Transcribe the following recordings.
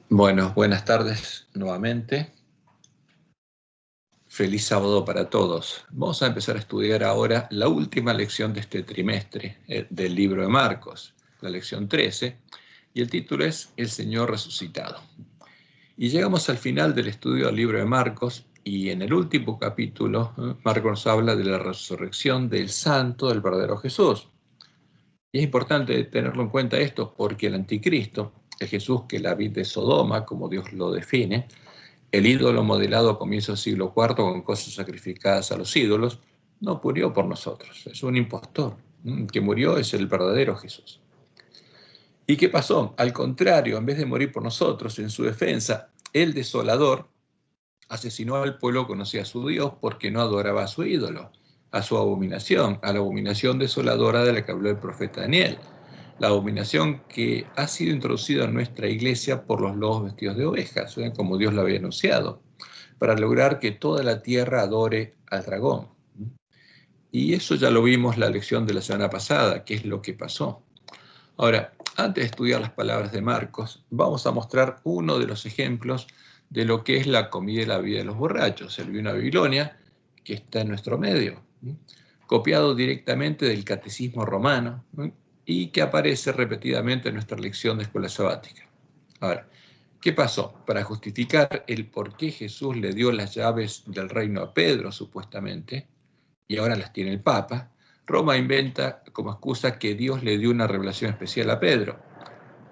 Bueno, buenas tardes nuevamente. Feliz sábado para todos. Vamos a empezar a estudiar ahora la última lección de este trimestre del libro de Marcos, la lección 13, y el título es El Señor Resucitado. Y llegamos al final del estudio del libro de Marcos, y en el último capítulo, Marcos nos habla de la resurrección del santo, del verdadero Jesús. Y es importante tenerlo en cuenta esto porque el anticristo, el Jesús que la vid de Sodoma, como Dios lo define, el ídolo modelado a comienzos del siglo IV con cosas sacrificadas a los ídolos, no murió por nosotros, es un impostor. El que murió es el verdadero Jesús. ¿Y qué pasó? Al contrario, en vez de morir por nosotros, en su defensa, el desolador asesinó al pueblo que conocía a su Dios porque no adoraba a su ídolo, a su abominación, a la abominación desoladora de la que habló el profeta Daniel. La abominación que ha sido introducida en nuestra iglesia por los lobos vestidos de ovejas, como Dios lo había anunciado, para lograr que toda la tierra adore al dragón. Y eso ya lo vimos en la lección de la semana pasada, que es lo que pasó. Ahora, antes de estudiar las palabras de Marcos, vamos a mostrar uno de los ejemplos de lo que es la comida y la vida de los borrachos, el vino de Babilonia, que está en nuestro medio, copiado directamente del catecismo romano y que aparece repetidamente en nuestra lección de escuela sabática. Ahora, ¿qué pasó? Para justificar el por qué Jesús le dio las llaves del reino a Pedro, supuestamente, y ahora las tiene el Papa, Roma inventa como excusa que Dios le dio una revelación especial a Pedro.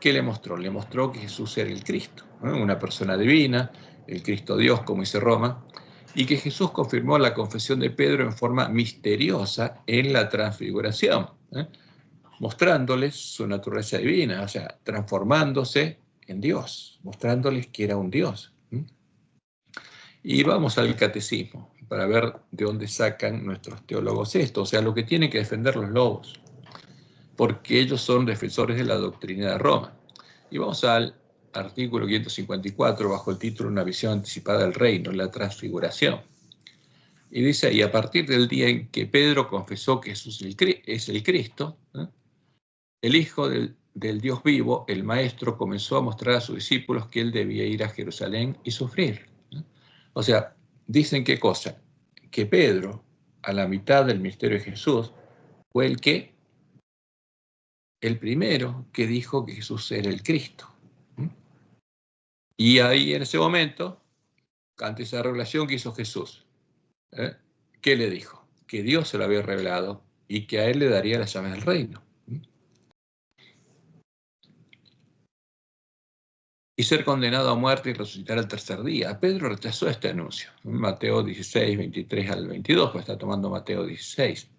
¿Qué le mostró? Le mostró que Jesús era el Cristo, una persona divina, el Cristo Dios, como dice Roma, y que Jesús confirmó la confesión de Pedro en forma misteriosa en la transfiguración, mostrándoles su naturaleza divina, o sea, transformándose en Dios, mostrándoles que era un Dios. Y vamos al catecismo para ver de dónde sacan nuestros teólogos esto, o sea, lo que tienen que defender los lobos, porque ellos son defensores de la doctrina de Roma. Y vamos al artículo 554 bajo el título Una visión anticipada del reino, la transfiguración. Y dice ahí, a partir del día en que Pedro confesó que Jesús es el Cristo, el Hijo del Dios vivo, el Maestro, comenzó a mostrar a sus discípulos que él debía ir a Jerusalén y sufrir. O sea, dicen qué cosa, que Pedro, a la mitad del misterio de Jesús, fue el primero que dijo que Jesús era el Cristo. Y ahí en ese momento, ante esa revelación que hizo Jesús, ¿qué le dijo? Que Dios se lo había revelado y que a él le daría las llaves del reino. Y ser condenado a muerte y resucitar al tercer día. Pedro rechazó este anuncio. Mateo 16, 23 al 22, pues está tomando Mateo 16.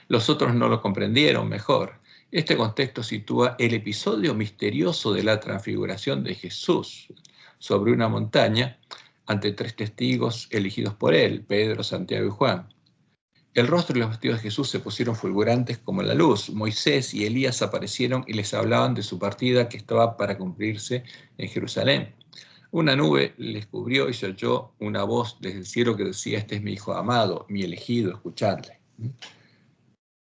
Los otros no lo comprendieron mejor. Este contexto sitúa el episodio misterioso de la transfiguración de Jesús sobre una montaña ante tres testigos elegidos por él, Pedro, Santiago y Juan. El rostro y los vestidos de Jesús se pusieron fulgurantes como la luz. Moisés y Elías aparecieron y les hablaban de su partida que estaba para cumplirse en Jerusalén. Una nube les cubrió y se oyó una voz desde el cielo que decía: este es mi hijo amado, mi elegido, escuchadle.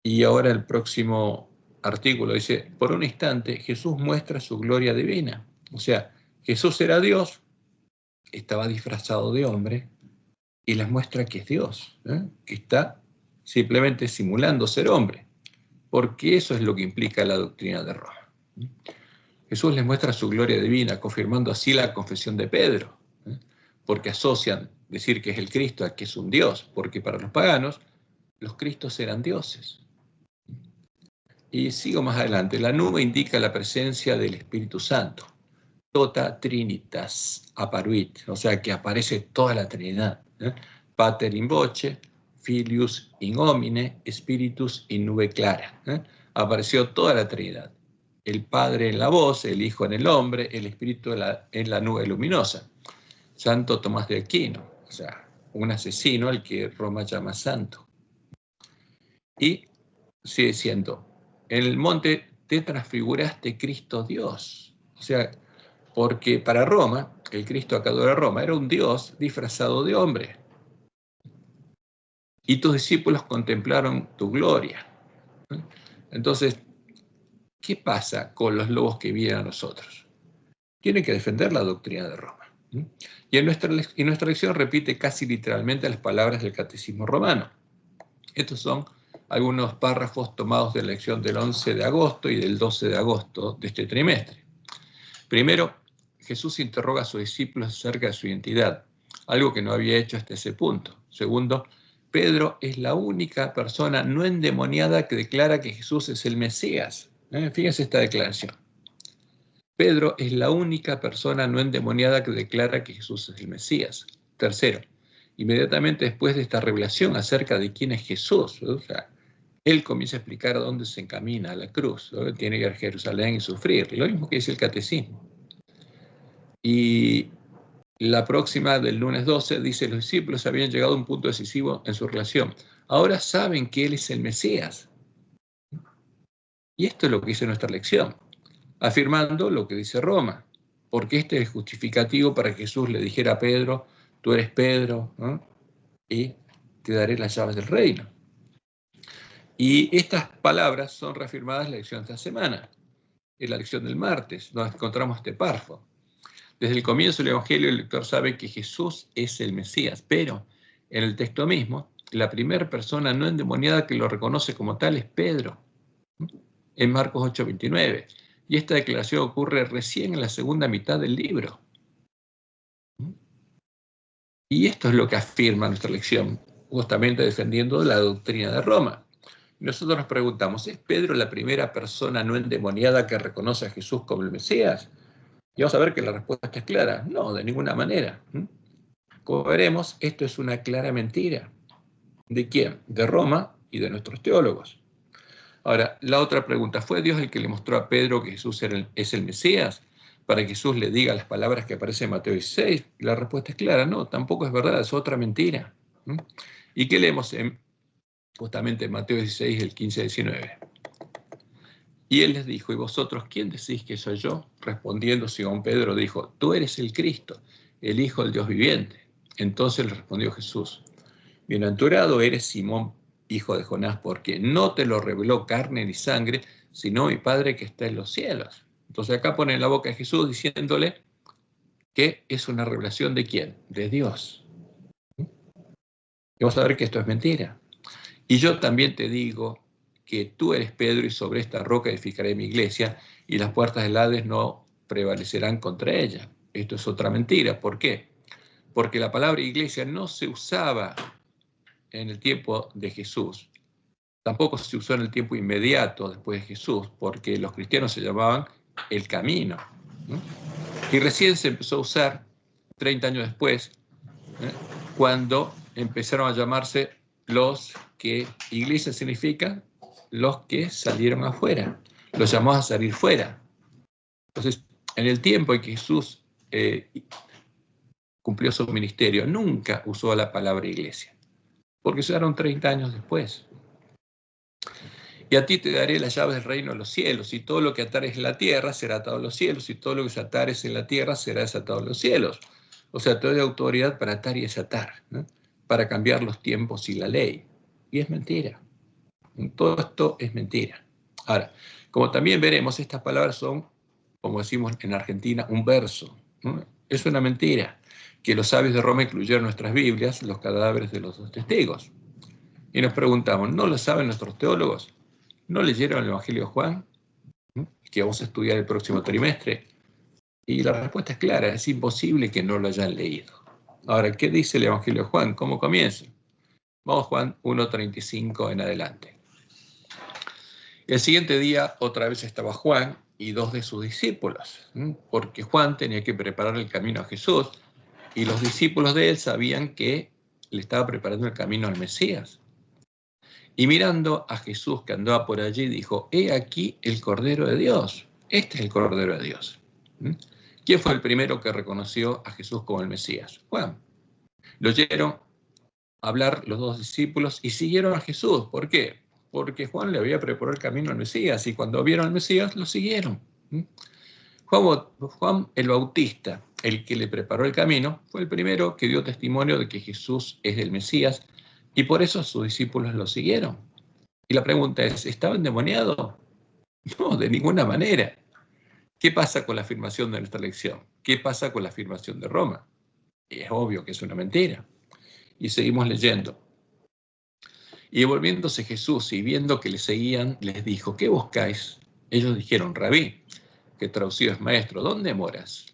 Y ahora el próximo artículo dice: por un instante Jesús muestra su gloria divina. O sea, Jesús era Dios, estaba disfrazado de hombre y les muestra que es Dios, que está simplemente simulando ser hombre, porque eso es lo que implica la doctrina de Roma. Jesús les muestra su gloria divina, confirmando así la confesión de Pedro, porque asocian decir que es el Cristo a que es un Dios, porque para los paganos los Cristos eran dioses. Y sigo más adelante. La nube indica la presencia del Espíritu Santo. Tota Trinitas apparuit, o sea que aparece toda la Trinidad. Pater in voce, Filius in homine, Spiritus in nube clara. Apareció toda la Trinidad. El Padre en la voz, el Hijo en el hombre, el Espíritu en la nube luminosa. Santo Tomás de Aquino, o sea, un asesino al que Roma llama santo. Y sigue diciendo: en el monte te transfiguraste, Cristo Dios. O sea, porque para Roma, el Cristo acá de Roma era un Dios disfrazado de hombre. Y tus discípulos contemplaron tu gloria. Entonces, ¿qué pasa con los lobos que vienen a nosotros? tiene que defender la doctrina de Roma. Y en nuestra lección repite casi literalmente las palabras del Catecismo Romano. Estos son algunos párrafos tomados de la lección del 11 de agosto y del 12 de agosto de este trimestre. Primero, Jesús interroga a sus discípulos acerca de su identidad, algo que no había hecho hasta ese punto. Segundo, Pedro es la única persona no endemoniada que declara que Jesús es el Mesías. Fíjense esta declaración. Pedro es la única persona no endemoniada que declara que Jesús es el Mesías. Tercero, inmediatamente después de esta revelación acerca de quién es Jesús, o sea, él comienza a explicar a dónde se encamina a la cruz, ¿no? Tiene que ir a Jerusalén y sufrir, lo mismo que dice el Catecismo. Y la próxima del lunes 12 dice: los discípulos habían llegado a un punto decisivo en su relación. Ahora saben que Él es el Mesías. Y esto es lo que dice nuestra lección, afirmando lo que dice Roma, porque este es el justificativo para que Jesús le dijera a Pedro: tú eres Pedro, ¿no? Y te daré las llaves del reino. Y estas palabras son reafirmadas en la lección de esta semana, en la lección del martes, donde encontramos este párrafo. Desde el comienzo del Evangelio, el lector sabe que Jesús es el Mesías, pero en el texto mismo, la primera persona no endemoniada que lo reconoce como tal es Pedro, en Marcos 8:29. Y esta declaración ocurre recién en la segunda mitad del libro. Y esto es lo que afirma nuestra lección, justamente defendiendo la doctrina de Roma. Nosotros nos preguntamos: ¿es Pedro la primera persona no endemoniada que reconoce a Jesús como el Mesías? Y vamos a ver que la respuesta es clara: no, de ninguna manera. Como veremos, esto es una clara mentira. ¿De quién? De Roma y de nuestros teólogos. Ahora, la otra pregunta: ¿fue Dios el que le mostró a Pedro que Jesús es el Mesías para que Jesús le diga las palabras que aparecen en Mateo 16? La respuesta es clara: no, tampoco es verdad, es otra mentira. ¿Y qué leemos justamente en Mateo 16, el 15-19? Y él les dijo: ¿y vosotros quién decís que soy yo? Respondiendo Simón Pedro dijo: tú eres el Cristo, el Hijo del Dios viviente. Entonces le respondió Jesús: bienaventurado eres, Simón, hijo de Jonás, porque no te lo reveló carne ni sangre, sino mi Padre que está en los cielos. Entonces acá pone en la boca de Jesús diciéndole que es una revelación ¿de quién? De Dios. Y vamos a ver que esto es mentira. Y yo también te digo que tú eres Pedro, y sobre esta roca edificaré mi iglesia, y las puertas del Hades no prevalecerán contra ella. Esto es otra mentira. ¿Por qué? Porque la palabra iglesia no se usaba en el tiempo de Jesús. Tampoco se usó en el tiempo inmediato después de Jesús, porque los cristianos se llamaban el camino. Y recién se empezó a usar 30 años después, cuando empezaron a llamarse los que, iglesia significa los que salieron afuera, los llamó a salir fuera. Entonces, en el tiempo en que Jesús cumplió su ministerio, nunca usó la palabra iglesia, porque se usaron 30 años después. Y a ti te daré las llaves del reino de los cielos, y todo lo que atares en la tierra será atado en los cielos, y todo lo que se atares en la tierra será desatado en los cielos. O sea, te doy autoridad para atar y desatar, ¿no? Para cambiar los tiempos y la ley. Y es mentira. Todo esto es mentira. Ahora, como también veremos, estas palabras son, como decimos en Argentina, un verso, ¿no? Es una mentira que los sabios de Roma incluyeron en nuestras Biblias los cadáveres de los dos testigos. Y nos preguntamos: ¿no lo saben nuestros teólogos? ¿No leyeron el Evangelio de Juan, que vamos a estudiar el próximo trimestre? Y la respuesta es clara: es imposible que no lo hayan leído. Ahora, ¿qué dice el Evangelio de Juan? ¿Cómo comienza? Vamos, Juan 1:35 en adelante. El siguiente día otra vez estaba Juan y dos de sus discípulos, porque Juan tenía que preparar el camino a Jesús, y los discípulos de él sabían que le estaba preparando el camino al Mesías. Y mirando a Jesús que andaba por allí, dijo: he aquí el Cordero de Dios. Este es el Cordero de Dios. ¿Quién fue el primero que reconoció a Jesús como el Mesías? Juan. Lo oyeron hablar los dos discípulos y siguieron a Jesús. ¿Por qué? Porque Juan le había preparado el camino al Mesías, y cuando vieron al Mesías lo siguieron. Juan el Bautista, el que le preparó el camino, fue el primero que dio testimonio de que Jesús es el Mesías, y por eso sus discípulos lo siguieron. Y la pregunta es: ¿estaba endemoniado? No, de ninguna manera. ¿Qué pasa con la afirmación de nuestra elección? ¿Qué pasa con la afirmación de Roma? Es obvio que es una mentira. Y seguimos leyendo. Y volviéndose Jesús y viendo que le seguían, les dijo, ¿qué buscáis? Ellos dijeron, Rabí, que traducido es maestro, ¿dónde moras?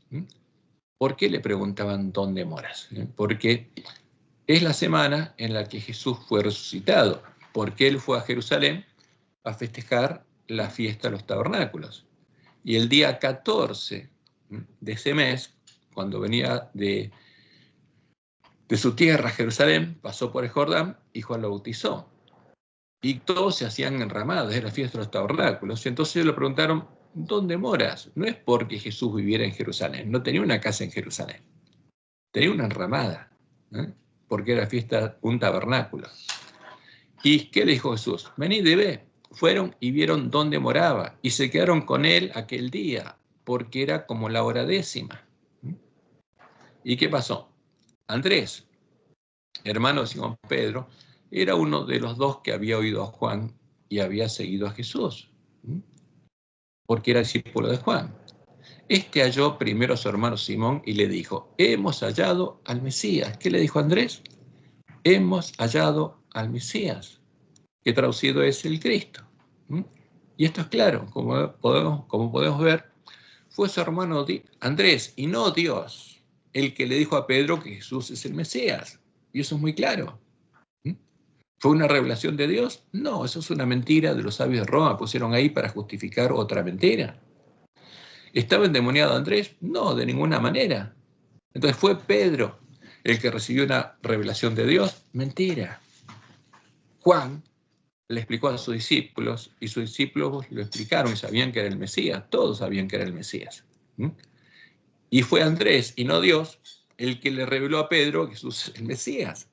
¿Por qué le preguntaban dónde moras? Porque es la semana en la que Jesús fue resucitado, porque él fue a Jerusalén a festejar la fiesta de los tabernáculos. Y el día 14 de ese mes, cuando venía de su tierra, Jerusalén, pasó por el Jordán y Juan lo bautizó. Y todos se hacían enramadas, era la fiesta de los tabernáculos. Y entonces le preguntaron, ¿dónde moras? No es porque Jesús viviera en Jerusalén, no tenía una casa en Jerusalén, tenía una enramada, porque era fiesta, un tabernáculo. ¿Y qué le dijo Jesús? Venid y ve. Fueron y vieron dónde moraba y se quedaron con él aquel día, porque era como la hora 10. ¿Y qué pasó? Andrés, hermano de Simón Pedro, era uno de los dos que había oído a Juan y había seguido a Jesús, porque era discípulo de Juan. Este halló primero a su hermano Simón y le dijo, hemos hallado al Mesías. ¿Qué le dijo Andrés? Hemos hallado al Mesías, que traducido es el Cristo. Y esto es claro, como podemos ver, fue su hermano Andrés y no Dios el que le dijo a Pedro que Jesús es el Mesías. Y eso es muy claro. ¿Fue una revelación de Dios? No, eso es una mentira de los sabios de Roma, pusieron ahí para justificar otra mentira. ¿Estaba endemoniado Andrés? No, de ninguna manera. Entonces, ¿fue Pedro el que recibió una revelación de Dios? Mentira. Juan le explicó a sus discípulos y sus discípulos lo explicaron y sabían que era el Mesías, todos sabían que era el Mesías. Y fue Andrés y no Dios el que le reveló a Pedro que Jesús es el Mesías.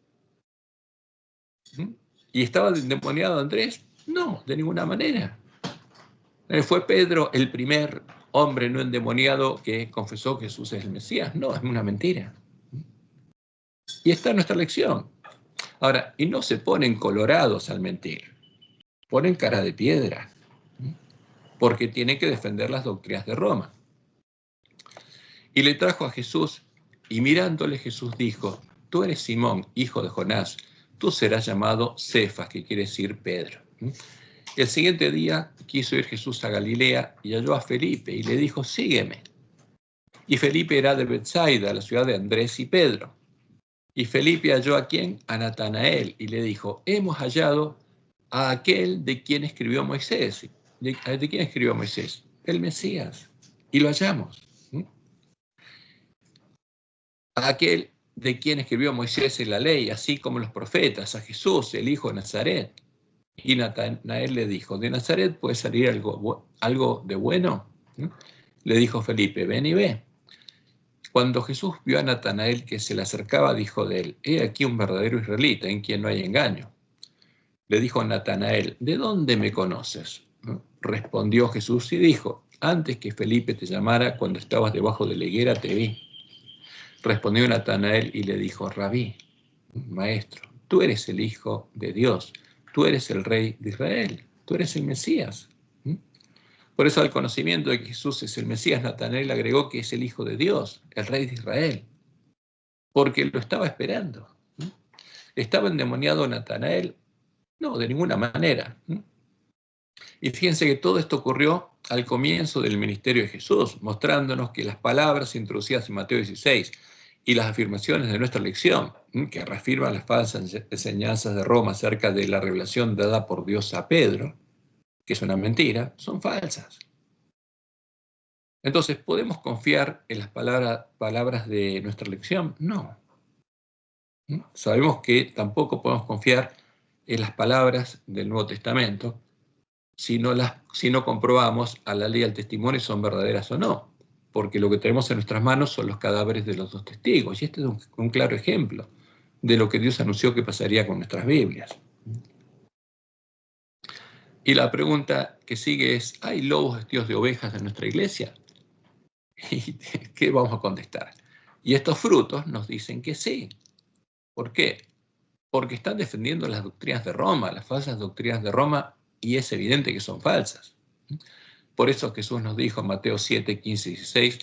¿Y estaba endemoniado Andrés? No, de ninguna manera. ¿Fue Pedro el primer hombre no endemoniado que confesó que Jesús es el Mesías? No, es una mentira. Y está en nuestra lección. Ahora, y no se ponen colorados al mentir, ponen cara de piedra, porque tienen que defender las doctrinas de Roma. Y le trajo a Jesús, y mirándole Jesús dijo, tú eres Simón, hijo de Jonás, tú serás llamado Cefas, que quiere decir Pedro. El siguiente día quiso ir Jesús a Galilea y halló a Felipe y le dijo, sígueme. Y Felipe era de Betsaida, la ciudad de Andrés y Pedro. Y Felipe halló ¿a quién? A Natanael, y le dijo, hemos hallado a aquel de quien escribió Moisés. ¿De quién escribió Moisés? El Mesías. Y lo hallamos. A aquel de quien escribió Moisés en la ley, así como los profetas, a Jesús, el hijo de Nazaret. Y Natanael le dijo, ¿de Nazaret puede salir algo de bueno? Le dijo Felipe, ven y ve. Cuando Jesús vio a Natanael que se le acercaba, dijo de él, he aquí un verdadero israelita en quien no hay engaño. Le dijo a Natanael, ¿de dónde me conoces? Respondió Jesús y dijo, antes que Felipe te llamara, cuando estabas debajo de la higuera, te vi. Respondió Natanael y le dijo, Rabí, maestro, tú eres el Hijo de Dios, tú eres el Rey de Israel, tú eres el Mesías. Por eso al conocimiento de que Jesús es el Mesías, Natanael agregó que es el Hijo de Dios, el Rey de Israel, porque lo estaba esperando. ¿Estaba endemoniado Natanael? No, de ninguna manera. Y fíjense que todo esto ocurrió al comienzo del ministerio de Jesús, mostrándonos que las palabras introducidas en Mateo 16 y las afirmaciones de nuestra lección, que reafirman las falsas enseñanzas de Roma acerca de la revelación dada por Dios a Pedro, que es una mentira, son falsas. Entonces, ¿podemos confiar en las palabras de nuestra lección? No. Sabemos que tampoco podemos confiar en las palabras del Nuevo Testamento si no comprobamos a la ley y al testimonio si son verdaderas o no, porque lo que tenemos en nuestras manos son los cadáveres de los dos testigos, y este es un claro ejemplo de lo que Dios anunció que pasaría con nuestras Biblias. Y la pregunta que sigue es, ¿hay lobos vestidos de ovejas en nuestra iglesia? ¿Y qué vamos a contestar? Y estos frutos nos dicen que sí. ¿Por qué? Porque están defendiendo las doctrinas de Roma, las falsas doctrinas de Roma, y es evidente que son falsas. Por eso Jesús nos dijo en Mateo 7, 15 y 16,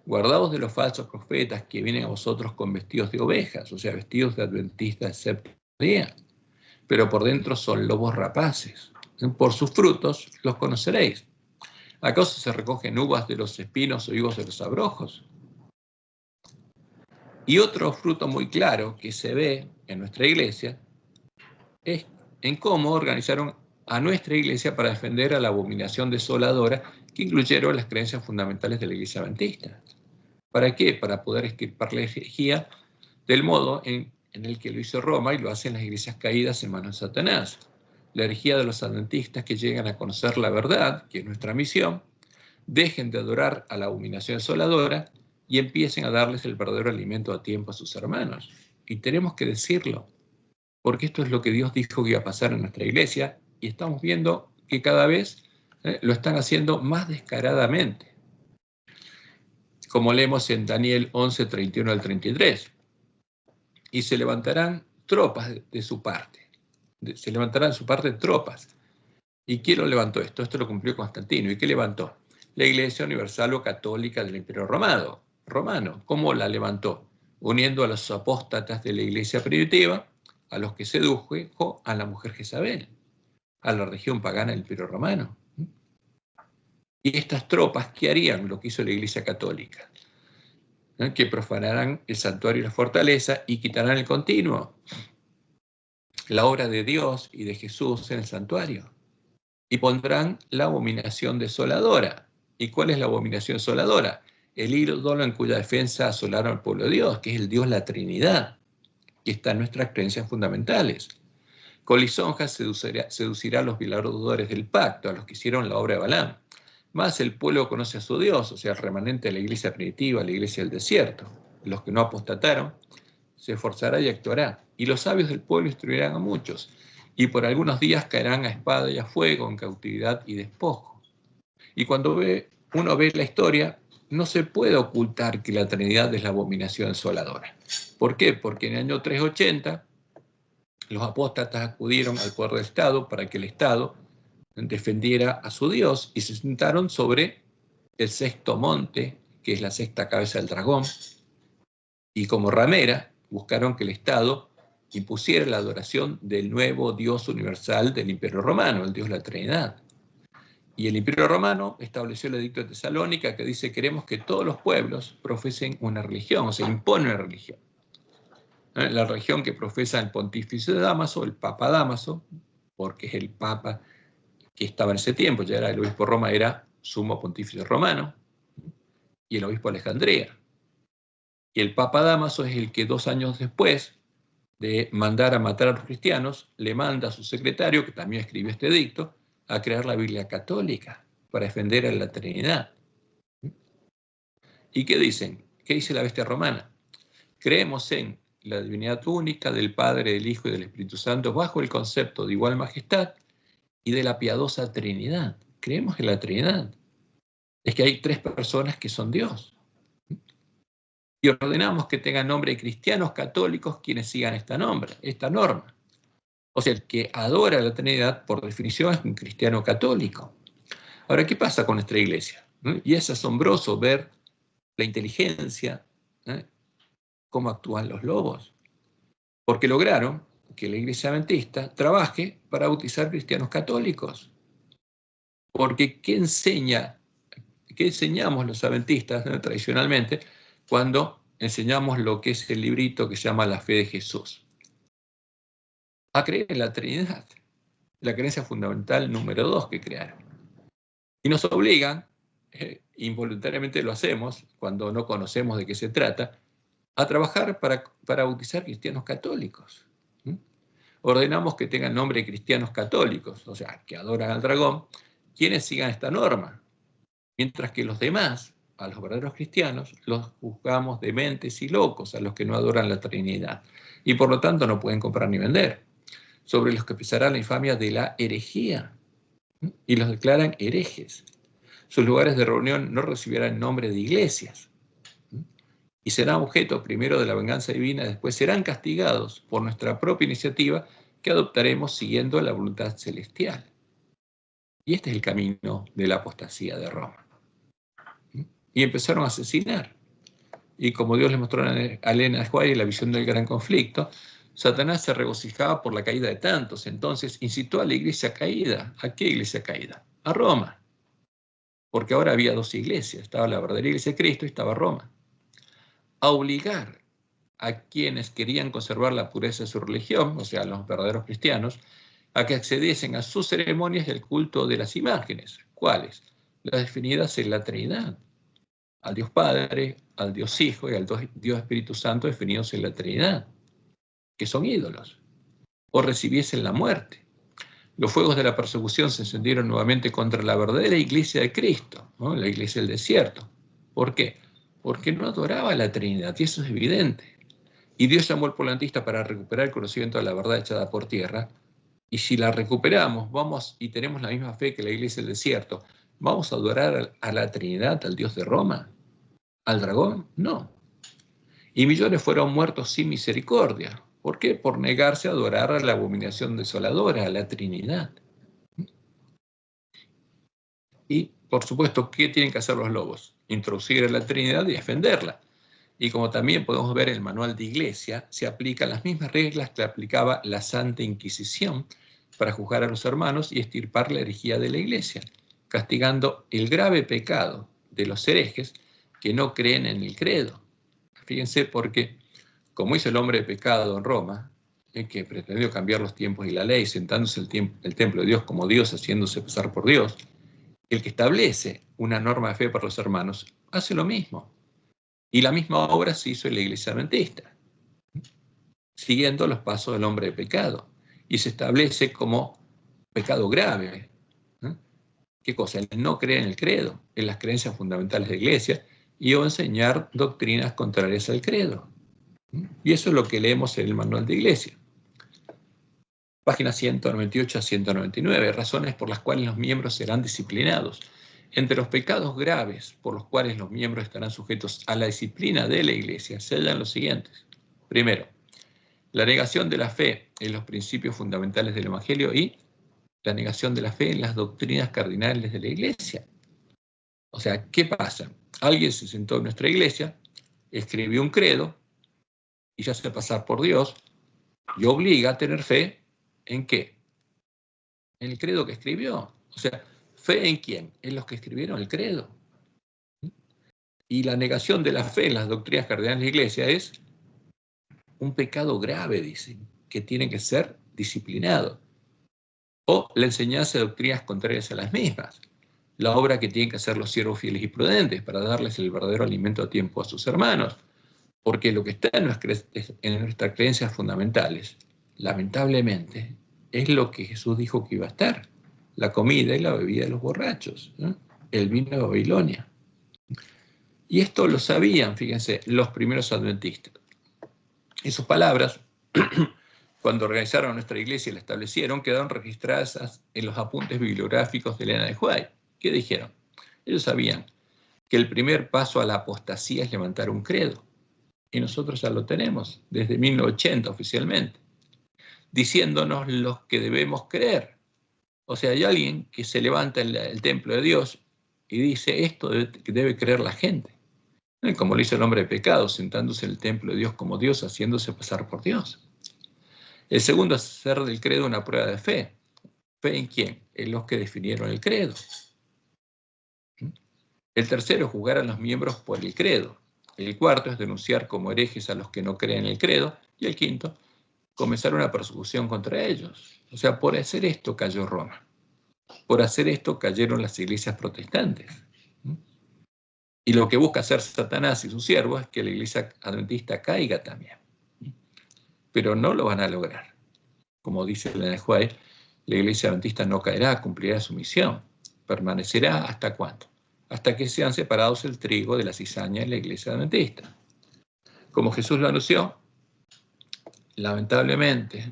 guardaos de los falsos profetas que vienen a vosotros con vestidos de ovejas, o sea, vestidos de adventistas del séptimo día, pero por dentro son lobos rapaces. Por sus frutos los conoceréis. ¿Acaso se recogen uvas de los espinos o higos de los abrojos? Y otro fruto muy claro que se ve en nuestra iglesia es en cómo organizaron a nuestra iglesia para defender a la abominación desoladora que incluyeron las creencias fundamentales de la iglesia adventista. ¿Para qué? Para poder extirpar la herejía del modo en el que lo hizo Roma y lo hacen las iglesias caídas en manos de Satanás. La herejía de los adventistas que llegan a conocer la verdad, que es nuestra misión, dejen de adorar a la abominación desoladora y empiecen a darles el verdadero alimento a tiempo a sus hermanos. Y tenemos que decirlo, porque esto es lo que Dios dijo que iba a pasar en nuestra iglesia y estamos viendo que cada vez lo están haciendo más descaradamente. Como leemos en Daniel 11, 31 al 33. Y se levantarán tropas de su parte. Se levantarán de su parte tropas. ¿Y quién lo levantó esto? Esto lo cumplió Constantino. ¿Y qué levantó? La Iglesia Universal o Católica del Imperio Romano. ¿Cómo la levantó? Uniendo a los apóstatas de la Iglesia primitiva, a los que sedujo a la mujer Jezabel, a la región pagana del Imperio Romano. Y estas tropas, ¿qué harían? Lo que hizo la Iglesia Católica, que profanarán el santuario y la fortaleza y quitarán el continuo, la obra de Dios y de Jesús en el santuario, y pondrán la abominación desoladora. ¿Y cuál es la abominación desoladora? El ídolo en cuya defensa asolaron al pueblo de Dios, que es el Dios la Trinidad, que está en nuestras creencias fundamentales. Con lisonjas seducirá a los violadores del pacto, a los que hicieron la obra de Balaam. Más el pueblo conoce a su Dios, o sea, el remanente de la iglesia primitiva, la iglesia del desierto. Los que no apostataron, se esforzará y actuará. Y los sabios del pueblo instruirán a muchos. Y por algunos días caerán a espada y a fuego, en cautividad y despojo. Y cuando uno ve la historia, no se puede ocultar que la Trinidad es la abominación desoladora. ¿Por qué? Porque en el año 380 los apóstatas acudieron al poder del Estado para que el Estado defendiera a su Dios y se sentaron sobre el sexto monte, que es la sexta cabeza del dragón, y como ramera buscaron que el Estado impusiera la adoración del nuevo Dios universal del Imperio Romano, el Dios de la Trinidad. Y el Imperio Romano estableció el Edicto de Tesalónica que dice: queremos que todos los pueblos profesen una religión, o sea, impone una religión. La religión que profesa el pontífice de Dámaso, el Papa Dámaso, porque es el Papa que estaba en ese tiempo, ya era el obispo de Roma, era sumo pontífice romano, y el obispo de Alejandría. Y el Papa Dámaso es el que 2 años después de mandar a matar a los cristianos, le manda a su secretario, que también escribió este edicto, a crear la Biblia católica para defender a la Trinidad. ¿Y qué dicen? ¿Qué dice la bestia romana? Creemos en la divinidad única del Padre, del Hijo y del Espíritu Santo bajo el concepto de igual majestad y de la piadosa Trinidad. Creemos en la Trinidad. Es que hay 3 personas que son Dios. Y ordenamos que tengan nombre de cristianos católicos quienes sigan esta norma. O sea, el que adora a la Trinidad, por definición, es un cristiano católico. Ahora, ¿qué pasa con nuestra iglesia? Y es asombroso ver la inteligencia, cómo actúan los lobos, porque lograron que la iglesia adventista trabaje para bautizar cristianos católicos. Porque ¿qué enseñamos los adventistas tradicionalmente cuando enseñamos lo que es el librito que se llama La Fe de Jesús? A creer en la Trinidad, la creencia fundamental número 2 que crearon. Y nos obligan, involuntariamente lo hacemos, cuando no conocemos de qué se trata, a trabajar para bautizar cristianos católicos. Ordenamos que tengan nombre de cristianos católicos, o sea, que adoran al dragón, quienes sigan esta norma. Mientras que los demás, a los verdaderos cristianos, los juzgamos dementes y locos, a los que no adoran la Trinidad. Y por lo tanto no pueden comprar ni vender. Sobre los que pesará la infamia de la herejía. Y los declaran herejes. Sus lugares de reunión no recibirán nombre de iglesias. Y serán objeto primero de la venganza divina, después serán castigados por nuestra propia iniciativa que adoptaremos siguiendo la voluntad celestial. Y este es el camino de la apostasía de Roma. Y empezaron a asesinar. Y como Dios le mostró a Elena White la visión del gran conflicto, Satanás se regocijaba por la caída de tantos. Entonces incitó a la iglesia caída. ¿A qué iglesia caída? A Roma. Porque ahora había dos iglesias. Estaba la verdadera iglesia de Cristo y estaba Roma. A obligar a quienes querían conservar la pureza de su religión, o sea, los verdaderos cristianos, a que accediesen a sus ceremonias del culto de las imágenes. ¿Cuáles? Las definidas en la Trinidad. Al Dios Padre, al Dios Hijo y al Dios Espíritu Santo definidos en la Trinidad, que son ídolos, o recibiesen la muerte. Los fuegos de la persecución se encendieron nuevamente contra la verdadera iglesia de Cristo, ¿no? La iglesia del desierto. ¿Por qué? Porque no adoraba la Trinidad, y eso es evidente. Y Dios llamó al polantista para recuperar el conocimiento de la verdad echada por tierra. Y si la recuperamos, vamos y tenemos la misma fe que la iglesia del desierto, ¿vamos a adorar a la Trinidad, al Dios de Roma? ¿Al dragón? No. Y millones fueron muertos sin misericordia. ¿Por qué? Por negarse a adorar a la abominación desoladora, a la Trinidad. Y, por supuesto, ¿qué tienen que hacer los lobos? Introducir a la Trinidad y defenderla. Y como también podemos ver en el manual de iglesia, se aplican las mismas reglas que aplicaba la Santa Inquisición para juzgar a los hermanos y extirpar la herejía de la iglesia, castigando el grave pecado de los herejes que no creen en el credo. Fíjense, porque como hizo el hombre de pecado en Roma, que pretendió cambiar los tiempos y la ley, sentándose el templo de Dios como Dios, haciéndose pasar por Dios, el que establece una norma de fe para los hermanos hace lo mismo. Y la misma obra se hizo en la iglesia adventista, siguiendo los pasos del hombre de pecado. Y se establece como pecado grave. ¿Qué cosa? El no creer en el credo, en las creencias fundamentales de la iglesia, y o enseñar doctrinas contrarias al credo. Y eso es lo que leemos en el manual de iglesia. Páginas 198 a 199, razones por las cuales los miembros serán disciplinados. Entre los pecados graves por los cuales los miembros estarán sujetos a la disciplina de la iglesia se hallan los siguientes. Primero, la negación de la fe en los principios fundamentales del Evangelio y la negación de la fe en las doctrinas cardinales de la iglesia. O sea, ¿qué pasa? Alguien se sentó en nuestra iglesia, escribió un credo y ya se hace pasar por Dios y obliga a tener fe ¿en qué? En el credo que escribió. O sea, ¿fe en quién? En los que escribieron el credo. Y la negación de la fe en las doctrinas cardinales de la iglesia es un pecado grave, dicen, que tiene que ser disciplinado. O la enseñanza de doctrinas contrarias a las mismas. La obra que tienen que hacer los siervos fieles y prudentes para darles el verdadero alimento a tiempo a sus hermanos. Porque lo que está en nuestras creencias fundamentales, lamentablemente, es lo que Jesús dijo que iba a estar. La comida y la bebida de los borrachos, ¿no? El vino de Babilonia. Y esto lo sabían, fíjense, los primeros adventistas. Y sus palabras, cuando organizaron nuestra iglesia y la establecieron, quedaron registradas en los apuntes bibliográficos de Elena de White. ¿Qué dijeron? Ellos sabían que el primer paso a la apostasía es levantar un credo. Y nosotros ya lo tenemos, desde 1980 oficialmente, diciéndonos lo que debemos creer. O sea, hay alguien que se levanta en el templo de Dios y dice, esto debe creer la gente. Como lo hizo el hombre de pecado, sentándose en el templo de Dios como Dios, haciéndose pasar por Dios. El segundo es hacer del credo una prueba de fe. ¿Fe en quién? En los que definieron el credo. El tercero es juzgar a los miembros por el credo. El cuarto es denunciar como herejes a los que no creen en el credo. Y el quinto, comenzar una persecución contra ellos. O sea, por hacer esto cayó Roma. Por hacer esto cayeron las iglesias protestantes. Y lo que busca hacer Satanás y sus siervos es que la iglesia adventista caiga también. Pero no lo van a lograr. Como dice Elena de White, la iglesia adventista no caerá, cumplirá su misión. Permanecerá ¿hasta cuándo? Hasta que sean separados el trigo de la cizaña en la iglesia adventista. Como Jesús lo anunció, lamentablemente,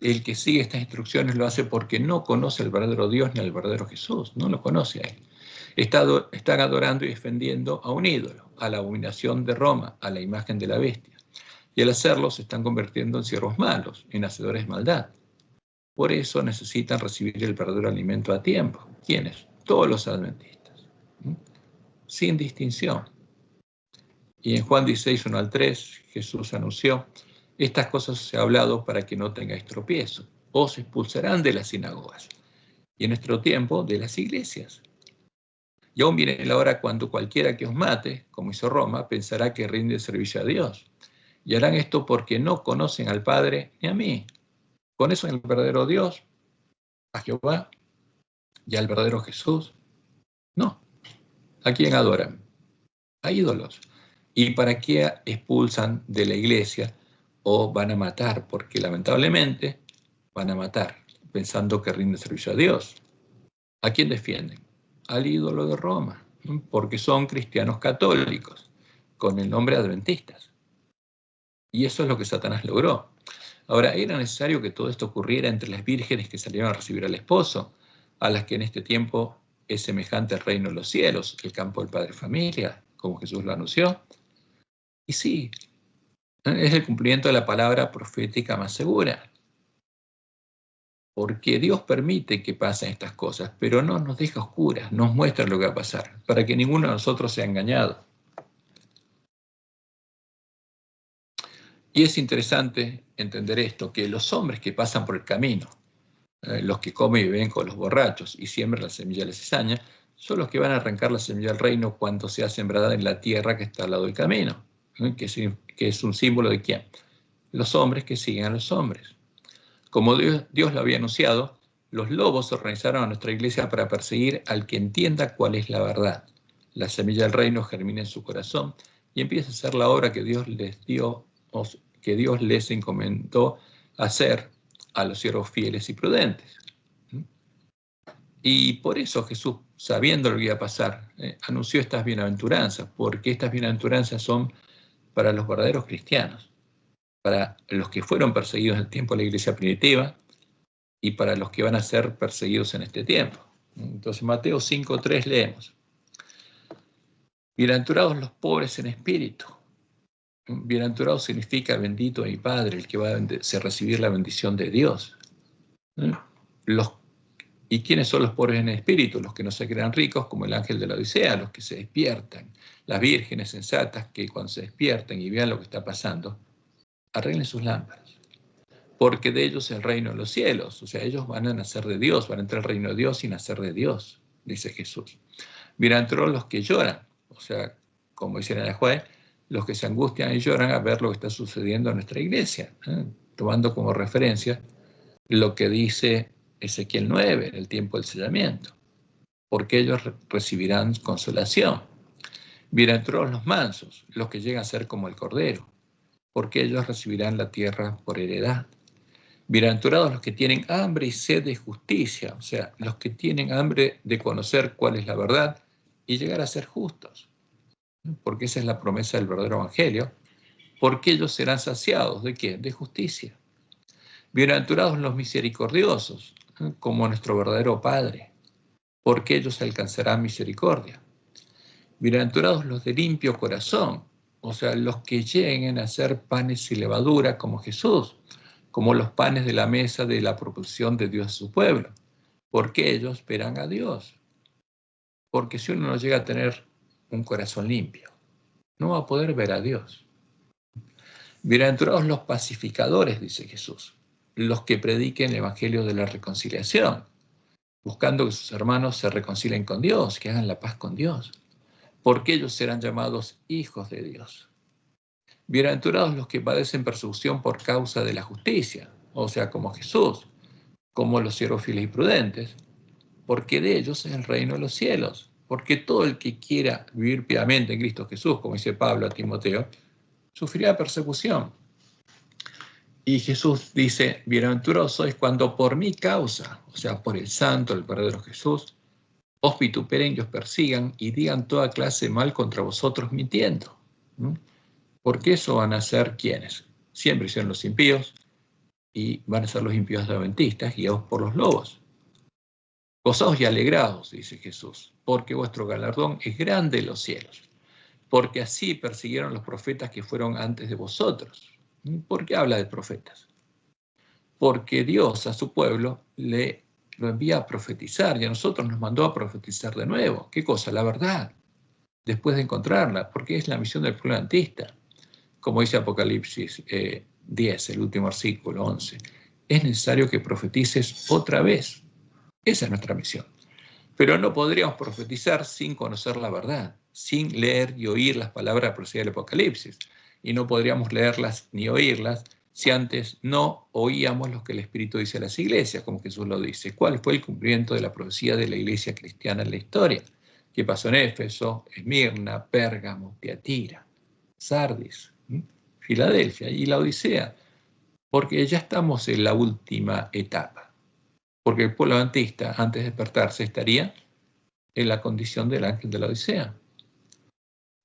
el que sigue estas instrucciones lo hace porque no conoce al verdadero Dios ni al verdadero Jesús, no lo conoce a él. Están adorando y defendiendo a un ídolo, a la abominación de Roma, a la imagen de la bestia. Y al hacerlo se están convirtiendo en siervos malos, en hacedores de maldad. Por eso necesitan recibir el verdadero alimento a tiempo. ¿Quiénes? Todos los adventistas. Sin distinción. Y en Juan 16, 1 al 3, Jesús anunció: estas cosas os he hablado para que no tengáis tropiezo. Os expulsarán de las sinagogas. Y en nuestro tiempo, de las iglesias. Y aún viene la hora cuando cualquiera que os mate, como hizo Roma, pensará que rinde servicio a Dios. Y harán esto porque no conocen al Padre ni a mí. ¿Conocen al verdadero Dios, a Jehová y al verdadero Jesús? No. ¿A quién adoran? A ídolos. ¿Y para qué expulsan de la iglesia o van a matar? Porque lamentablemente van a matar, pensando que rinde servicio a Dios. ¿A quién defienden? Al ídolo de Roma, porque son cristianos católicos, con el nombre adventistas. Y eso es lo que Satanás logró. Ahora, ¿era necesario que todo esto ocurriera entre las vírgenes que salieron a recibir al esposo, a las que en este tiempo es semejante al reino de los cielos, el campo del Padre Familia, como Jesús lo anunció? Y sí, es el cumplimiento de la palabra profética más segura. Porque Dios permite que pasen estas cosas, pero no nos deja oscuras, nos muestra lo que va a pasar, para que ninguno de nosotros sea engañado. Y es interesante entender esto, que los hombres que pasan por el camino, los que comen y beben con los borrachos y siembran la semilla de la cizaña, son los que van a arrancar la semilla del reino cuando sea sembrada en la tierra que está al lado del camino, que es un símbolo de ¿quién? Los hombres que siguen a los hombres. Como Dios lo había anunciado, los lobos se organizaron a nuestra iglesia para perseguir al que entienda cuál es la verdad. La semilla del reino germina en su corazón y empieza a hacer la obra que Dios les dio, que Dios les encomendó hacer a los siervos fieles y prudentes. Y por eso Jesús, sabiendo lo que iba a pasar, anunció estas bienaventuranzas, porque estas bienaventuranzas son para los verdaderos cristianos, para los que fueron perseguidos en el tiempo de la iglesia primitiva, y para los que van a ser perseguidos en este tiempo. Entonces, Mateo 5:3 leemos: bienaventurados los pobres en espíritu. Bienaventurado significa bendito mi Padre, el que va a recibir la bendición de Dios. ¿Y quiénes son los pobres en espíritu? Los que no se crean ricos, como el ángel de la Odisea, los que se despiertan, las vírgenes sensatas que cuando se despiertan y vean lo que está pasando, arreglen sus lámparas. Porque de ellos es el reino de los cielos. O sea, ellos van a nacer de Dios, van a entrar al reino de Dios y nacer de Dios, dice Jesús. Bienaventurados los que lloran, o sea, como dicen en el juez, los que se angustian y lloran a ver lo que está sucediendo en nuestra iglesia, tomando como referencia lo que dice Ezequiel 9, en el tiempo del sellamiento, porque ellos recibirán consolación. Bienaventurados los mansos, los que llegan a ser como el cordero, porque ellos recibirán la tierra por heredad. Bienaventurados los que tienen hambre y sed de justicia, o sea, los que tienen hambre de conocer cuál es la verdad y llegar a ser justos, porque esa es la promesa del verdadero evangelio, porque ellos serán saciados, ¿de qué? De justicia. Bienaventurados los misericordiosos, como nuestro verdadero Padre, porque ellos alcanzarán misericordia. Bienaventurados los de limpio corazón, o sea, los que lleguen a ser panes y levadura como Jesús, como los panes de la mesa de la proposición de Dios a su pueblo, porque ellos verán a Dios. Porque si uno no llega a tener un corazón limpio, no va a poder ver a Dios. Bienaventurados los pacificadores, dice Jesús, los que prediquen el evangelio de la reconciliación, buscando que sus hermanos se reconcilien con Dios, que hagan la paz con Dios, porque ellos serán llamados hijos de Dios. Bienaventurados los que padecen persecución por causa de la justicia, o sea, como Jesús, como los siervos fieles y prudentes, porque de ellos es el reino de los cielos. Porque todo el que quiera vivir piadamente en Cristo Jesús, como dice Pablo a Timoteo, sufrirá persecución. Y Jesús dice: bienaventurados sois cuando por mi causa, o sea, por el santo, el verdadero Jesús, os vituperen y os persigan y digan toda clase de mal contra vosotros mintiendo. Porque eso van a ser ¿quiénes? Siempre son los impíos, y van a ser los impíos adventistas guiados por los lobos. Gozaos y alegraos, dice Jesús, porque vuestro galardón es grande en los cielos, porque así persiguieron los profetas que fueron antes de vosotros. ¿Por qué habla de profetas? porque Dios a su pueblo lo envía a profetizar y a nosotros nos mandó a profetizar de nuevo. ¿Qué cosa? La verdad, después de encontrarla, porque es la misión del pueblo adventista. Como dice Apocalipsis 10, el último versículo 11, es necesario que profetices otra vez. Esa es nuestra misión. Pero no podríamos profetizar sin conocer la verdad, sin leer y oír las palabras procedidas del Apocalipsis. Y no podríamos leerlas ni oírlas si antes no oíamos lo que el Espíritu dice a las iglesias, como Jesús lo dice. ¿Cuál fue el cumplimiento de la profecía de la iglesia cristiana en la historia? ¿Qué pasó en Éfeso, Esmirna, Pérgamo, Tiatira, Sardis, Filadelfia y la Odisea? Porque ya estamos en la última etapa. Porque el pueblo adventista, antes de despertarse, estaría en la condición del ángel de la Odisea.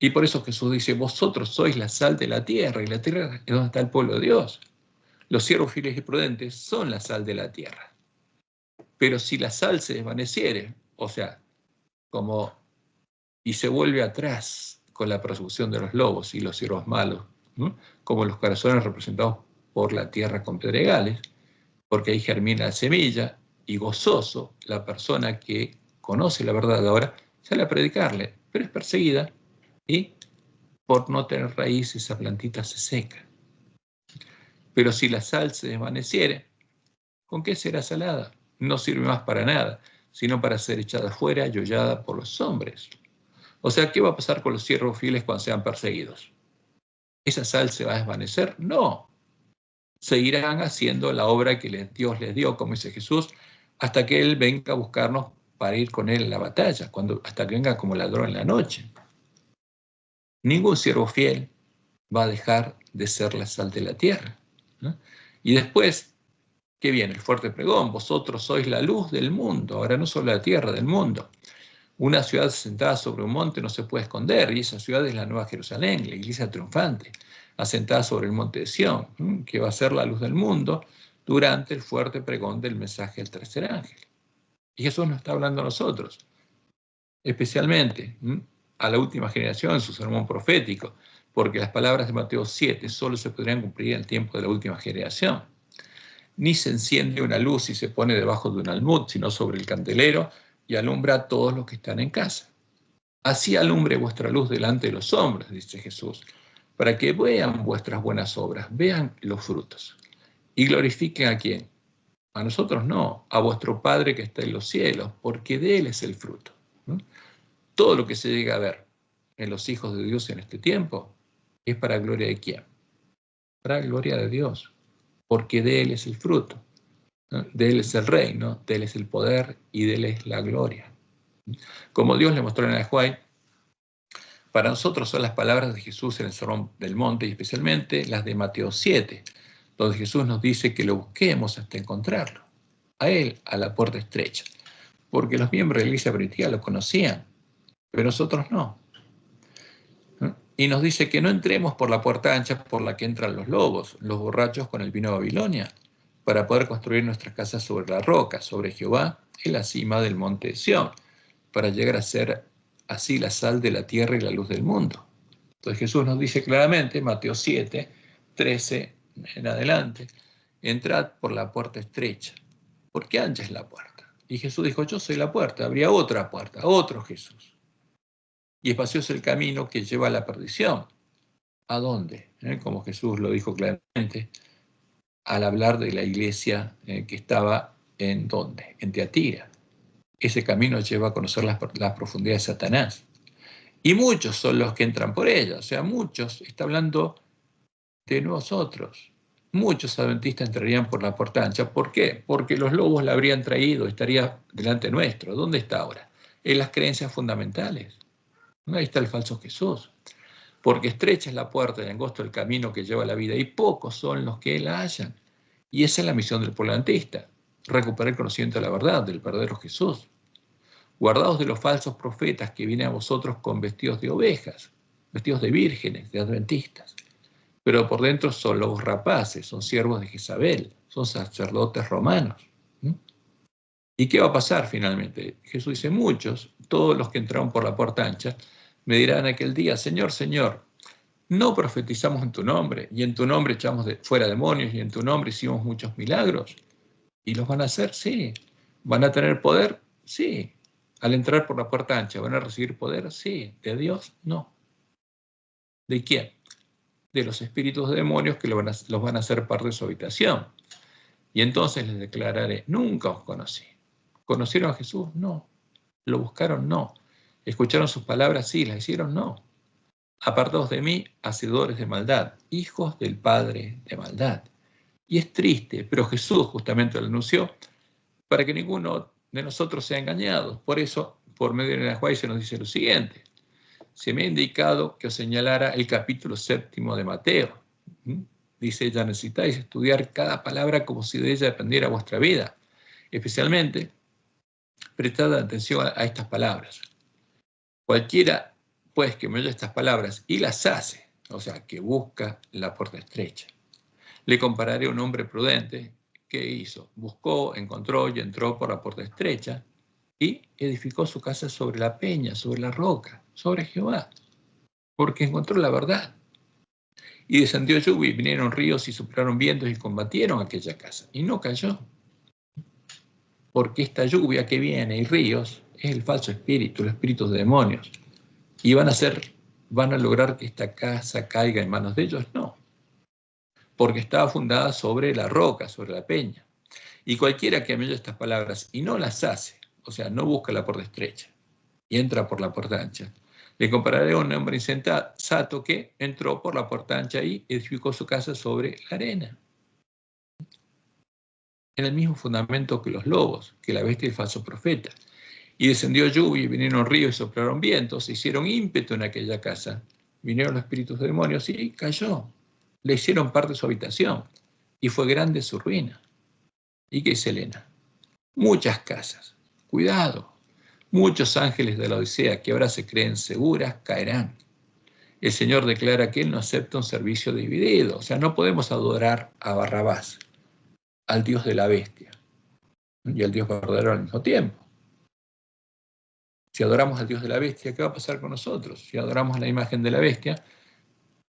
Y por eso Jesús dice, vosotros sois la sal de la tierra, y la tierra es donde está el pueblo de Dios. Los siervos fieles y prudentes son la sal de la tierra. Pero si la sal se desvaneciere, o sea, y se vuelve atrás con la persecución de los lobos y los siervos malos, ¿no? Como los corazones representados por la tierra con pedregales, porque ahí germina la semilla, y gozoso la persona que conoce la verdad ahora sale a predicarle, pero es perseguida y por no tener raíz esa plantita se seca. Pero si la sal se desvaneciere, ¿con qué será salada? No sirve más para nada, sino para ser echada fuera y hollada por los hombres. O sea, ¿qué va a pasar con los siervos fieles cuando sean perseguidos? ¿Esa sal se va a desvanecer? No. Seguirán haciendo la obra que Dios les dio, como dice Jesús, hasta que Él venga a buscarnos para ir con Él en la batalla, hasta que venga como ladrón en la noche. Ningún siervo fiel va a dejar de ser la sal de la tierra, ¿no? Y después, ¿qué viene? El fuerte pregón, vosotros sois la luz del mundo, ahora no solo la tierra, del mundo. Una ciudad sentada sobre un monte no se puede esconder, y esa ciudad es la Nueva Jerusalén, la iglesia triunfante, asentada sobre el monte de Sión, que va a ser la luz del mundo durante el fuerte pregón del mensaje del tercer ángel. Y Jesús nos está hablando a nosotros, especialmente a la última generación en su sermón profético, porque las palabras de Mateo 7 solo se podrían cumplir en el tiempo de la última generación. Ni se enciende una luz y se pone debajo de un almud, sino sobre el candelero, y alumbra a todos los que están en casa. Así alumbre vuestra luz delante de los hombres, dice Jesús, para que vean vuestras buenas obras, vean los frutos. ¿Y glorifiquen a quién? A nosotros no, a vuestro Padre que está en los cielos, porque de Él es el fruto. Todo lo que se llega a ver en los hijos de Dios en este tiempo es para gloria de quién? Para gloria de Dios, porque de Él es el fruto, ¿no? De Él es el reino, de Él es el poder y de Él es la gloria. Como Dios le mostró en el Juan, para nosotros son las palabras de Jesús en el Sermón del Monte y especialmente las de Mateo 7, donde Jesús nos dice que lo busquemos hasta encontrarlo. A Él, a la puerta estrecha, porque los miembros de la iglesia primitiva lo conocían, pero nosotros no. Y nos dice que no entremos por la puerta ancha por la que entran los lobos, los borrachos con el vino de Babilonia, para poder construir nuestras casas sobre la roca, sobre Jehová, en la cima del monte de Sión, para llegar a ser así la sal de la tierra y la luz del mundo. Entonces Jesús nos dice claramente, Mateo 7, 13 en adelante, entrad por la puerta estrecha, porque ancha es la puerta. Y Jesús dijo, yo soy la puerta, habría otra puerta, otro Jesús. Y espacioso el camino que lleva a la perdición. ¿A dónde? Como Jesús lo dijo claramente, al hablar de la iglesia que estaba en ¿dónde? En Tiatira. Ese camino lleva a conocer las profundidades de Satanás. Y muchos son los que entran por ella. O sea, muchos, está hablando de nosotros. Muchos adventistas entrarían por la puerta ancha. ¿Por qué? Porque los lobos la habrían traído, estaría delante nuestro. ¿Dónde está ahora? En las creencias fundamentales. Ahí está el falso Jesús. Porque estrecha es la puerta y angosto el camino que lleva a la vida, y pocos son los que la hallan. Y esa es la misión del pueblo adventista, recuperar el conocimiento de la verdad, del verdadero Jesús. Guardaos de los falsos profetas que vienen a vosotros con vestidos de ovejas, vestidos de vírgenes, de adventistas. Pero por dentro son lobos rapaces, son siervos de Jezabel, son sacerdotes romanos. ¿Y qué va a pasar finalmente? Jesús dice, muchos, todos los que entraron por la puerta ancha, me dirán aquel día, Señor, Señor, No profetizamos en tu nombre, y en tu nombre echamos fuera demonios, y en tu nombre hicimos muchos milagros. ¿Y los van a hacer? Sí. ¿Van a tener poder? Sí. Al entrar por la puerta ancha, ¿van a recibir poder? Sí. ¿De Dios? No. ¿De quién? De los espíritus de demonios que los van a hacer parte de su habitación. Y entonces les declararé, nunca os conocí. ¿Conocieron a Jesús? No. ¿Lo buscaron? No. ¿Escucharon sus palabras? Sí. ¿Las hicieron? No. Apartados de mí, hacedores de maldad, hijos del Padre de maldad. Y es triste, pero Jesús justamente lo anunció para que ninguno de nosotros sea engañado. Por eso, por medio de la Juárez se nos dice lo siguiente. Se me ha indicado que os señalara el capítulo 7 de Mateo. Dice, ya necesitáis estudiar cada palabra como si de ella dependiera vuestra vida. Especialmente, prestad atención a estas palabras. Cualquiera, pues, que me oye estas palabras y las hace, o sea, que busca la puerta estrecha. Le compararé a un hombre prudente que hizo. Buscó, encontró y entró por la puerta estrecha y edificó su casa sobre la peña, sobre la roca, sobre Jehová, porque encontró la verdad. Y descendió lluvia y vinieron ríos y soplaron vientos y combatieron aquella casa. Y no cayó. Porque esta lluvia que viene y ríos es el falso espíritu, los espíritus de demonios. ¿Y van a lograr que esta casa caiga en manos de ellos? No. Porque estaba fundada sobre la roca, sobre la peña. Y cualquiera que me oye estas palabras y no las hace, o sea, no busca la puerta estrecha y entra por la puerta ancha, le compararé a un hombre insensato que entró por la puerta ancha y edificó su casa sobre la arena. En el mismo fundamento que los lobos, que la bestia y el falso profeta. Y descendió lluvia y vinieron ríos y soplaron vientos, se hicieron ímpetu en aquella casa. Vinieron los espíritus de demonios y cayó. Le hicieron parte de su habitación y fue grande su ruina. ¿Y qué dice Elena? Muchas casas. Cuidado. Muchos ángeles de la Odisea que ahora se creen seguras caerán. El Señor declara que Él no acepta un servicio dividido. O sea, no podemos adorar a Barrabás, al Dios de la bestia, y al Dios verdadero al mismo tiempo. Si adoramos al Dios de la bestia, ¿qué va a pasar con nosotros? Si adoramos la imagen de la bestia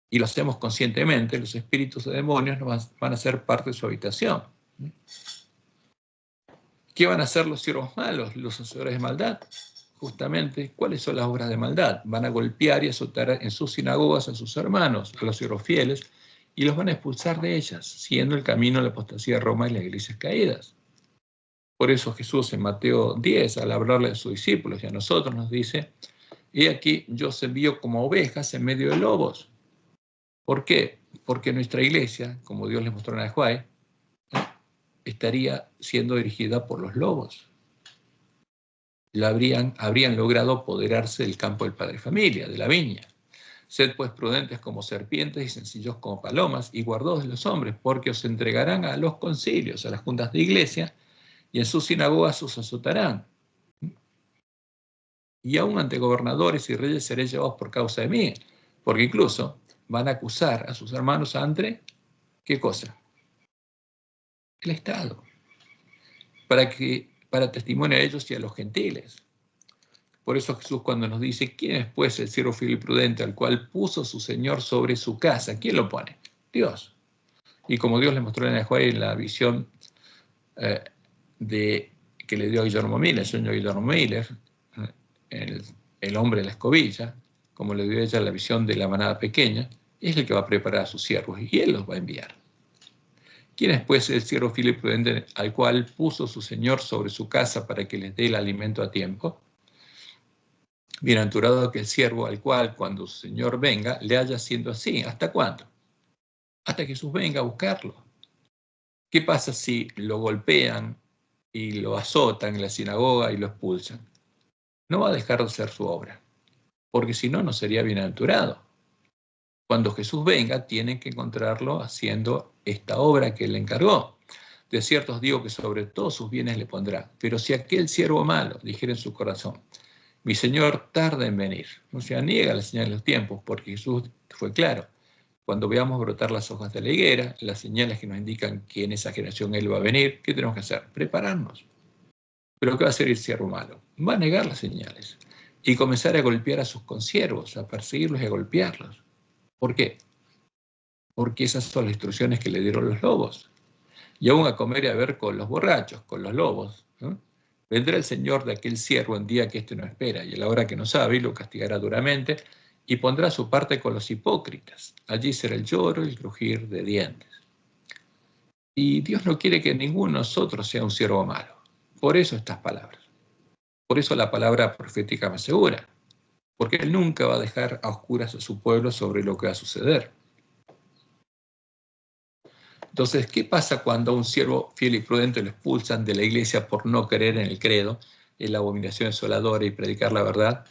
y lo hacemos conscientemente, los espíritus de demonios van a ser parte de su habitación. ¿Qué van a hacer los siervos malos, los hacedores de maldad? Justamente, ¿cuáles son las obras de maldad? Van a golpear y azotar en sus sinagogas a sus hermanos, a los siervos fieles, y los van a expulsar de ellas, siguiendo el camino de la apostasía de Roma y las iglesias caídas. Por eso Jesús en Mateo 10, al hablarle a sus discípulos y a nosotros, nos dice, he aquí, yo os envío como ovejas en medio de lobos. ¿Por qué? Porque nuestra iglesia, como Dios les mostró en Ajuay, estaría siendo dirigida por los lobos. Habrían logrado apoderarse del campo del padre familia, de la viña. Sed pues prudentes como serpientes y sencillos como palomas y guardaos de los hombres, porque os entregarán a los concilios, a las juntas de iglesia, y en sus sinagogas os azotarán. Y aún ante gobernadores y reyes seréis llevados por causa de mí, porque incluso van a acusar a sus hermanos ante, ¿qué cosa? El Estado, para testimonio a ellos y a los gentiles. Por eso Jesús cuando nos dice, ¿quién es pues el siervo fiel y prudente al cual puso su Señor sobre su casa? ¿Quién lo pone? Dios. Y como Dios le mostró en la visión que le dio a Guillermo Miller, el sueño de Guillermo Miller, el hombre de la escobilla, como le dio a ella la visión de la manada pequeña, es el que va a preparar a sus siervos y él los va a enviar. ¿Quién es pues el siervo fiel y prudente al cual puso su Señor sobre su casa para que les dé el alimento a tiempo? Bienaventurado aquel siervo al cual, cuando su Señor venga, le haya siendo así. ¿Hasta cuándo? Hasta que Jesús venga a buscarlo. ¿Qué pasa si lo golpean y lo azotan en la sinagoga y lo expulsan? No va a dejar de hacer su obra, porque si no, no sería bienaventurado. Cuando Jesús venga, tienen que encontrarlo haciendo esta obra que él le encargó. De cierto os digo que sobre todos sus bienes le pondrá. Pero si aquel siervo malo dijera en su corazón, mi Señor tarda en venir, o sea, niega la señal de los tiempos, porque Jesús fue claro. Cuando veamos brotar las hojas de la higuera, las señales que nos indican que en esa generación Él va a venir, ¿qué tenemos que hacer? Prepararnos. ¿Pero qué va a hacer el siervo malo? Va a negar las señales y comenzar a golpear a sus consiervos, a perseguirlos y a golpearlos. ¿Por qué? Porque esas son las instrucciones que le dieron los lobos. Y aún a comer y a beber con los borrachos, con los lobos, ¿no? Vendrá el Señor de aquel siervo en día que éste no espera, y a la hora que no sabe, y lo castigará duramente, y pondrá su parte con los hipócritas. Allí será el lloro y el crujir de dientes. Y Dios no quiere que ninguno de nosotros sea un siervo malo. Por eso estas palabras. Por eso la palabra profética me asegura. Porque Él nunca va a dejar a oscuras a su pueblo sobre lo que va a suceder. Entonces, ¿qué pasa cuando a un siervo fiel y prudente lo expulsan de la iglesia por no creer en el credo, en la abominación desoladora y predicar la verdad?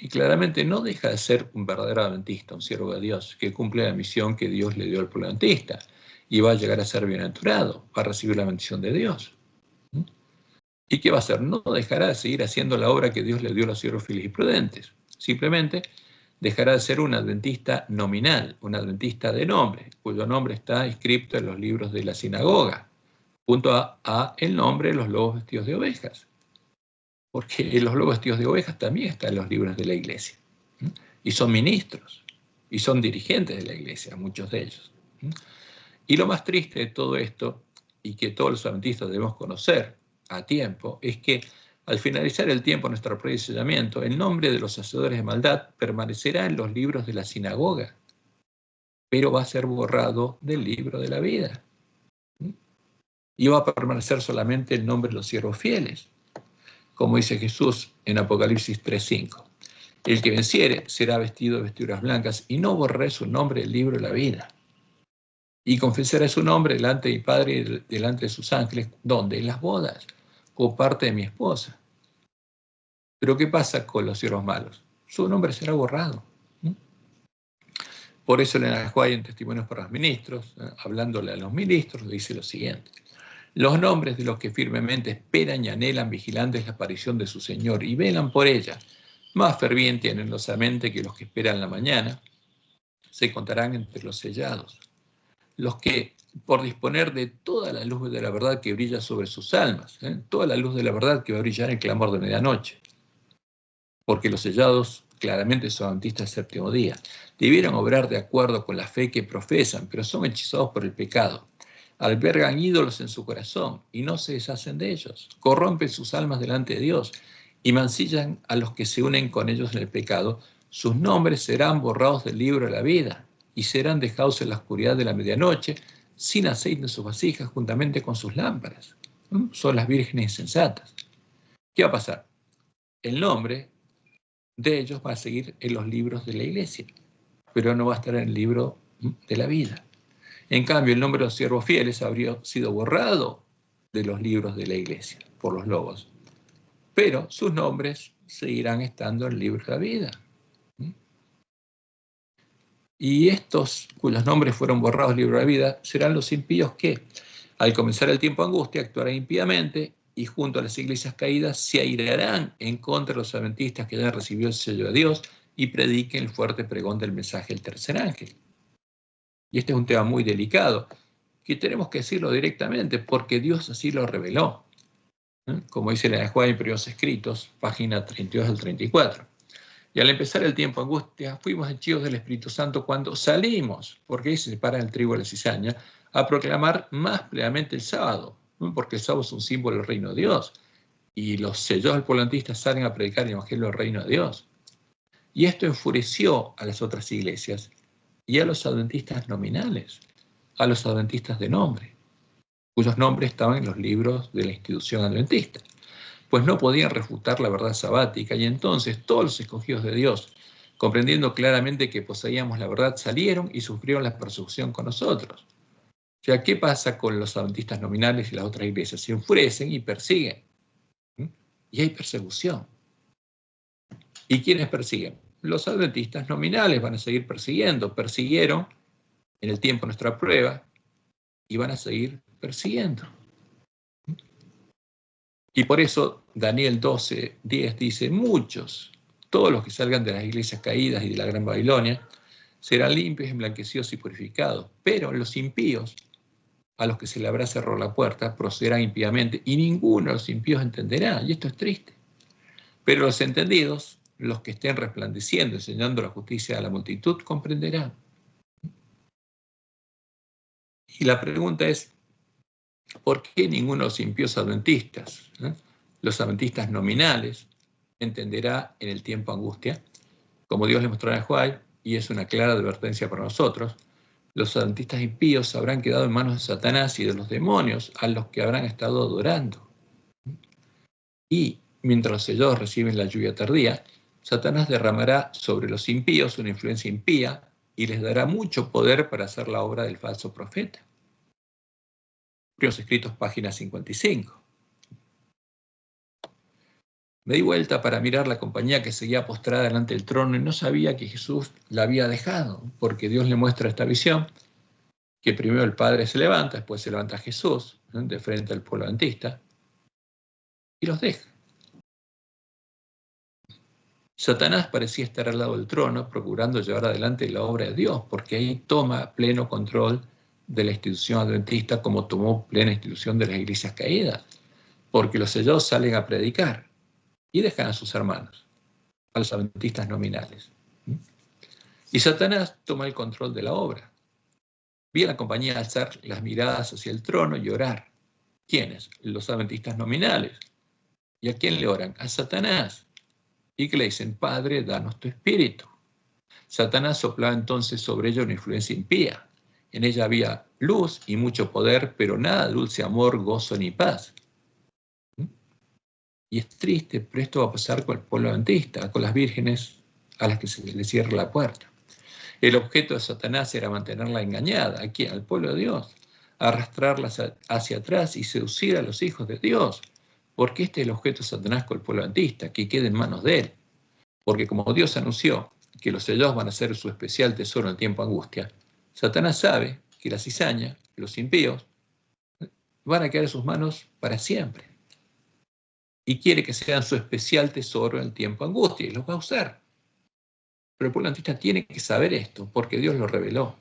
Y claramente no deja de ser un verdadero adventista, un siervo de Dios, que cumple la misión que Dios le dio al pueblo adventista y va a llegar a ser bienaventurado, va a recibir la bendición de Dios. ¿Y qué va a hacer? No dejará de seguir haciendo la obra que Dios le dio a los siervos fieles y prudentes. Simplemente dejará de ser un adventista nominal, un adventista de nombre, cuyo nombre está inscrito en los libros de la sinagoga, junto a el nombre de los lobos vestidos de ovejas. Porque los lobos vestidos de ovejas también están en los libros de la iglesia. Y son ministros, y son dirigentes de la iglesia, muchos de ellos. Y lo más triste de todo esto, y que todos los adventistas debemos conocer a tiempo, es que al finalizar el tiempo de nuestro prediccionamiento, el nombre de los hacedores de maldad permanecerá en los libros de la sinagoga, pero va a ser borrado del libro de la vida. Y va a permanecer solamente el nombre de los siervos fieles, como dice Jesús en Apocalipsis 3:5. El que venciere será vestido de vestiduras blancas y no borraré su nombre del libro de la vida. Y confesaré su nombre delante de mi Padre y delante de sus ángeles, ¿dónde? En las bodas, o parte de mi esposa. Pero ¿qué pasa con los siervos malos? Su nombre será borrado. Por eso en Ajuay, en Testimonios para los Ministros, hablándole a los ministros, dice lo siguiente: los nombres de los que firmemente esperan y anhelan vigilantes la aparición de su Señor y velan por ella, más ferviente y anhelosamente que los que esperan la mañana, se contarán entre los sellados. Los que, por disponer de toda la luz de la verdad que brilla sobre sus almas, toda la luz de la verdad que va a brillar en el clamor de medianoche, porque los sellados claramente son adventistas del séptimo día, debieran obrar de acuerdo con la fe que profesan, pero son hechizados por el pecado. Albergan ídolos en su corazón y no se deshacen de ellos. Corrompen sus almas delante de Dios y mancillan a los que se unen con ellos en el pecado. Sus nombres serán borrados del libro de la vida y serán dejados en la oscuridad de la medianoche, sin aceite en sus vasijas, juntamente con sus lámparas. Son las vírgenes insensatas. ¿Qué va a pasar? El nombre de ellos va a seguir en los libros de la iglesia, pero no va a estar en el libro de la vida. En cambio, el nombre de los siervos fieles habría sido borrado de los libros de la iglesia por los lobos, pero sus nombres seguirán estando en el libro de la vida. Y estos cuyos nombres fueron borrados del libro de la vida serán los impíos que, al comenzar el tiempo de angustia, actuarán impíamente y junto a las iglesias caídas se airarán en contra de los adventistas que hayan recibido el sello de Dios y prediquen el fuerte pregón del mensaje del tercer ángel. Y este es un tema muy delicado, que tenemos que decirlo directamente, porque Dios así lo reveló. Como dice la Ajuay en Periodos Escritos, página 32 al 34. Y al empezar el tiempo de angustia, fuimos henchidos del Espíritu Santo cuando salimos, porque ahí se separa el trigo de la cizaña, a proclamar más plenamente el sábado, porque el sábado es un símbolo del reino de Dios. Y los sellos del pueblo adventista salen a predicar el evangelio del reino de Dios. Y esto enfureció a las otras iglesias y a los adventistas nominales, a los adventistas de nombre, cuyos nombres estaban en los libros de la institución adventista, pues no podían refutar la verdad sabática, y entonces todos los escogidos de Dios, comprendiendo claramente que poseíamos la verdad, salieron y sufrieron la persecución con nosotros. O sea, ¿qué pasa con los adventistas nominales y las otras iglesias? Se enfurecen y persiguen. Y hay persecución. ¿Y quiénes persiguen? Los adventistas nominales van a seguir persiguiendo. Persiguieron en el tiempo de nuestra prueba y van a seguir persiguiendo. Y por eso Daniel 12:10 dice: muchos, todos los que salgan de las iglesias caídas y de la Gran Babilonia, serán limpios, emblanquecidos y purificados. Pero los impíos, a los que se le habrá cerrado la puerta, procederán impíamente, y ninguno de los impíos entenderá. Y esto es triste. Pero los entendidos los que estén resplandeciendo, enseñando la justicia a la multitud, comprenderán. Y la pregunta es, ¿por qué ninguno de los impíos adventistas, los adventistas nominales, entenderá en el tiempo angustia? Como Dios le mostró a Juan, y es una clara advertencia para nosotros, los adventistas impíos habrán quedado en manos de Satanás y de los demonios a los que habrán estado adorando. Y mientras ellos reciben la lluvia tardía, Satanás derramará sobre los impíos una influencia impía y les dará mucho poder para hacer la obra del falso profeta. Primeros Escritos, página 55. Me di vuelta para mirar la compañía que seguía postrada delante del trono y no sabía que Jesús la había dejado, porque Dios le muestra esta visión, que primero el Padre se levanta, después se levanta Jesús, de frente al pueblo adventista, y los deja. Satanás parecía estar al lado del trono, procurando llevar adelante la obra de Dios, porque ahí toma pleno control de la institución adventista como tomó plena institución de las iglesias caídas, porque los sellados salen a predicar y dejan a sus hermanos, a los adventistas nominales. Y Satanás toma el control de la obra. Vi a la compañía alzar las miradas hacia el trono y orar. ¿Quiénes? Los adventistas nominales. ¿Y a quién le oran? A Satanás. Y que le dicen, Padre, danos tu espíritu. Satanás soplaba entonces sobre ella una influencia impía. En ella había luz y mucho poder, pero nada de dulce amor, gozo ni paz. Y es triste, pero esto va a pasar con el pueblo adventista, con las vírgenes a las que se les cierra la puerta. El objeto de Satanás era mantenerla engañada, aquí al pueblo de Dios, arrastrarla hacia atrás y seducir a los hijos de Dios, porque este es el objeto de Satanás con el pueblo adventista, que quede en manos de él. Porque como Dios anunció que los sellados van a ser su especial tesoro en tiempo de angustia, Satanás sabe que la cizaña, los impíos, van a quedar en sus manos para siempre. Y quiere que sean su especial tesoro en el tiempo de angustia, y los va a usar. Pero el pueblo adventista tiene que saber esto, porque Dios lo reveló.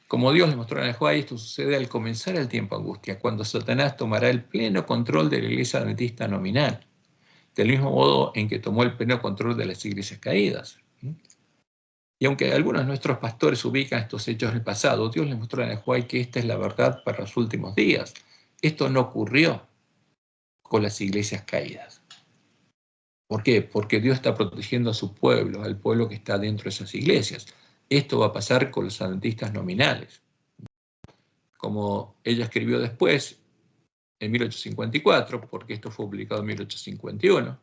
Como Dios le mostró a Juan, esto sucede al comenzar el tiempo de angustia, cuando Satanás tomará el pleno control de la iglesia adventista nominal, del mismo modo en que tomó el pleno control de las iglesias caídas. Y aunque algunos de nuestros pastores ubican estos hechos en el pasado, Dios les mostró a Juan que esta es la verdad para los últimos días. Esto no ocurrió con las iglesias caídas. ¿Por qué? Porque Dios está protegiendo a su pueblo, al pueblo que está dentro de esas iglesias. Esto va a pasar con los adventistas nominales. Como ella escribió después, en 1854, porque esto fue publicado en 1851,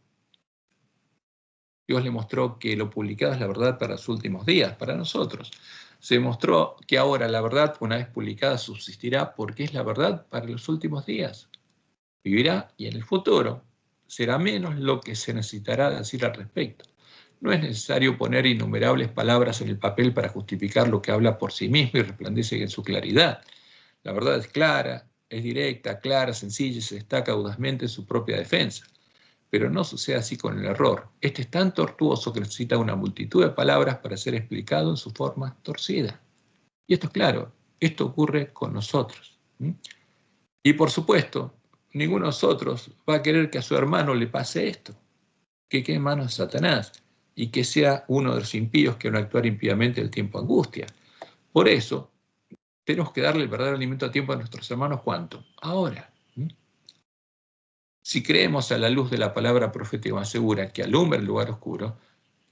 Dios le mostró que lo publicado es la verdad para los últimos días, para nosotros. Se mostró que ahora la verdad, una vez publicada, subsistirá porque es la verdad para los últimos días. Vivirá y en el futuro será menos lo que se necesitará decir al respecto. No es necesario poner innumerables palabras en el papel para justificar lo que habla por sí mismo y resplandece en su claridad. La verdad es clara, es directa, clara, sencilla y se destaca audazmente en su propia defensa. Pero no sucede así con el error. Este es tan tortuoso que necesita una multitud de palabras para ser explicado en su forma torcida. Y esto es claro, esto ocurre con nosotros. Y por supuesto, ninguno de nosotros va a querer que a su hermano le pase esto, que quede en manos de Satanás y que sea uno de los impíos que van a actuar impíamente el tiempo de angustia. Por eso, tenemos que darle el verdadero alimento a tiempo a nuestros hermanos. ¿Cuánto? Ahora. Si creemos a la luz de la palabra profética más segura que alumbra el lugar oscuro,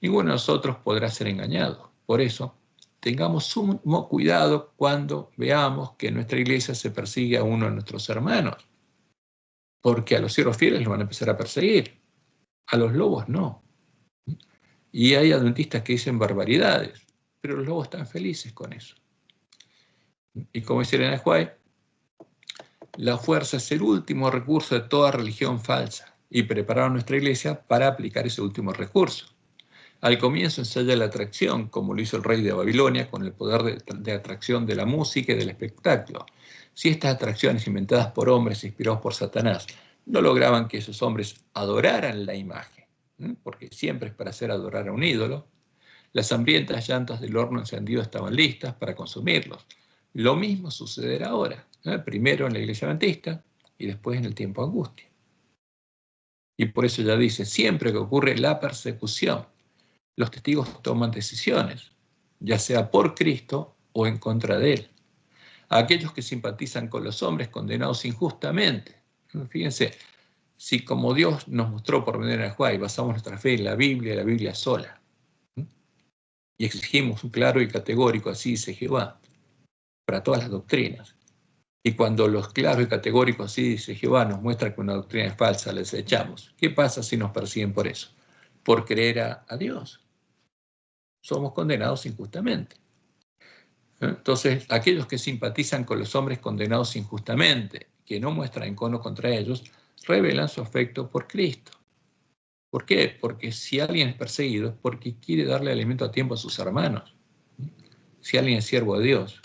ninguno de nosotros podrá ser engañado. Por eso, tengamos sumo cuidado cuando veamos que en nuestra iglesia se persigue a uno de nuestros hermanos, porque a los siervos fieles los van a empezar a perseguir, a los lobos no. Y hay adventistas que dicen barbaridades, pero los lobos están felices con eso. Y como dice Elena White, la fuerza es el último recurso de toda religión falsa y preparar a nuestra iglesia para aplicar ese último recurso. Al comienzo ensaya la atracción, como lo hizo el rey de Babilonia con el poder de atracción de la música y del espectáculo. Si estas atracciones inventadas por hombres inspirados por Satanás no lograban que esos hombres adoraran la imagen, porque siempre es para hacer adorar a un ídolo, las hambrientas llantas del horno encendido estaban listas para consumirlos. Lo mismo sucederá ahora, primero en la iglesia adventista y después en el tiempo de angustia. Y por eso ya dice, siempre que ocurre la persecución, los testigos toman decisiones, ya sea por Cristo o en contra de Él. A aquellos que simpatizan con los hombres condenados injustamente. Fíjense, si como Dios nos mostró por medio de Juan y basamos nuestra fe en la Biblia sola, y exigimos un claro y categórico, así dice Jehová, para todas las doctrinas. Y cuando los claros y categóricos, así dice Jehová, nos muestran que una doctrina es falsa, la desechamos. ¿Qué pasa si nos persiguen por eso? Por creer a Dios. Somos condenados injustamente. Entonces, aquellos que simpatizan con los hombres condenados injustamente, que no muestran encono contra ellos, revelan su afecto por Cristo. ¿Por qué? Porque si alguien es perseguido es porque quiere darle alimento a tiempo a sus hermanos. Si alguien es siervo de Dios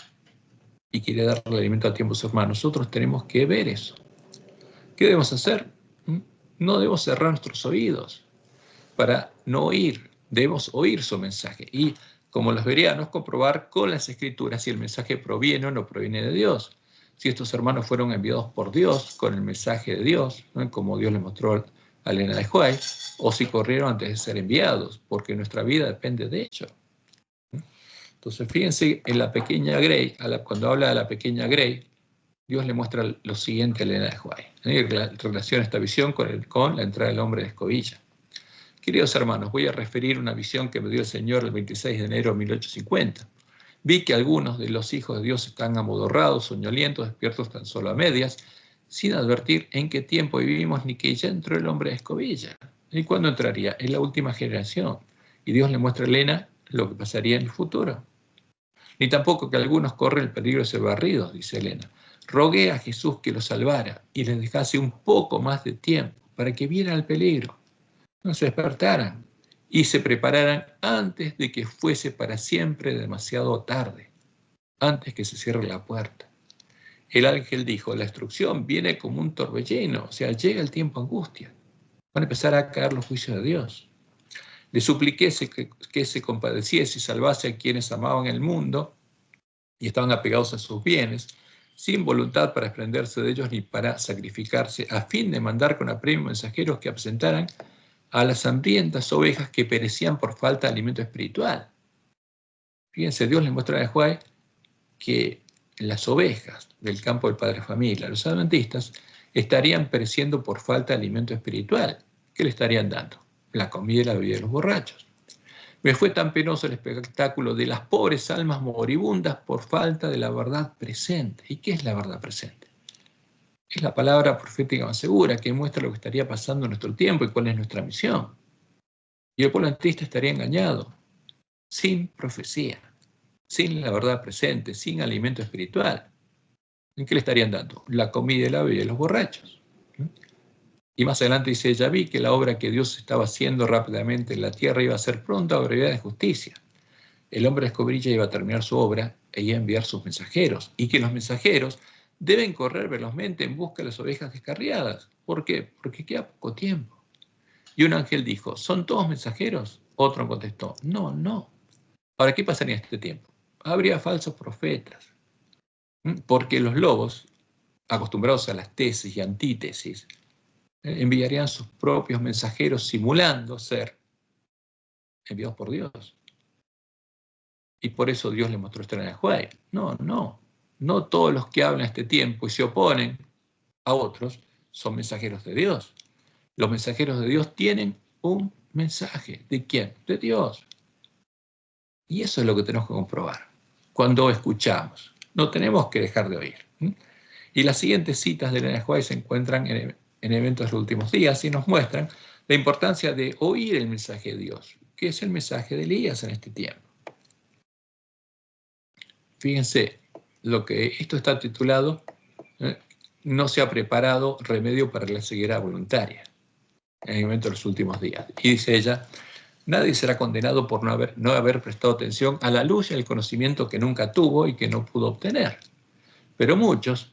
y quiere darle alimento a tiempo a sus hermanos, nosotros tenemos que ver eso. ¿Qué debemos hacer? No debemos cerrar nuestros oídos para no oír. Debemos oír su mensaje. Y como los bereanos, comprobar con las Escrituras si el mensaje proviene o no proviene de Dios. Si estos hermanos fueron enviados por Dios con el mensaje de Dios, ¿no? Como Dios le mostró a Elena de White, o si corrieron antes de ser enviados, porque nuestra vida depende de ello. Entonces, fíjense en la pequeña Grey, cuando habla de la pequeña Grey, Dios le muestra lo siguiente a Elena de White. Y relaciona esta visión con la entrada del hombre de escobilla. Queridos hermanos, voy a referir una visión que me dio el Señor el 26 de enero de 1850. Vi que algunos de los hijos de Dios están amodorrados, soñolientos, despiertos tan solo a medias, sin advertir en qué tiempo vivimos ni que ya entró el hombre de escobilla. ¿Y cuándo entraría? En la última generación. Y Dios le muestra a Elena lo que pasaría en el futuro. Ni tampoco que algunos corren el peligro de ser barridos, dice Elena. Rogué a Jesús que los salvara y les dejase un poco más de tiempo para que vieran el peligro, no se despertaran y se prepararan antes de que fuese para siempre demasiado tarde, antes que se cierre la puerta. El ángel dijo, la destrucción viene como un torbellino, o sea, llega el tiempo angustia. Van a empezar a caer los juicios de Dios. Le supliqué que se compadeciese y salvase a quienes amaban el mundo y estaban apegados a sus bienes, sin voluntad para desprenderse de ellos ni para sacrificarse, a fin de mandar con apremio mensajeros que apresentaran a las hambrientas ovejas que perecían por falta de alimento espiritual. Fíjense, Dios les muestra a Juan que las ovejas del campo del Padre Familia, los adventistas, estarían pereciendo por falta de alimento espiritual. ¿Qué le estarían dando? La comida y la bebida de los borrachos. Me fue tan penoso el espectáculo de las pobres almas moribundas por falta de la verdad presente. ¿Y qué es la verdad presente? Es la palabra profética más segura que muestra lo que estaría pasando en nuestro tiempo y cuál es nuestra misión. Y el pueblo adventista estaría engañado, sin profecía, sin la verdad presente, sin alimento espiritual. ¿En qué le estarían dando? La comida y la bebida de los borrachos. Y más adelante dice, ya vi que la obra que Dios estaba haciendo rápidamente en la tierra iba a ser pronta a brevedad de justicia. El hombre de escobrilla iba a terminar su obra e iba a enviar sus mensajeros. Y que los mensajeros deben correr velozmente en busca de las ovejas descarriadas. ¿Por qué? Porque queda poco tiempo. Y un ángel dijo, ¿son todos mensajeros? Otro contestó, no. Ahora, ¿qué pasaría en este tiempo? Habría falsos profetas. Porque los lobos, acostumbrados a las tesis y antítesis, enviarían sus propios mensajeros simulando ser enviados por Dios. Y por eso Dios le mostró esto en el Juez. No todos los que hablan este tiempo y se oponen a otros son mensajeros de Dios. Los mensajeros de Dios tienen un mensaje. ¿De quién? De Dios. Y eso es lo que tenemos que comprobar cuando escuchamos. No tenemos que dejar de oír. Y las siguientes citas de Elena White se encuentran en eventos de los últimos días y nos muestran la importancia de oír el mensaje de Dios, que es el mensaje de Elías en este tiempo. Fíjense, esto está titulado no se ha preparado remedio para la ceguera voluntaria en el evento de los últimos días. Y dice ella, nadie será condenado por no haber prestado atención a la luz y al conocimiento que nunca tuvo y que no pudo obtener. Pero muchos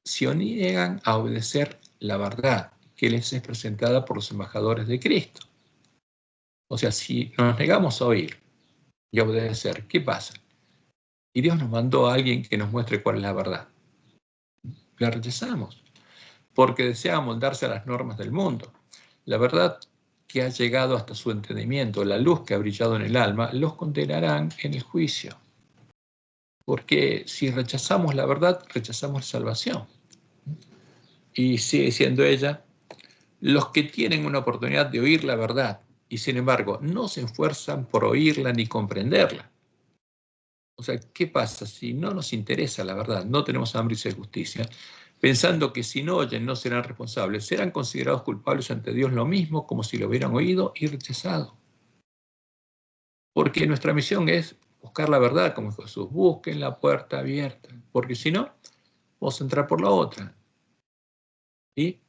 se niegan a obedecer la verdad que les es presentada por los embajadores de Cristo. O sea, si nos negamos a oír y a obedecer, ¿qué pasa? Y Dios nos mandó a alguien que nos muestre cuál es la verdad. La rechazamos, porque desea moldarse a las normas del mundo. La verdad que ha llegado hasta su entendimiento, la luz que ha brillado en el alma, los condenarán en el juicio. Porque si rechazamos la verdad, rechazamos la salvación. Y sigue diciendo ella, los que tienen una oportunidad de oír la verdad y sin embargo no se esfuerzan por oírla ni comprenderla. O sea, ¿qué pasa si no nos interesa la verdad? No tenemos hambre y sed de justicia, pensando que si no oyen no serán responsables, serán considerados culpables ante Dios lo mismo como si lo hubieran oído y rechazado. Porque nuestra misión es buscar la verdad, como Jesús, busquen la puerta abierta, porque si no, vamos a entrar por la otra y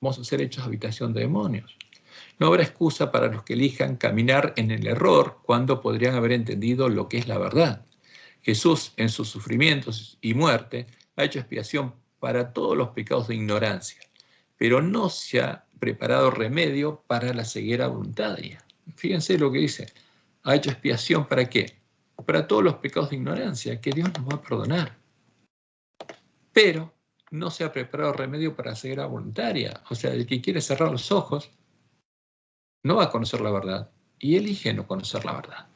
vamos a ser hechos habitación de demonios. No habrá excusa para los que elijan caminar en el error cuando podrían haber entendido lo que es la verdad. Jesús, en sus sufrimientos y muerte, ha hecho expiación para todos los pecados de ignorancia, pero no se ha preparado remedio para la ceguera voluntaria. Fíjense lo que dice. ¿Ha hecho expiación para qué? Para todos los pecados de ignorancia, que Dios nos va a perdonar. Pero no se ha preparado remedio para la ceguera voluntaria. O sea, el que quiere cerrar los ojos no va a conocer la verdad y elige no conocer la verdad.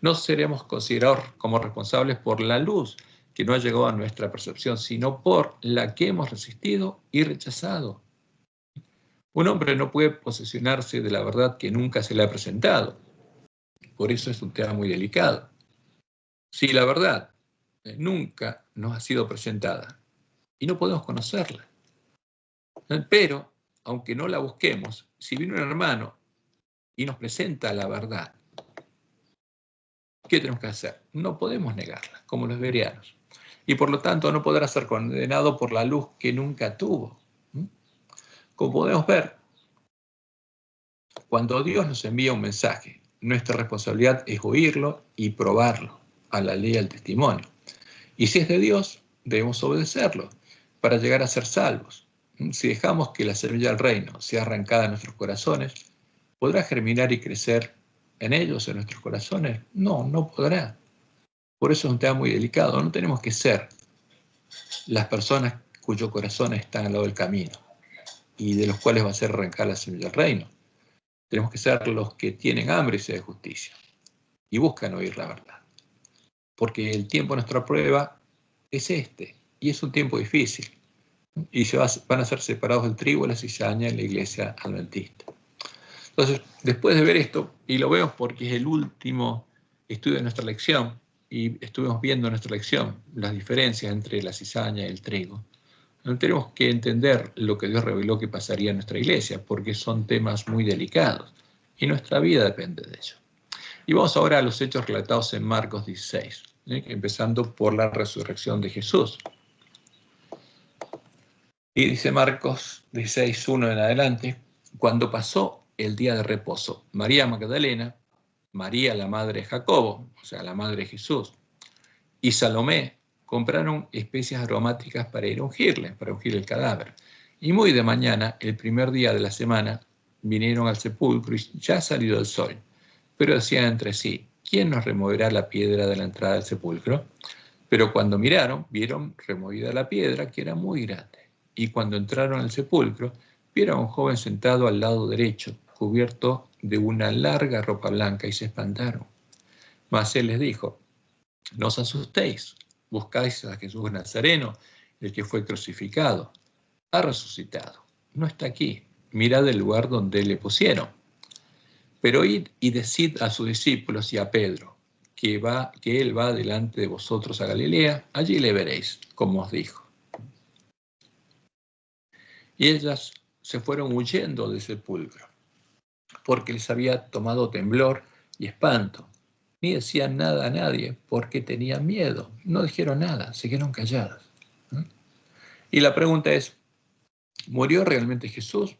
No seremos considerados como responsables por la luz que no ha llegado a nuestra percepción, sino por la que hemos resistido y rechazado. Un hombre no puede posesionarse de la verdad que nunca se le ha presentado. Por eso es un tema muy delicado. Si la verdad nunca nos ha sido presentada y no podemos conocerla, pero aunque no la busquemos, si viene un hermano y nos presenta la verdad, ¿qué tenemos que hacer? No podemos negarla, como los bereanos. Y por lo tanto no podrá ser condenado por la luz que nunca tuvo. Como podemos ver, cuando Dios nos envía un mensaje, nuestra responsabilidad es oírlo y probarlo, a la ley y al testimonio. Y si es de Dios, debemos obedecerlo para llegar a ser salvos. Si dejamos que la semilla del reino sea arrancada en nuestros corazones, ¿podrá germinar y crecer en ellos, en nuestros corazones? No, no podrá. Por eso es un tema muy delicado. No tenemos que ser las personas cuyos corazones están al lado del camino y de los cuales va a ser arrancar la semilla del reino. Tenemos que ser los que tienen hambre y sed de justicia y buscan oír la verdad. Porque el tiempo de nuestra prueba es este, y es un tiempo difícil. Y van a ser separados del trigo y la cizaña en la iglesia adventista. Entonces, después de ver esto, y lo vemos porque es el último estudio de nuestra lección, y estuvimos viendo en nuestra lección las diferencias entre la cizaña y el trigo, tenemos que entender lo que Dios reveló que pasaría en nuestra iglesia, porque son temas muy delicados, y nuestra vida depende de ello. Y vamos ahora a los hechos relatados en Marcos 16, empezando por la resurrección de Jesús. Y dice Marcos 16:1 en adelante, cuando pasó el día de reposo, María Magdalena, María la madre de Jacobo, o sea, la madre de Jesús, y Salomé compraron especias aromáticas para ir a ungirle, para ungir el cadáver. Y muy de mañana, el primer día de la semana, vinieron al sepulcro y ya ha salido el sol. Pero decían entre sí, ¿quién nos removerá la piedra de la entrada del sepulcro? Pero cuando miraron, vieron removida la piedra, que era muy grande. Y cuando entraron al sepulcro, vieron a un joven sentado al lado derecho, cubierto de una larga ropa blanca, y se espantaron. Mas él les dijo, no os asustéis, buscáis a Jesús Nazareno, el que fue crucificado. Ha resucitado, no está aquí, mirad el lugar donde le pusieron. Pero id y decid a sus discípulos y a Pedro, que él va delante de vosotros a Galilea, allí le veréis, como os dijo. Y ellas se fueron huyendo del sepulcro, porque les había tomado temblor y espanto. Ni decían nada a nadie, porque tenían miedo. No dijeron nada, se quedaron calladas. Y la pregunta es, ¿murió realmente Jesús?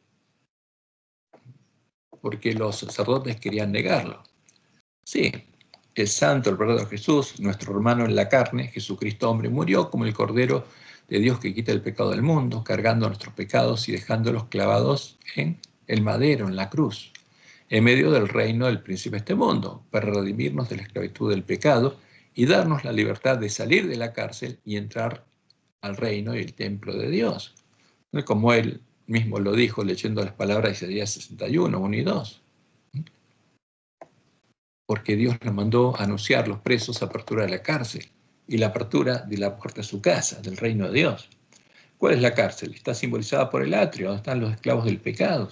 Porque los sacerdotes querían negarlo. Sí, el santo, el verdadero Jesús, nuestro hermano en la carne, Jesucristo hombre, murió como el Cordero de Dios que quita el pecado del mundo, cargando nuestros pecados y dejándolos clavados en el madero, en la cruz, en medio del reino del príncipe de este mundo, para redimirnos de la esclavitud del pecado y darnos la libertad de salir de la cárcel y entrar al reino y el templo de Dios. Como Él mismo lo dijo leyendo las palabras de Isaías 61, 1 y 2. Porque Dios le mandó a anunciar a los presos apertura de la cárcel y la apertura de la puerta de su casa, del reino de Dios. ¿Cuál es la cárcel? Está simbolizada por el atrio, donde están los esclavos del pecado.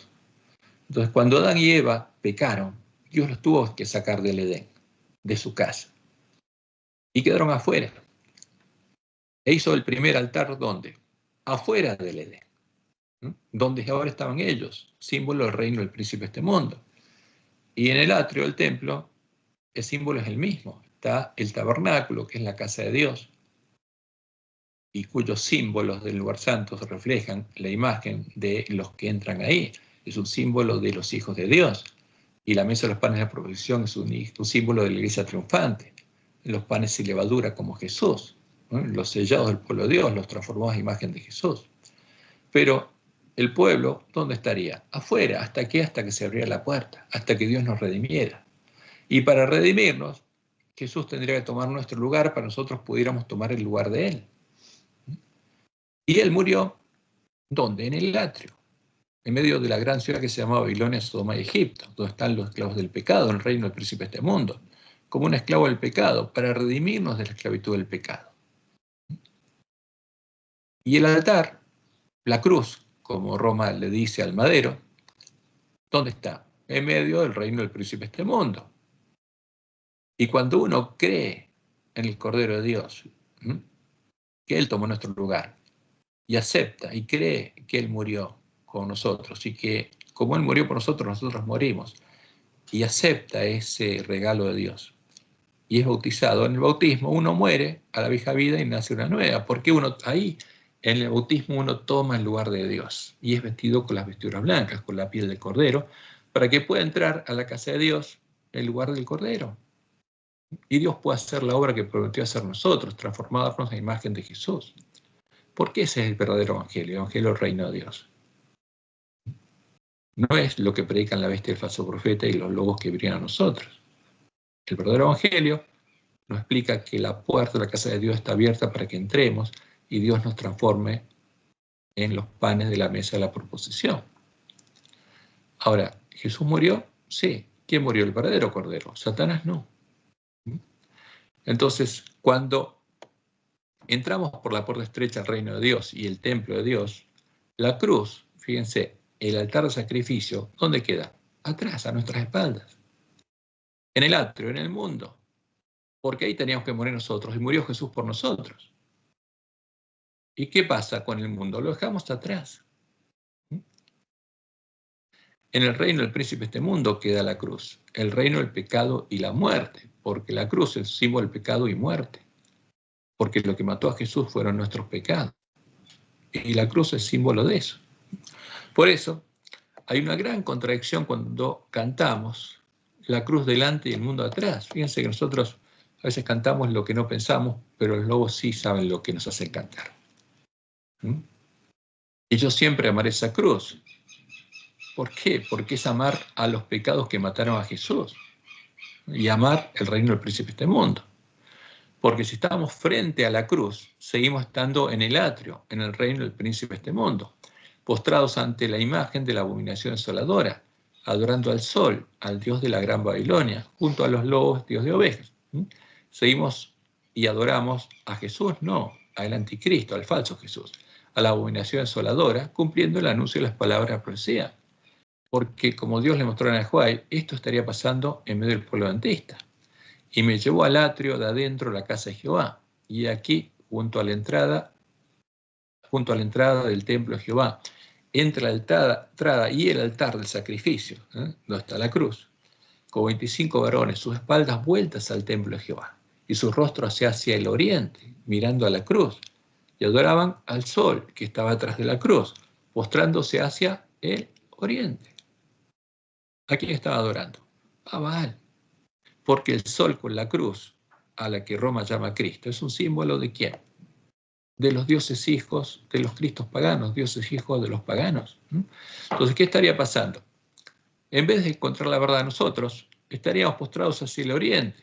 Entonces, cuando Adán y Eva pecaron, Dios los tuvo que sacar del Edén, de su casa, y quedaron afuera. E hizo el primer altar, ¿dónde? Afuera del Edén, donde ahora estaban ellos, símbolo del reino del príncipe de este mundo. Y en el atrio del templo, el símbolo es el mismo. Está el tabernáculo, que es la casa de Dios, y cuyos símbolos del lugar santo reflejan la imagen de los que entran ahí. Es un símbolo de los hijos de Dios. Y la mesa de los panes de la proposición es un símbolo de la iglesia triunfante. Los panes sin levadura como Jesús, ¿no? Los sellados del pueblo de Dios, los transformados a imagen de Jesús. Pero el pueblo, ¿dónde estaría? Afuera. ¿Hasta qué? Hasta que se abriera la puerta, hasta que Dios nos redimiera. Y para redimirnos, Jesús tendría que tomar nuestro lugar para que nosotros pudiéramos tomar el lugar de Él. Y Él murió, ¿dónde? En el atrio, en medio de la gran ciudad que se llamaba Babilonia, Sodoma y Egipto, donde están los esclavos del pecado, el reino del príncipe de este mundo, como un esclavo del pecado, para redimirnos de la esclavitud del pecado. Y el altar, la cruz, como Roma le dice al madero, ¿dónde está? En medio del reino del príncipe de este mundo. Y cuando uno cree en el Cordero de Dios, que Él tomó nuestro lugar, y acepta y cree que Él murió con nosotros, y que como Él murió por nosotros, nosotros morimos, y acepta ese regalo de Dios, y es bautizado, en el bautismo uno muere a la vieja vida y nace una nueva, porque uno ahí, en el bautismo, uno toma el lugar de Dios, y es vestido con las vestiduras blancas, con la piel del cordero, para que pueda entrar a la casa de Dios en lugar del cordero. Y Dios puede hacer la obra que prometió hacer nosotros, transformarnos a la imagen de Jesús. Porque ese es el verdadero evangelio, el evangelio del reino de Dios. No es lo que predican la bestia del falso profeta y los lobos que brillan a nosotros. El verdadero evangelio nos explica que la puerta de la casa de Dios está abierta para que entremos y Dios nos transforme en los panes de la mesa de la proposición. Ahora, ¿Jesús murió? Sí. ¿Quién murió? El verdadero cordero. Satanás no. Entonces, cuando entramos por la puerta estrecha al reino de Dios y el templo de Dios, la cruz, fíjense, el altar de sacrificio, ¿dónde queda? Atrás, a nuestras espaldas. En el atrio, en el mundo. Porque ahí teníamos que morir nosotros, y murió Jesús por nosotros. ¿Y qué pasa con el mundo? Lo dejamos atrás. En el reino del príncipe de este mundo queda la cruz, el reino del pecado y la muerte, porque la cruz es símbolo del pecado y muerte, porque lo que mató a Jesús fueron nuestros pecados, y la cruz es símbolo de eso. Por eso, hay una gran contradicción cuando cantamos la cruz delante y el mundo atrás. Fíjense que nosotros a veces cantamos lo que no pensamos, pero los lobos sí saben lo que nos hacen cantar. Y yo siempre amaré esa cruz. ¿Por qué? Porque es amar a los pecados que mataron a Jesús y amar el reino del príncipe de este mundo. Porque si estamos frente a la cruz, seguimos estando en el atrio, en el reino del príncipe de este mundo, postrados ante la imagen de la abominación desoladora, adorando al sol, al dios de la gran Babilonia, junto a los lobos, dios de ovejas. ¿Seguimos y adoramos a Jesús? No, al anticristo, al falso Jesús, a la abominación desoladora, cumpliendo el anuncio de las palabras de la profecía. Porque como Dios le mostró a Juan, esto estaría pasando en medio del pueblo adventista. Y me llevó al atrio de adentro de la casa de Jehová. Y aquí, junto a la entrada del templo de Jehová, entre la entrada y el altar del sacrificio, donde está la cruz, con 25 varones, sus espaldas vueltas al templo de Jehová, y su rostro hacia el oriente, mirando a la cruz, y adoraban al sol que estaba atrás de la cruz, postrándose hacia el oriente. ¿A quién estaba adorando? A Baal. Porque el sol con la cruz, a la que Roma llama Cristo, es un símbolo ¿de quién? De los dioses hijos de los cristos paganos, dioses hijos de los paganos. Entonces, ¿qué estaría pasando? En vez de encontrar la verdad nosotros, estaríamos postrados hacia el oriente.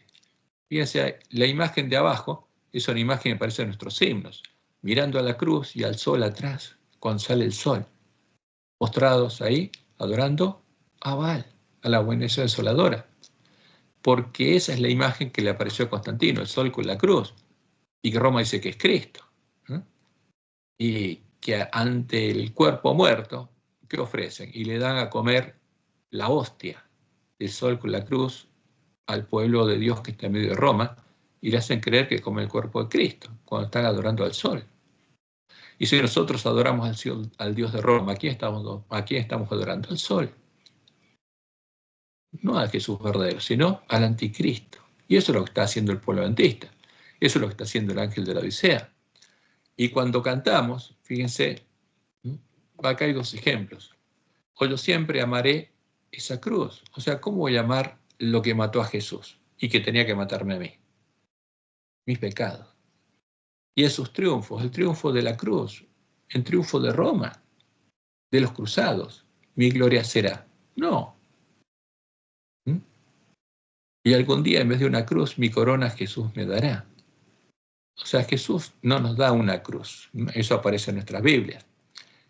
Fíjense, la imagen de abajo es una imagen que aparece en nuestros himnos, mirando a la cruz y al sol atrás, cuando sale el sol. postrados ahí, adorando a Baal, a la abominación desoladora. Porque esa es la imagen que le apareció a Constantino, el sol con la cruz, y que Roma dice que es Cristo. Y que ante el cuerpo muerto, ¿qué ofrecen? Y le dan a comer la hostia, el sol con la cruz, al pueblo de Dios que está en medio de Roma, y le hacen creer que come el cuerpo de Cristo, cuando están adorando al sol. Y si nosotros adoramos al Dios de Roma, ¿a quién estamos adorando? Al sol. No al Jesús verdadero, sino al anticristo. Y eso es lo que está haciendo el pueblo adventista. Eso es lo que está haciendo el ángel de la Odisea. Y cuando cantamos, fíjense, acá hay dos ejemplos. O yo siempre amaré esa cruz. O sea, ¿cómo voy a amar lo que mató a Jesús y que tenía que matarme a mí? Mis pecados. Y esos triunfos, el triunfo de la cruz, el triunfo de Roma, de los cruzados, mi gloria será. No. Y algún día en vez de una cruz, mi corona Jesús me dará. O sea, Jesús no nos da una cruz. Eso aparece en nuestras Biblias.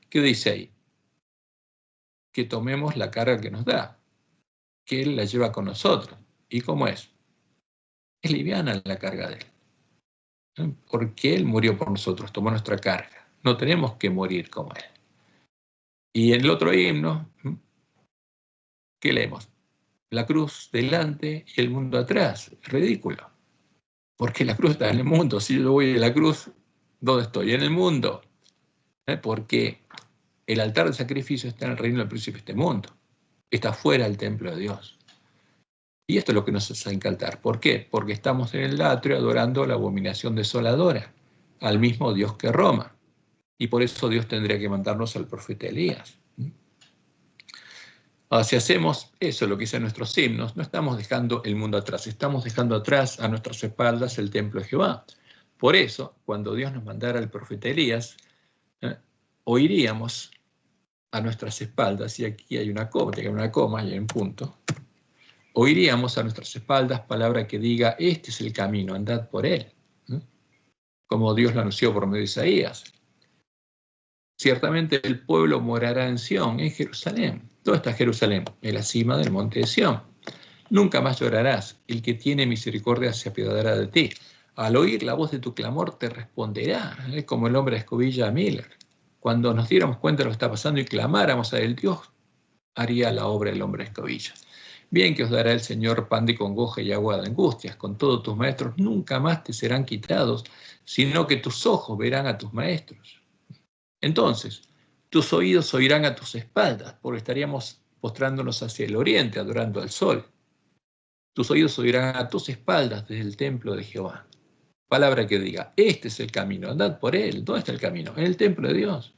¿Qué dice ahí? Que tomemos la carga que nos da, que Él la lleva con nosotros. ¿Y cómo es? Es liviana la carga de Él. Porque Él murió por nosotros, tomó nuestra carga. No tenemos que morir como Él. Y en el otro himno, ¿qué leemos? La cruz delante y el mundo atrás. Es ridículo. Porque la cruz está en el mundo. Si yo voy a la cruz, ¿dónde estoy? En el mundo. Porque el altar de sacrificio está en el reino del príncipe de este mundo. Está fuera del templo de Dios. Y esto es lo que nos hace encantar. ¿Por qué? Porque estamos en el atrio adorando la abominación desoladora, al mismo Dios que Roma. Y por eso Dios tendría que mandarnos al profeta Elías. Ahora, si hacemos eso, lo que dicen nuestros himnos, no estamos dejando el mundo atrás, estamos dejando atrás a nuestras espaldas el templo de Jehová. Por eso, cuando Dios nos mandara al profeta Elías, oiríamos a nuestras espaldas, y aquí hay una coma y hay un punto, oiríamos a nuestras espaldas palabra que diga, este es el camino, andad por él, como Dios lo anunció por medio de Isaías. Ciertamente el pueblo morará en Sión, en Jerusalén. ¿Dónde está Jerusalén? En la cima del monte de Sión. Nunca más llorarás, el que tiene misericordia se apiadará de ti. Al oír la voz de tu clamor te responderá, como el hombre de escobilla a Miller. Cuando nos diéramos cuenta de lo que está pasando y clamáramos a él, Dios haría la obra del hombre de escobilla. Bien que os dará el Señor pan de congoja y agua de angustias. Con todos tus maestros nunca más te serán quitados, sino que tus ojos verán a tus maestros. Entonces, tus oídos oirán a tus espaldas, porque estaríamos postrándonos hacia el oriente, adorando al sol. Tus oídos oirán a tus espaldas desde el templo de Jehová. Palabra que diga, este es el camino, andad por él. ¿Dónde está el camino? En el templo de Dios.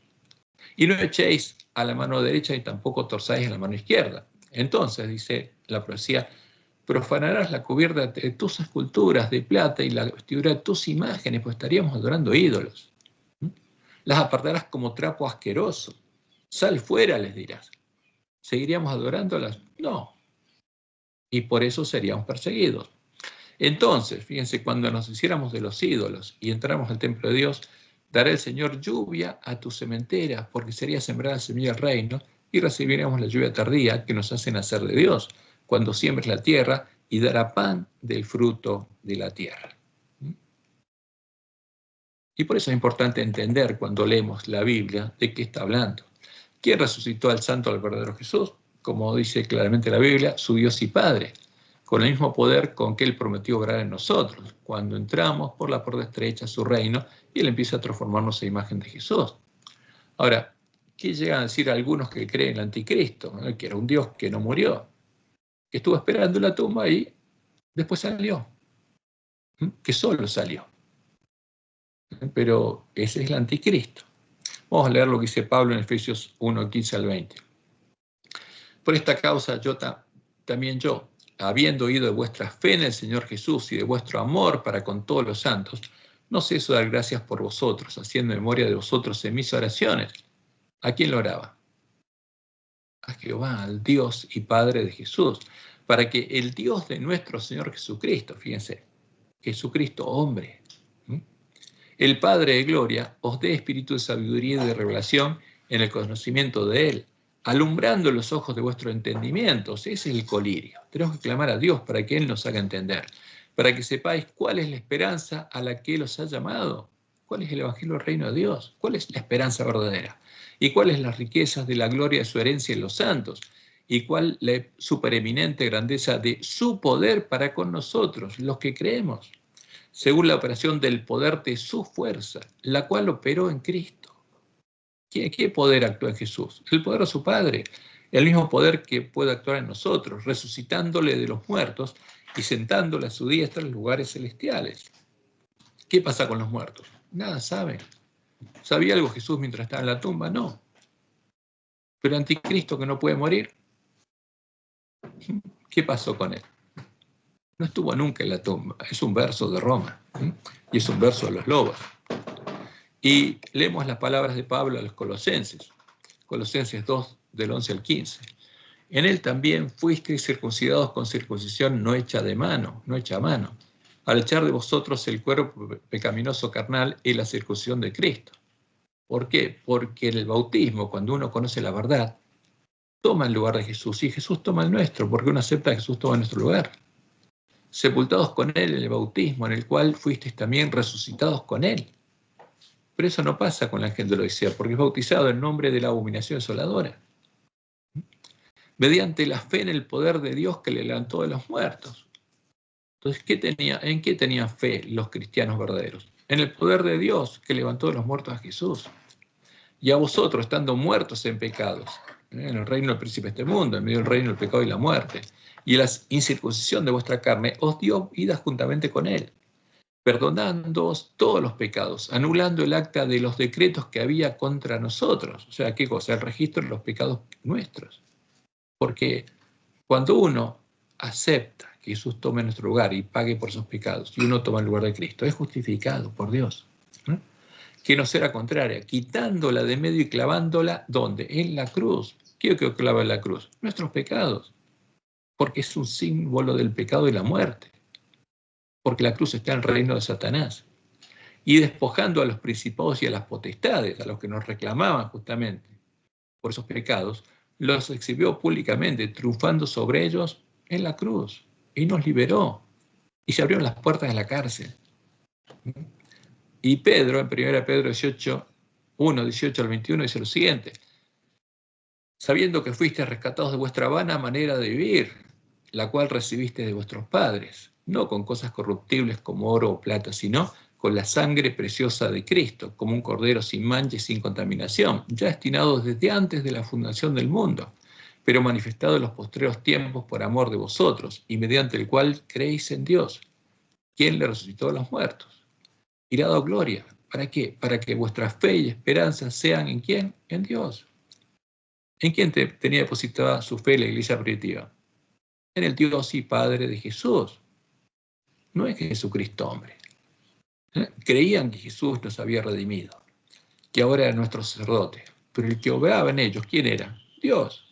Y no echéis a la mano derecha y tampoco torzáis a la mano izquierda. Entonces, dice la profecía, profanarás la cubierta de tus esculturas de plata y la vestidura de tus imágenes, pues estaríamos adorando ídolos. Las apartarás como trapo asqueroso. Sal fuera, les dirás. ¿Seguiríamos adorándolas? No. Y por eso seríamos perseguidos. Entonces, fíjense, cuando nos hiciéramos de los ídolos y entramos al templo de Dios, dará el Señor lluvia a tus cementeras, porque sería sembrada semilla del reino, y recibiremos la lluvia tardía que nos hace nacer de Dios, cuando siembres la tierra, y dará pan del fruto de la tierra. Y por eso es importante entender cuando leemos la Biblia de qué está hablando. ¿Quién resucitó al santo, al verdadero Jesús? Como dice claramente la Biblia, su Dios y Padre, con el mismo poder con que Él prometió obrar en nosotros, cuando entramos por la puerta estrecha a su reino y Él empieza a transformarnos a imagen de Jesús. Ahora, ¿qué llegan a decir algunos que creen en el anticristo? Que era un Dios que no murió, que estuvo esperando en la tumba y después salió, que solo salió. Pero ese es el anticristo. Vamos a leer lo que dice Pablo en Efesios 1, 15 al 20. Por esta causa también yo, habiendo oído de vuestra fe en el Señor Jesús y de vuestro amor para con todos los santos, no ceso de dar gracias por vosotros, haciendo memoria de vosotros en mis oraciones. ¿A quién lo oraba? A Jehová, al Dios y Padre de Jesús, para que el Dios de nuestro Señor Jesucristo, fíjense, Jesucristo hombre, el Padre de gloria, os dé espíritu de sabiduría y de revelación en el conocimiento de Él, alumbrando los ojos de vuestros entendimientos. Ese es el colirio. Tenemos que clamar a Dios para que Él nos haga entender, para que sepáis cuál es la esperanza a la que Él os ha llamado, cuál es el evangelio del reino de Dios, cuál es la esperanza verdadera, y cuáles las riquezas de la gloria de su herencia en los santos, y cuál la supereminente grandeza de su poder para con nosotros, los que creemos, según la operación del poder de su fuerza, la cual operó en Cristo. ¿Qué poder actúa en Jesús? El poder de su Padre, el mismo poder que puede actuar en nosotros, resucitándole de los muertos y sentándole a su diestra en lugares celestiales. ¿Qué pasa con los muertos? Nada saben. ¿Sabía algo Jesús mientras estaba en la tumba? No. Pero anticristo que no puede morir, ¿qué pasó con él? No estuvo nunca en la tumba. Es un verso de Roma, y es un verso de los lobos. Y leemos las palabras de Pablo a los Colosenses, Colosenses 2, del 11 al 15. En él también fuisteis circuncidados con circuncisión no hecha de mano, no hecha a mano, al echar de vosotros el cuerpo pecaminoso carnal y la circuncisión de Cristo. ¿Por qué? Porque en el bautismo, cuando uno conoce la verdad, toma el lugar de Jesús, y Jesús toma el nuestro, porque uno acepta que Jesús toma nuestro lugar. Sepultados con Él en el bautismo, en el cual fuisteis también resucitados con Él. Pero eso no pasa con la gente de la Odisea, porque es bautizado en nombre de la abominación desoladora, mediante la fe en el poder de Dios que le levantó de los muertos. Entonces, ¿en qué tenían fe los cristianos verdaderos? En el poder de Dios que levantó de los muertos a Jesús. Y a vosotros, estando muertos en pecados, en el reino del príncipe de este mundo, en medio del reino del pecado y la muerte, y la incircuncisión de vuestra carne, os dio vida juntamente con Él, perdonándoos todos los pecados, anulando el acta de los decretos que había contra nosotros. O sea, ¿qué cosa? El registro de los pecados nuestros. Porque cuando uno acepta que Jesús tome nuestro lugar y pague por sus pecados, y uno toma el lugar de Cristo, es justificado por Dios. Que no será contraria, quitándola de medio y clavándola, ¿dónde? En la cruz. ¿Qué que clava en la cruz? Nuestros pecados. Porque es un símbolo del pecado y la muerte. Porque la cruz está en el reino de Satanás. Y despojando a los principados y a las potestades, a los que nos reclamaban justamente por esos pecados, los exhibió públicamente, triunfando sobre ellos en la cruz. Y nos liberó. Y se abrieron las puertas de la cárcel. Y Pedro, en 1 Pedro 18, 1, 18 al 21, dice lo siguiente: sabiendo que fuisteis rescatados de vuestra vana manera de vivir, la cual recibisteis de vuestros padres, no con cosas corruptibles como oro o plata, sino con la sangre preciosa de Cristo, como un cordero sin mancha y sin contaminación, ya destinado desde antes de la fundación del mundo, pero manifestado en los postreros tiempos por amor de vosotros, y mediante el cual creéis en Dios, quien le resucitó a los muertos, y le ha dado gloria. ¿Para qué? Para que vuestra fe y esperanza sean ¿en quién? En Dios. ¿En quién tenía depositada su fe la iglesia primitiva? En el Dios y Padre de Jesús. No es que Jesucristo hombre. Creían que Jesús nos había redimido, que ahora era nuestro sacerdote. Pero el que obraba en ellos, ¿quién era? Dios.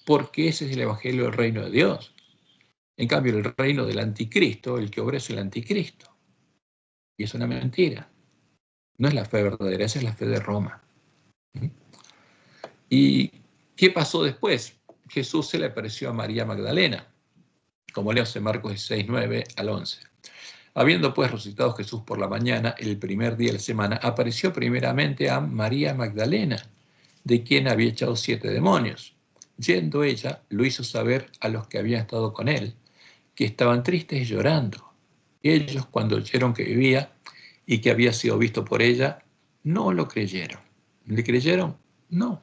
Porque ese es el evangelio del reino de Dios. En cambio, el reino del anticristo, el que obra es el anticristo. Y es una mentira. No es la fe verdadera, esa es la fe de Roma. ¿Y qué pasó después? Jesús se le apareció a María Magdalena, como leemos en Marcos 16, 9 al 11. Habiendo pues resucitado Jesús por la mañana, el primer día de la semana, apareció primeramente a María Magdalena, de quien había echado 7 demonios. Yendo ella, lo hizo saber a los que habían estado con él, que estaban tristes y llorando. Y ellos, cuando oyeron que vivía y que había sido visto por ella, no lo creyeron. ¿Le creyeron? No.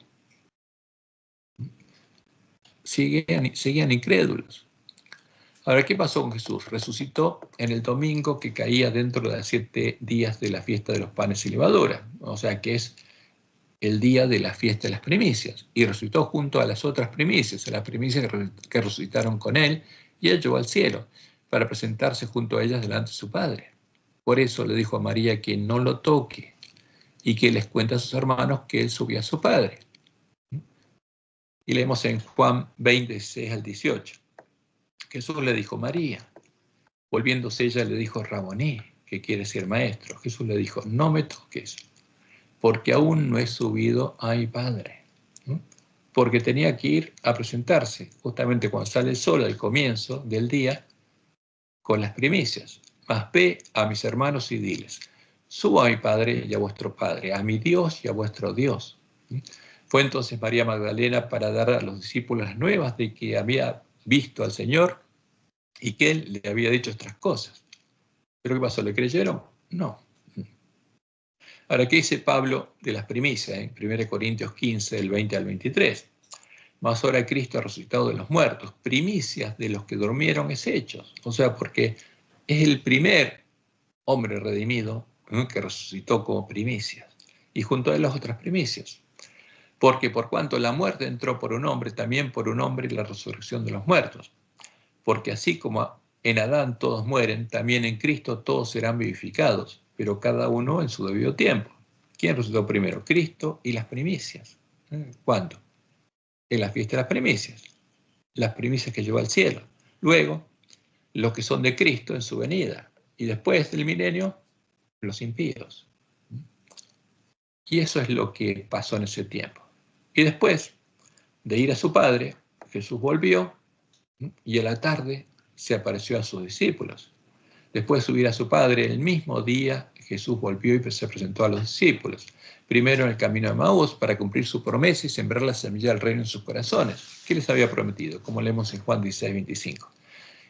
Seguían incrédulos. Ahora, ¿qué pasó con Jesús? Resucitó en el domingo que caía dentro de los 7 días de la fiesta de los panes y levadura, o sea que es el día de la fiesta de las primicias, y resucitó junto a las otras primicias, a las primicias que resucitaron con él, y él llevó al cielo, para presentarse junto a ellas delante de su Padre. Por eso le dijo a María que no lo toque, y que les cuente a sus hermanos que él subió a su Padre. Y leemos en Juan 20, 16 al 18. Jesús le dijo, María. Volviéndose ella le dijo, Raboní, que quiere decir maestro. Jesús le dijo, no me toques, porque aún no he subido a mi Padre. porque tenía que ir a presentarse, justamente cuando sale el sol al comienzo del día, con las primicias. Mas ve a mis hermanos y diles, subo a mi Padre y a vuestro Padre, a mi Dios y a vuestro Dios. Fue entonces María Magdalena para dar a los discípulos las nuevas de que había visto al Señor y que Él le había dicho estas cosas. ¿Pero qué pasó? ¿Le creyeron? No. Ahora, ¿qué dice Pablo de las primicias? En 1 Corintios 15, del 20 al 23. Mas ahora Cristo ha resucitado de los muertos, primicias de los que durmieron es hechos. O sea, porque es el primer hombre redimido que resucitó como primicias. Y junto a él las otras primicias. Porque por cuanto la muerte entró por un hombre, también por un hombre la resurrección de los muertos. Porque así como en Adán todos mueren, también en Cristo todos serán vivificados, pero cada uno en su debido tiempo. ¿Quién resucitó primero? Cristo y las primicias. ¿Cuándo? En la fiesta de las primicias que llevó al cielo. Luego, los que son de Cristo en su venida. Y después del milenio, los impíos. Y eso es lo que pasó en ese tiempo. Y después de ir a su Padre, Jesús volvió y a la tarde se apareció a sus discípulos. Después de subir a su Padre, el mismo día Jesús volvió y se presentó a los discípulos. Primero en el camino de Maús para cumplir su promesa y sembrar la semilla del reino en sus corazones. ¿Qué les había prometido? Como leemos en Juan 16, 25.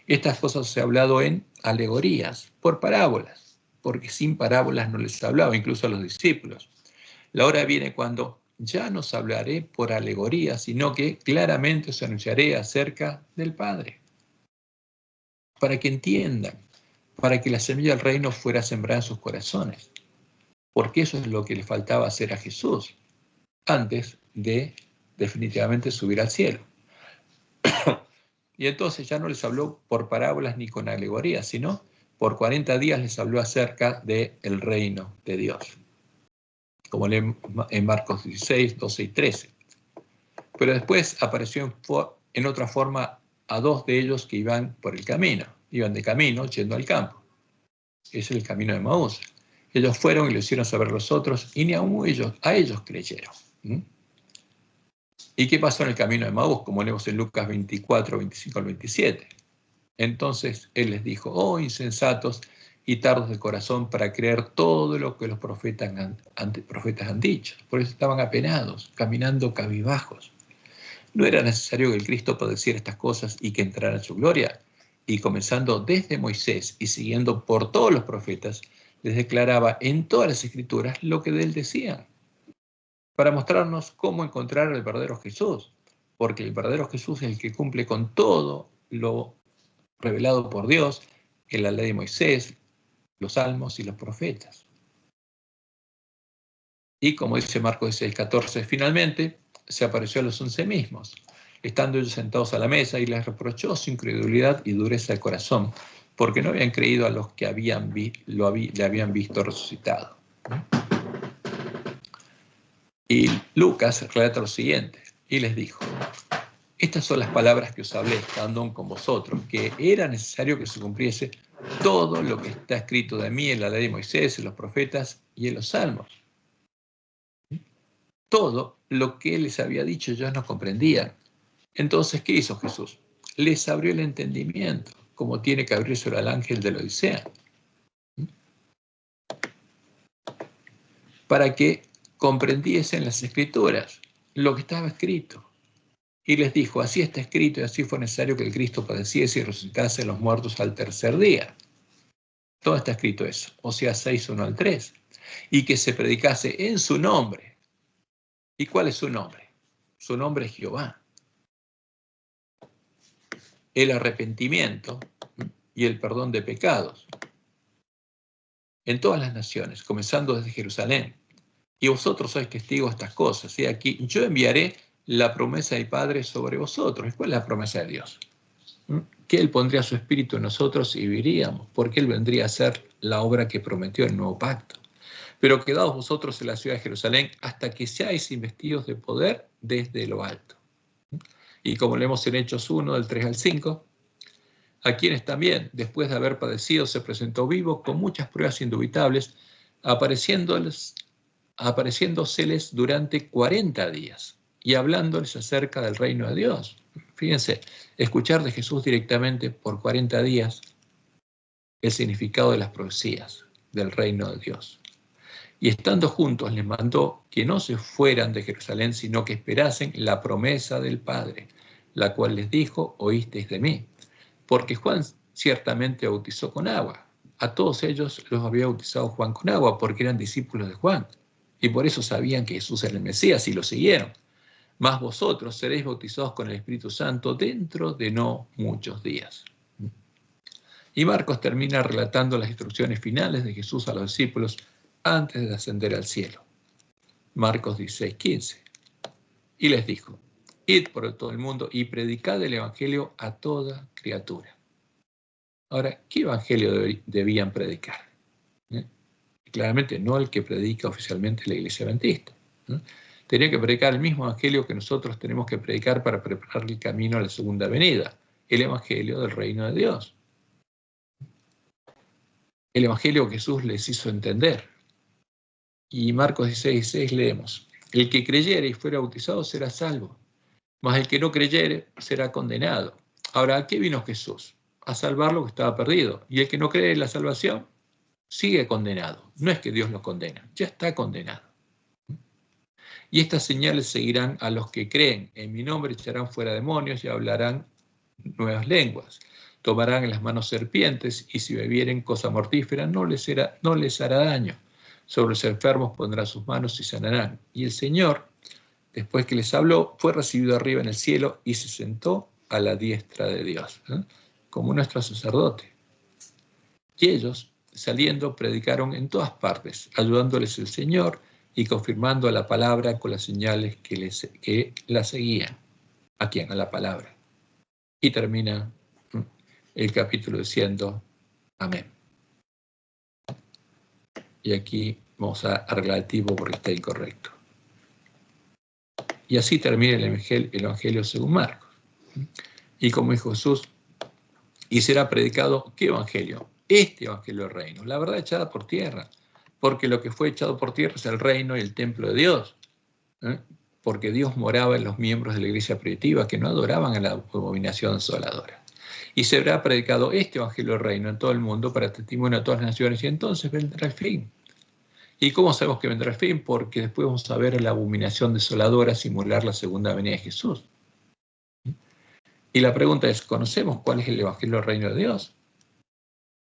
Estas cosas se ha hablado en alegorías, por parábolas, porque sin parábolas no les hablaba, incluso a los discípulos. La hora viene cuando ya no os hablaré por alegorías, sino que claramente os anunciaré acerca del Padre. Para que entiendan, para que la semilla del reino fuera sembrada en sus corazones. Porque eso es lo que le faltaba hacer a Jesús antes de definitivamente subir al cielo. Y entonces ya no les habló por parábolas ni con alegorías, sino por 40 días les habló acerca del reino de Dios. Como leemos en Marcos 16, 12 y 13. Pero después apareció en otra forma a dos de ellos que iban por el camino. Iban de camino, yendo al campo. Ese es el camino de Maús. Ellos fueron y lo hicieron saber a los otros, y ni aún a ellos creyeron. ¿Y qué pasó en el camino de Maús? Como leemos en Lucas 24, 25 al 27. Entonces él les dijo, oh insensatos y tardos de corazón para creer todo lo que los profetas han dicho. Por eso estaban apenados, caminando cabizbajos. ¿No era necesario que el Cristo padeciera estas cosas y que entrara en su gloria? Y comenzando desde Moisés y siguiendo por todos los profetas, les declaraba en todas las escrituras lo que de él decían, para mostrarnos cómo encontrar al verdadero Jesús, porque el verdadero Jesús es el que cumple con todo lo revelado por Dios en la ley de Moisés, los salmos y los profetas. Y como dice Marcos 16:14, finalmente se apareció a los 11 mismos, estando ellos sentados a la mesa, y les reprochó su incredulidad y dureza de corazón, porque no habían creído a los que le habían visto resucitado. Y Lucas relata lo siguiente, y les dijo, estas son las palabras que os hablé estando aún con vosotros, que era necesario que se cumpliese todo lo que está escrito de mí en la ley de Moisés, en los profetas y en los salmos. Todo lo que él les había dicho ellos no comprendían. Entonces, ¿qué hizo Jesús? Les abrió el entendimiento, como tiene que abrirse al ángel de la Odisea, para que comprendiesen las Escrituras, lo que estaba escrito. Y les dijo, así está escrito y así fue necesario que el Cristo padeciese y resucitase a los muertos al tercer día. Todo está escrito eso, Oseas 6, 1 al 3. Y que se predicase en su nombre. ¿Y cuál es su nombre? Su nombre es Jehová. El arrepentimiento y el perdón de pecados en todas las naciones, comenzando desde Jerusalén. Y vosotros sois testigos de estas cosas. Y aquí yo enviaré la promesa del Padre sobre vosotros. ¿Y cuál es la promesa de Dios? Que Él pondría su espíritu en nosotros y viviríamos, porque Él vendría a hacer la obra que prometió el nuevo pacto. Pero quedaos vosotros en la ciudad de Jerusalén hasta que seáis investidos de poder desde lo alto. Y como leemos en Hechos 1, del 3 al 5, a quienes también, después de haber padecido, se presentó vivo con muchas pruebas indubitables, apareciéndoseles durante 40 días, y hablándoles acerca del reino de Dios. Fíjense, escuchar de Jesús directamente por 40 días el significado de las profecías del reino de Dios. Y estando juntos les mandó que no se fueran de Jerusalén, sino que esperasen la promesa del Padre, la cual les dijo, oísteis de mí. Porque Juan ciertamente bautizó con agua. A todos ellos los había bautizado Juan con agua, porque eran discípulos de Juan. Y por eso sabían que Jesús era el Mesías y lo siguieron. Mas vosotros seréis bautizados con el Espíritu Santo dentro de no muchos días. Y Marcos termina relatando las instrucciones finales de Jesús a los discípulos antes de ascender al cielo. Marcos 16:15. Y les dijo, id por todo el mundo y predicad el evangelio a toda criatura. Ahora, ¿qué evangelio debían predicar? Claramente no el que predica oficialmente la Iglesia Adventista. Tenían que predicar el mismo evangelio que nosotros tenemos que predicar para preparar el camino a la segunda venida, el evangelio del reino de Dios. El evangelio que Jesús les hizo entender. Y Marcos 16:6 leemos, el que creyere y fuera bautizado será salvo, mas el que no creyere será condenado. Ahora, ¿a qué vino Jesús? A salvar lo que estaba perdido. Y el que no cree en la salvación sigue condenado. No es que Dios lo condena, ya está condenado. Y estas señales seguirán a los que creen. En mi nombre echarán fuera demonios y hablarán nuevas lenguas. Tomarán en las manos serpientes y si bebieren cosa mortífera no les hará daño. Sobre los enfermos pondrá sus manos y sanarán. Y el Señor, después que les habló, fue recibido arriba en el cielo y se sentó a la diestra de Dios, como nuestro sacerdote. Y ellos, saliendo, predicaron en todas partes, ayudándoles el Señor y confirmando la palabra con las señales que la seguían. ¿A quién? A la palabra. Y termina el capítulo diciendo, amén. Y aquí vamos a arreglar el tipo porque está incorrecto. Y así termina el Evangelio según Marcos. Y como dijo Jesús, y será predicado, ¿qué Evangelio? Este Evangelio del reino, la verdad echada por tierra, porque lo que fue echado por tierra es el reino y el templo de Dios, porque Dios moraba en los miembros de la iglesia primitiva que no adoraban a la abominación desoladora. Y será predicado este Evangelio del reino en todo el mundo para testimonio a todas las naciones, y entonces vendrá el fin. ¿Y cómo sabemos que vendrá el fin? Porque después vamos a ver la abominación desoladora simular la segunda venida de Jesús. Y la pregunta es, ¿conocemos cuál es el Evangelio del reino de Dios?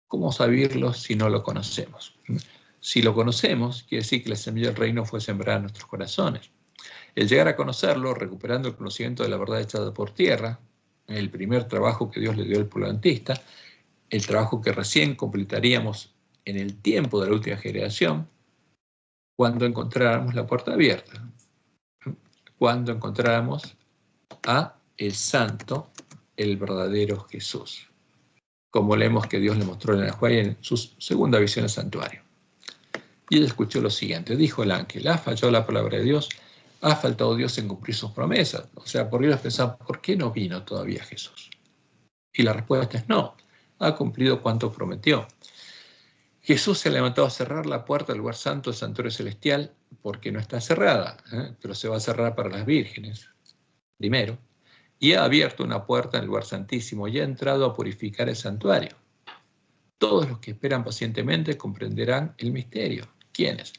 ¿Cómo saberlo si no lo conocemos? Si lo conocemos, quiere decir que la semilla del reino fue sembrada en nuestros corazones. El llegar a conocerlo, recuperando el conocimiento de la verdad echada por tierra, el primer trabajo que Dios le dio al pueblo adventista, el trabajo que recién completaríamos en el tiempo de la última generación, cuando encontráramos la puerta abierta, cuando encontráramos a el santo, el verdadero Jesús, como leemos que Dios le mostró en Juan en su segunda visión al santuario. Y él escuchó lo siguiente, dijo el ángel, ha fallado la palabra de Dios, ha faltado Dios en cumplir sus promesas. O sea, por ellos pensaban, ¿por qué no vino todavía Jesús? Y la respuesta es no, ha cumplido cuanto prometió. Jesús se ha levantado a cerrar la puerta del lugar santo del santuario celestial porque no está cerrada, pero se va a cerrar para las vírgenes, primero, y ha abierto una puerta en el lugar santísimo y ha entrado a purificar el santuario. Todos los que esperan pacientemente comprenderán el misterio. ¿Quiénes?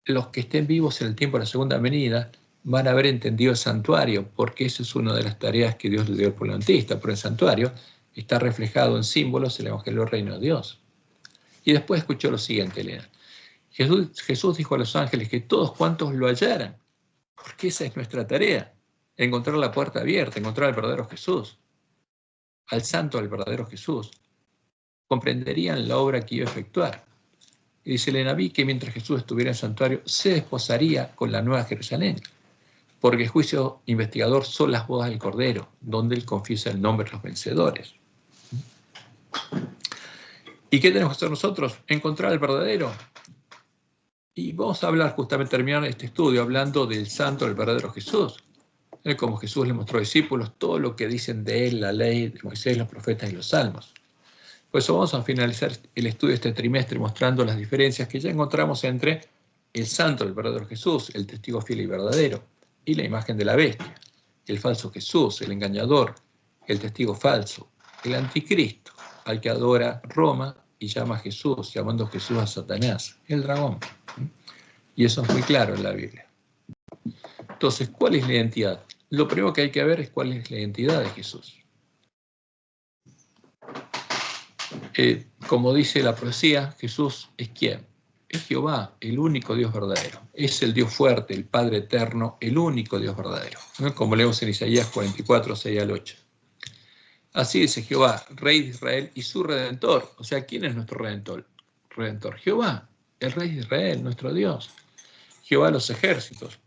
Los que estén vivos en el tiempo de la segunda venida van a haber entendido el santuario, porque esa es una de las tareas que Dios le dio al pueblo adventista, pero el santuario está reflejado en símbolos el Evangelio del Reino de Dios. Y después escuchó lo siguiente, Elena. Jesús dijo a los ángeles que todos cuantos lo hallaran, porque esa es nuestra tarea, encontrar la puerta abierta, encontrar al verdadero Jesús, al santo, al verdadero Jesús, comprenderían la obra que iba a efectuar. Y dice Elena, vi que mientras Jesús estuviera en el santuario, se desposaría con la Nueva Jerusalén, porque el juicio investigador son las bodas del Cordero, donde él confiesa el nombre de los vencedores. ¿Y qué tenemos que hacer nosotros? Encontrar al verdadero. Y vamos a hablar, justamente terminar este estudio, hablando del santo, el verdadero Jesús. Como Jesús le mostró a los discípulos todo lo que dicen de él, la ley de Moisés, los profetas y los salmos. Por eso vamos a finalizar el estudio de este trimestre mostrando las diferencias que ya encontramos entre el santo, el verdadero Jesús, el testigo fiel y verdadero, y la imagen de la bestia, el falso Jesús, el engañador, el testigo falso, el anticristo, al que adora Roma y llama a Jesús, llamando a Jesús a Satanás, el dragón. Y eso es muy claro en la Biblia. Entonces, ¿cuál es la identidad? Lo primero que hay que ver es cuál es la identidad de Jesús. Como dice la profecía, Jesús es ¿quién? Es Jehová, el único Dios verdadero. Es el Dios fuerte, el Padre eterno, el único Dios verdadero. Como leemos en Isaías 44, 6 al 8. Así dice Jehová, Rey de Israel y su Redentor. O sea, ¿quién es nuestro Redentor? Jehová, el Rey de Israel, nuestro Dios. Jehová de los ejércitos.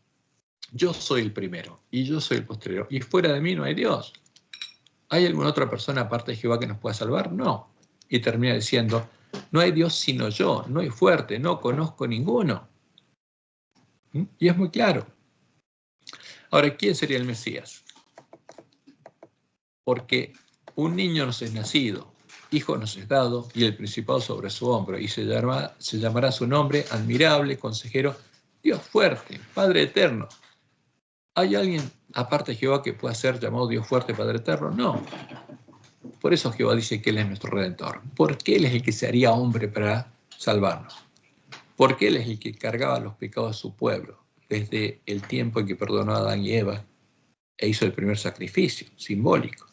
Yo soy el primero y yo soy el postrero. Y fuera de mí no hay Dios. ¿Hay alguna otra persona aparte de Jehová que nos pueda salvar? No. Y termina diciendo, no hay Dios sino yo, no hay fuerte, no conozco ninguno. Y es muy claro. Ahora, ¿quién sería el Mesías? Porque un niño nos es nacido, hijo nos es dado, y el principado sobre su hombro, y se llamará su nombre admirable, consejero, Dios fuerte, Padre eterno. ¿Hay alguien aparte de Jehová que pueda ser llamado Dios fuerte, Padre eterno? No. Por eso Jehová dice que Él es nuestro Redentor. Porque Él es el que se haría hombre para salvarnos. Porque Él es el que cargaba los pecados de su pueblo desde el tiempo en que perdonó a Adán y Eva e hizo el primer sacrificio simbólico.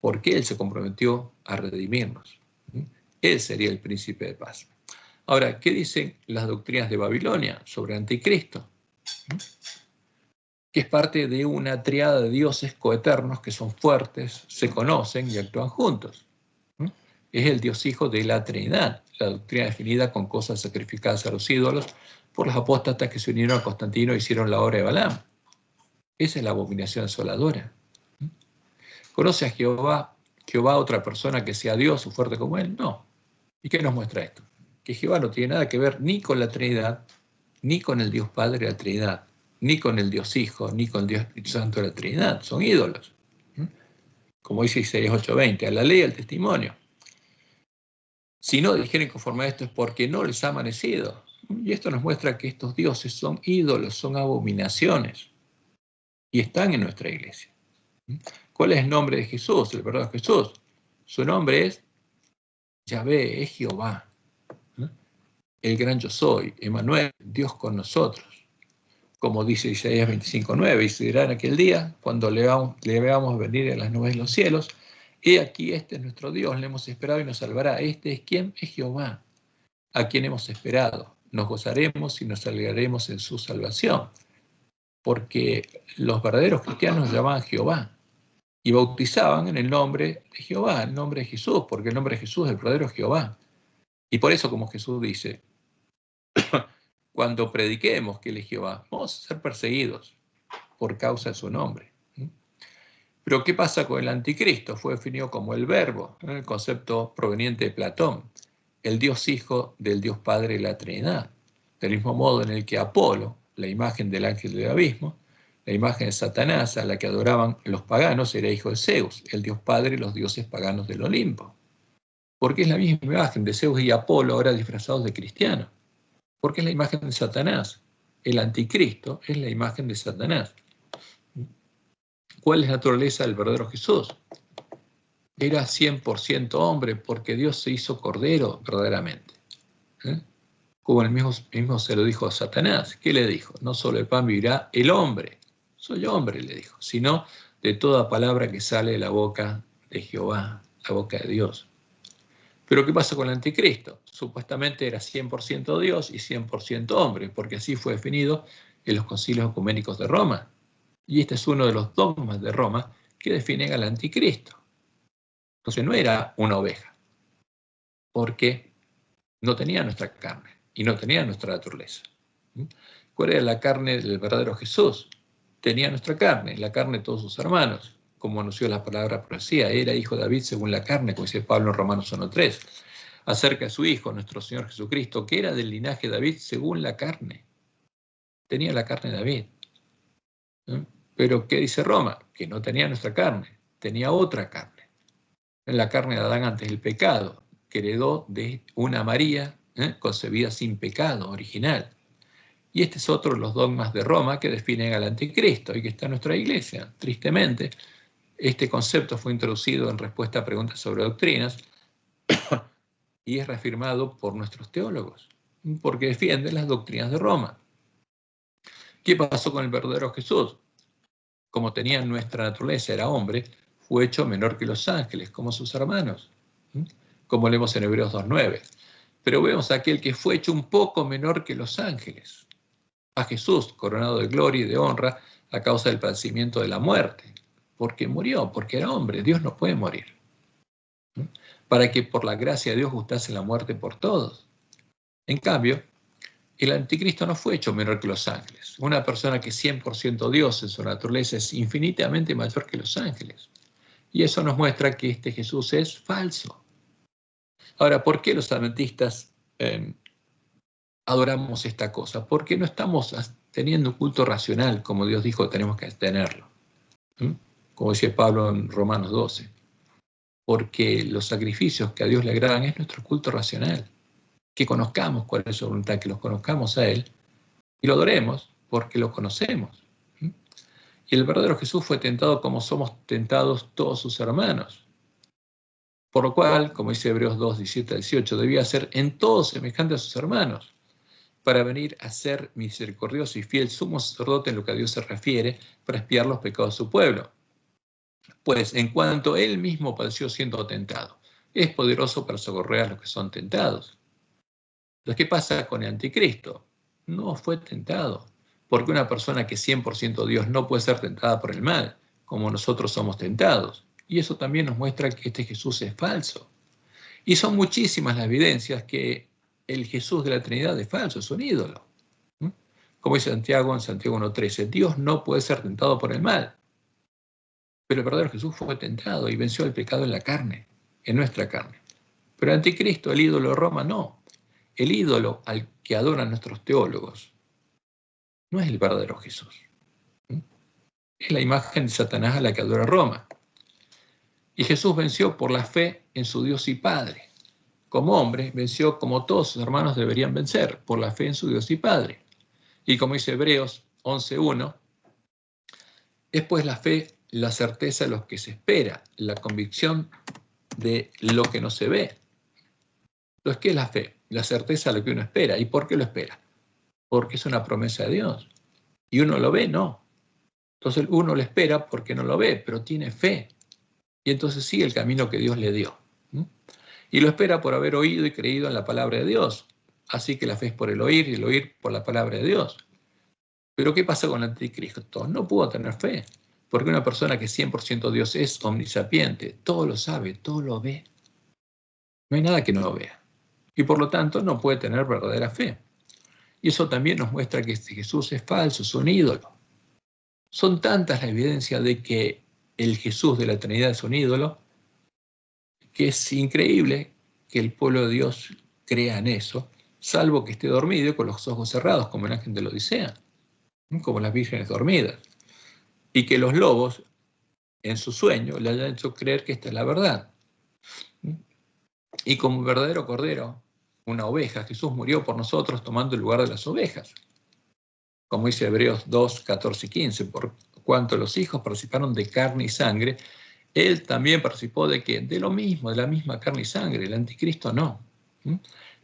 Porque Él se comprometió a redimirnos. Él sería el príncipe de paz. Ahora, ¿qué dicen las doctrinas de Babilonia sobre Anticristo? Que es parte de una triada de dioses coeternos que son fuertes, se conocen y actúan juntos. Es el Dios Hijo de la Trinidad, la doctrina definida con cosas sacrificadas a los ídolos por los apóstatas que se unieron a Constantino e hicieron la obra de Balaam. Esa es la abominación asoladora. ¿Conoce a Jehová otra persona que sea Dios o fuerte como Él? No. ¿Y qué nos muestra esto? Que Jehová no tiene nada que ver ni con la Trinidad, ni con el Dios Padre de la Trinidad, ni con el Dios Hijo, ni con el Dios Espíritu Santo de la Trinidad. Son ídolos. Como dice Isaías 8:20, a la ley y al testimonio. Si no dijeren conforme a esto es porque no les ha amanecido. Y esto nos muestra que estos dioses son ídolos, son abominaciones. Y están en nuestra iglesia. ¿Cuál es el nombre de Jesús, el verdadero Jesús? Su nombre es Yahvé, es Jehová. El gran yo soy, Emmanuel, Dios con nosotros. Como dice Isaías 25:9, y se dirá en aquel día, cuando le veamos venir en las nubes de los cielos, he aquí, este es nuestro Dios, le hemos esperado y nos salvará. Este es ¿quién? Es Jehová, a quien hemos esperado. Nos gozaremos y nos alegraremos en su salvación. Porque los verdaderos cristianos llamaban Jehová y bautizaban en el nombre de Jehová, el nombre de Jesús, porque el nombre de Jesús es el verdadero Jehová. Y por eso, como Jesús dice, cuando prediquemos que Él es Jehová, vamos a ser perseguidos por causa de su nombre. Pero ¿qué pasa con el anticristo? Fue definido como el verbo, el concepto proveniente de Platón, el Dios Hijo del Dios Padre de la Trinidad. Del mismo modo en el que Apolo, la imagen del ángel del abismo, la imagen de Satanás a la que adoraban los paganos, era hijo de Zeus, el Dios Padre de los dioses paganos del Olimpo. Porque es la misma imagen de Zeus y Apolo ahora disfrazados de cristianos. Porque es la imagen de Satanás. El anticristo es la imagen de Satanás. ¿Cuál es la naturaleza del verdadero Jesús? Era 100% hombre porque Dios se hizo cordero verdaderamente. Como el mismo se lo dijo a Satanás. ¿Qué le dijo? No solo el pan vivirá el hombre. Soy hombre, le dijo. Sino de toda palabra que sale de la boca de Jehová, la boca de Dios. Pero ¿qué pasa con el anticristo? Supuestamente era 100% Dios y 100% hombre, porque así fue definido en los concilios ecuménicos de Roma. Y este es uno de los dogmas de Roma que definen al anticristo. Entonces no era una oveja, porque no tenía nuestra carne y no tenía nuestra naturaleza. ¿Cuál era la carne del verdadero Jesús? Tenía nuestra carne, la carne de todos sus hermanos. Como anunció la palabra profecía, era hijo de David según la carne, como dice Pablo en Romanos 1:3, acerca de su Hijo, nuestro Señor Jesucristo, que era del linaje de David según la carne. Tenía la carne de David. Pero ¿qué dice Roma? Que no tenía nuestra carne, tenía otra carne. La carne de Adán antes del pecado, que heredó de una María concebida sin pecado, original. Y este es otro de los dogmas de Roma que definen al anticristo y que está en nuestra iglesia. Tristemente, este concepto fue introducido en respuesta a preguntas sobre doctrinas y es reafirmado por nuestros teólogos, porque defienden las doctrinas de Roma. ¿Qué pasó con el verdadero Jesús? Como tenía nuestra naturaleza, era hombre, fue hecho menor que los ángeles, como sus hermanos, como leemos en Hebreos 2:9. Pero vemos a aquel que fue hecho un poco menor que los ángeles, a Jesús, coronado de gloria y de honra a causa del padecimiento de la muerte, porque murió, porque era hombre. Dios no puede morir. Para que por la gracia de Dios gustase la muerte por todos. En cambio, el anticristo no fue hecho menor que los ángeles. Una persona que es 100% Dios en su naturaleza es infinitamente mayor que los ángeles. Y eso nos muestra que este Jesús es falso. Ahora, ¿por qué los adventistas adoramos esta cosa? Porque no estamos teniendo un culto racional como Dios dijo que tenemos que tenerlo. Como dice Pablo en Romanos 12. Porque los sacrificios que a Dios le agradan es nuestro culto racional. Que conozcamos cuál es su voluntad, que los conozcamos a Él y lo adoremos porque lo conocemos. Y el verdadero Jesús fue tentado como somos tentados todos sus hermanos. Por lo cual, como dice Hebreos 2, 17 al 18, debía ser en todo semejante a sus hermanos, para venir a ser misericordioso y fiel sumo sacerdote en lo que a Dios se refiere, para expiar los pecados de su pueblo. Pues en cuanto él mismo padeció siendo tentado, es poderoso para socorrer a los que son tentados. Entonces, ¿qué pasa con el anticristo? No fue tentado, porque una persona que es 100% Dios no puede ser tentada por el mal, como nosotros somos tentados. Y eso también nos muestra que este Jesús es falso. Y son muchísimas las evidencias que el Jesús de la Trinidad es falso, es un ídolo. Como dice Santiago en Santiago 1:13, Dios no puede ser tentado por el mal. Pero el verdadero Jesús fue tentado y venció el pecado en la carne, en nuestra carne. Pero el anticristo, el ídolo de Roma, no. El ídolo al que adoran nuestros teólogos no es el verdadero Jesús. Es la imagen de Satanás a la que adora Roma. Y Jesús venció por la fe en su Dios y Padre. Como hombre, venció como todos sus hermanos deberían vencer, por la fe en su Dios y Padre. Y como dice Hebreos 11:1, es pues la fe la certeza de lo que se espera, la convicción de lo que no se ve. Entonces, ¿qué es la fe? La certeza de lo que uno espera. ¿Y por qué lo espera? Porque es una promesa de Dios. ¿Y uno lo ve? No. Entonces uno lo espera porque no lo ve, pero tiene fe. Y entonces sigue el camino que Dios le dio. Y lo espera por haber oído y creído en la palabra de Dios. Así que la fe es por el oír y el oír por la palabra de Dios. Pero ¿qué pasa con el anticristo? No pudo tener fe. Porque una persona que es 100% Dios es omnisapiente. Todo lo sabe, todo lo ve. No hay nada que no lo vea. Y por lo tanto no puede tener verdadera fe. Y eso también nos muestra que este Jesús es falso, es un ídolo. Son tantas las evidencias de que el Jesús de la Trinidad es un ídolo, que es increíble que el pueblo de Dios crea en eso, salvo que esté dormido y con los ojos cerrados, como el ángel de la Odisea, como las vírgenes dormidas. Y que los lobos, en su sueño, le hayan hecho creer que esta es la verdad. Y como verdadero cordero, una oveja, Jesús murió por nosotros tomando el lugar de las ovejas. Como dice Hebreos 2, 14 y 15, por cuanto los hijos participaron de carne y sangre, él también participó de ¿qué? De lo mismo, de la misma carne y sangre, el anticristo no.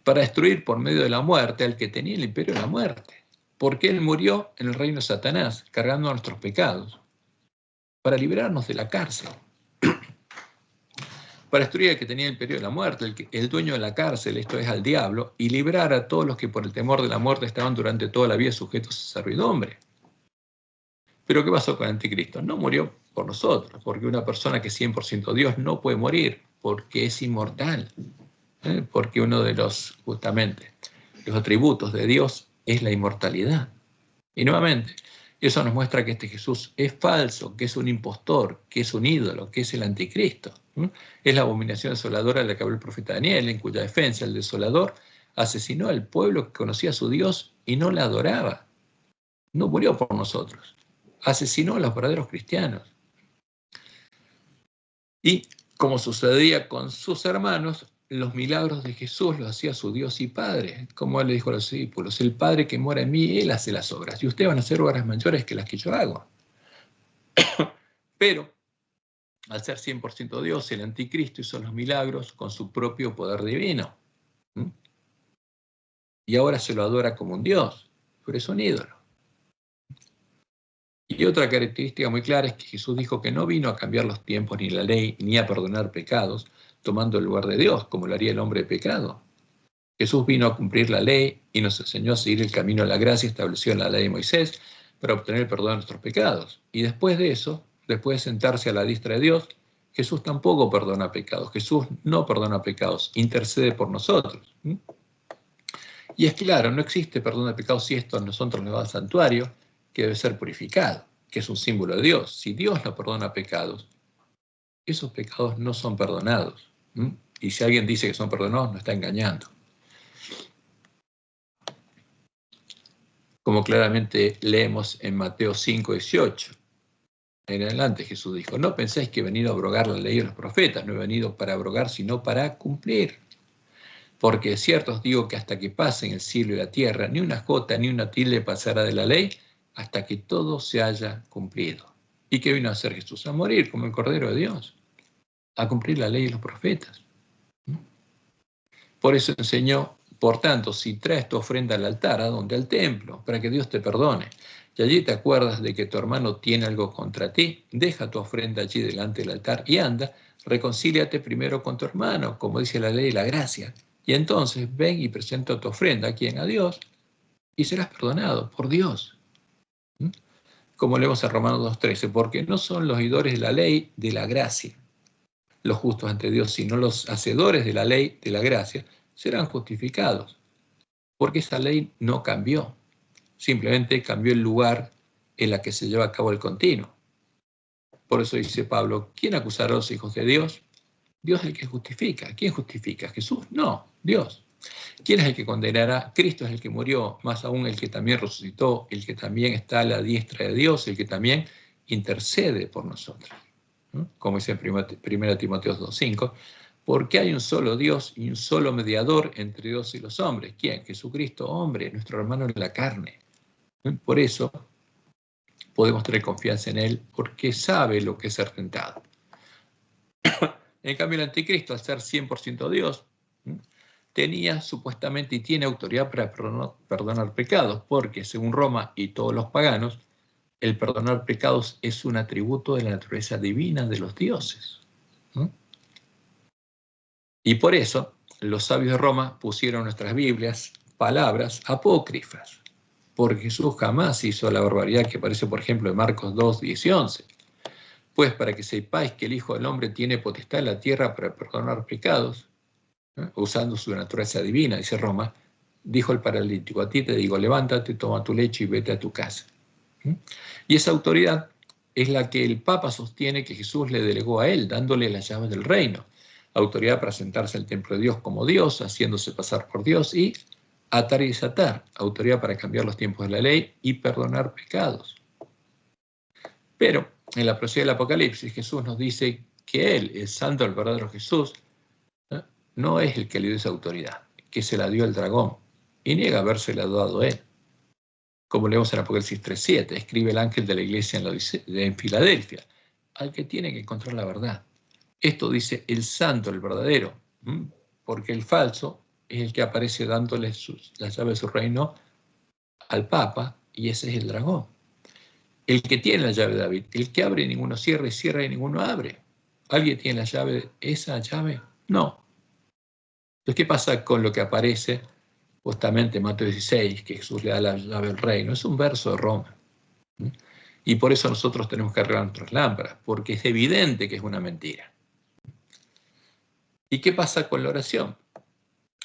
Para destruir por medio de la muerte al que tenía el imperio de la muerte. Porque él murió en el reino de Satanás, cargando nuestros pecados, para librarnos de la cárcel. Para destruir al que tenía el imperio de la muerte, el dueño de la cárcel, esto es al diablo, y librar a todos los que por el temor de la muerte estaban durante toda la vida sujetos a servidumbre. Pero ¿qué pasó con el anticristo? No murió por nosotros, porque una persona que es 100% Dios no puede morir, porque es inmortal. Porque uno de los, justamente, los atributos de Dios es la inmortalidad. Y nuevamente, eso nos muestra que este Jesús es falso, que es un impostor, que es un ídolo, que es el anticristo. Es la abominación desoladora de la que habló el profeta Daniel, en cuya defensa el desolador asesinó al pueblo que conocía a su Dios y no le adoraba. No murió por nosotros. Asesinó a los verdaderos cristianos. Y como sucedía con sus hermanos, los milagros de Jesús los hacía su Dios y Padre, como Él le dijo a los discípulos: el Padre que mora en mí, Él hace las obras, y ustedes van a hacer obras mayores que las que yo hago. Pero, al ser 100% Dios, el anticristo hizo los milagros con su propio poder divino. Y ahora se lo adora como un Dios, pero es un ídolo. Y otra característica muy clara es que Jesús dijo que no vino a cambiar los tiempos ni la ley, ni a perdonar pecados, tomando el lugar de Dios, como lo haría el hombre de pecado. Jesús vino a cumplir la ley y nos enseñó a seguir el camino a la gracia establecido en la ley de Moisés para obtener el perdón de nuestros pecados. Y después de eso, después de sentarse a la diestra de Dios, Jesús tampoco perdona pecados. Jesús no perdona pecados, intercede por nosotros. Y es claro, no existe perdón de pecados si esto a nosotros nos va al santuario, que debe ser purificado, que es un símbolo de Dios. Si Dios no perdona pecados, esos pecados no son perdonados. Y si alguien dice que son perdonados, nos está engañando. Como claramente leemos en Mateo 5:18. En adelante Jesús dijo: no penséis que he venido a abrogar la ley de los profetas, no he venido para abrogar, sino para cumplir. Porque de cierto os digo que hasta que pasen el cielo y la tierra, ni una jota ni una tilde pasará de la ley, hasta que todo se haya cumplido. ¿Y qué vino a hacer Jesús? A morir como el Cordero de Dios, a cumplir la ley de los profetas. Por eso enseñó: por tanto, si traes tu ofrenda al altar, ¿a dónde? Al templo, para que Dios te perdone. Y allí te acuerdas de que tu hermano tiene algo contra ti, deja tu ofrenda allí delante del altar y anda, reconcíliate primero con tu hermano, como dice la ley y la gracia. Y entonces ven y presenta tu ofrenda a quien, a Dios, y serás perdonado por Dios. Como leemos en Romanos 2:13, porque no son los oidores de la ley de la gracia los justos ante Dios, sino los hacedores de la ley de la gracia serán justificados. Porque esa ley no cambió, simplemente cambió el lugar en la que se lleva a cabo el continuo. Por eso dice Pablo: ¿quién acusará a los hijos de Dios? Dios es el que justifica. ¿Quién justifica? ¿Jesús? No, Dios. ¿Quién es el que condenará? Cristo es el que murió, más aún el que también resucitó, el que también está a la diestra de Dios, el que también intercede por nosotros. Como dice en 1 Timoteo 2:5, porque hay un solo Dios y un solo mediador entre Dios y los hombres. ¿Quién? Jesucristo, hombre, nuestro hermano en la carne. Por eso podemos tener confianza en Él, porque sabe lo que es ser tentado. En cambio, el anticristo, al ser 100% Dios, tenía supuestamente y tiene autoridad para perdonar pecados, porque según Roma y todos los paganos, el perdonar pecados es un atributo de la naturaleza divina de los dioses. Y por eso los sabios de Roma pusieron en nuestras Biblias palabras apócrifas, porque Jesús jamás hizo la barbaridad que aparece, por ejemplo, en Marcos 2:10 y 11. Pues para que sepáis que el Hijo del Hombre tiene potestad en la tierra para perdonar pecados, usando su naturaleza divina, dice Roma, dijo el paralítico: a ti te digo, levántate, toma tu lecho y vete a tu casa. Y esa autoridad es la que el Papa sostiene que Jesús le delegó a él, dándole las llaves del reino. Autoridad para sentarse al templo de Dios como Dios, haciéndose pasar por Dios, y atar y desatar. Autoridad para cambiar los tiempos de la ley y perdonar pecados. Pero en la profecía del Apocalipsis, Jesús nos dice que Él, el santo, el verdadero Jesús, no es el que le dio esa autoridad, que se la dio el dragón, y niega habérsela dado Él. Como leemos en Apocalipsis 3:7, escribe el ángel de la iglesia en Filadelfia, al que tiene que encontrar la verdad. Esto dice el santo, el verdadero, porque el falso es el que aparece dándole las llaves de su reino al Papa, y ese es el dragón. El que tiene la llave de David, el que abre y ninguno cierra, y cierra y ninguno abre. ¿Alguien tiene la llave, esa llave? No. Entonces, ¿qué pasa con lo que aparece justamente en Mateo 16, que Jesús le da la llave del reino? Es un verso de Roma. Y por eso nosotros tenemos que arreglar nuestras lámparas, porque es evidente que es una mentira. ¿Y qué pasa con la oración?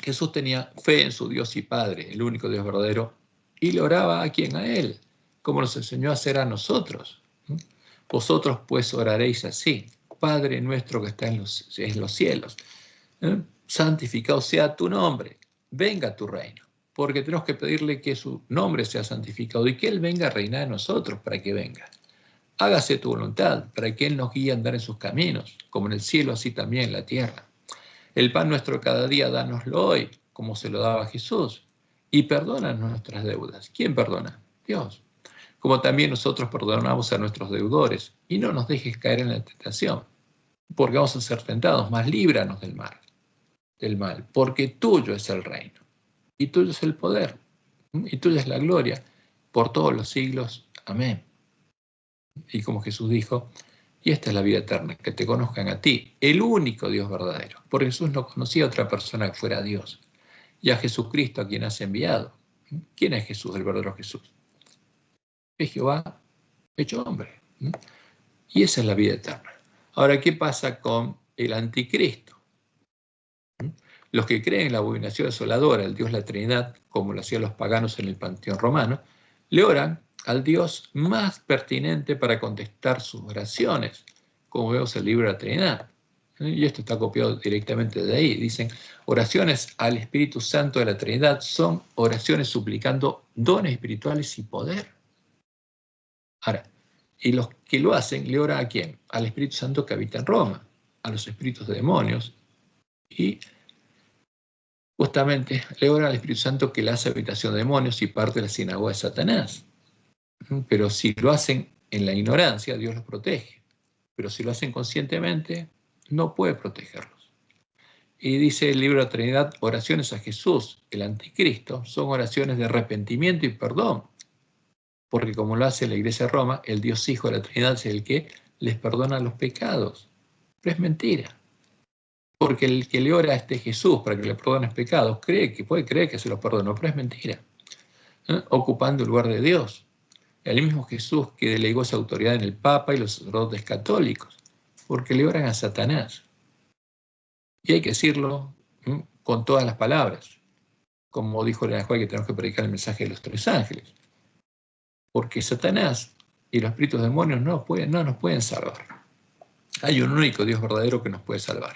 Jesús tenía fe en su Dios y Padre, el único Dios verdadero, y le oraba a quien, a Él, como nos enseñó a hacer a nosotros. Vosotros pues oraréis así: Padre nuestro que está en los cielos, santificado sea tu nombre, venga tu reino, porque tenemos que pedirle que su nombre sea santificado y que Él venga a reinar en nosotros para que venga. Hágase tu voluntad, para que Él nos guíe a andar en sus caminos, como en el cielo, así también en la tierra. El pan nuestro de cada día, dánoslo hoy, como se lo daba Jesús. Y perdona nuestras deudas. ¿Quién perdona? Dios. Como también nosotros perdonamos a nuestros deudores. Y no nos dejes caer en la tentación, porque vamos a ser tentados, mas líbranos del mal, porque tuyo es el reino, y tuyo es el poder, y tuya es la gloria, por todos los siglos. Amén. Y como Jesús dijo, y esta es la vida eterna, que te conozcan a ti, el único Dios verdadero. Porque Jesús no conocía a otra persona que fuera Dios, y a Jesucristo a quien has enviado. ¿Quién es Jesús, el verdadero Jesús? Es Jehová hecho hombre. Y esa es la vida eterna. Ahora, ¿qué pasa con el anticristo? Los que creen en la abominación desoladora, el Dios la Trinidad, como lo hacían los paganos en el panteón romano, le oran al Dios más pertinente para contestar sus oraciones, como vemos en el libro de la Trinidad. Y esto está copiado directamente de ahí. Dicen, oraciones al Espíritu Santo de la Trinidad son oraciones suplicando dones espirituales y poder. Ahora, y los que lo hacen, ¿le oran a quién? Al Espíritu Santo que habita en Roma, a los espíritus de demonios, y justamente le oran al Espíritu Santo que le hace habitación de demonios y parte de la sinagoga de Satanás. Pero si lo hacen en la ignorancia, Dios los protege. Pero si lo hacen conscientemente, no puede protegerlos. Y dice el libro de la Trinidad, oraciones a Jesús, el anticristo, son oraciones de arrepentimiento y perdón. Porque como lo hace la Iglesia de Roma, el Dios Hijo de la Trinidad es el que les perdona los pecados. Pero es mentira. Porque el que le ora a este Jesús para que le perdone los pecados, puede creer que se los perdonó, pero es mentira. Ocupando el lugar de Dios. El mismo Jesús que delegó esa autoridad en el Papa y los sacerdotes católicos, porque le oran a Satanás. Y hay que decirlo con todas las palabras, como dijo Elena White, que tenemos que predicar el mensaje de los 3 ángeles. Porque Satanás y los espíritus demonios no nos pueden salvar. Hay un único Dios verdadero que nos puede salvar.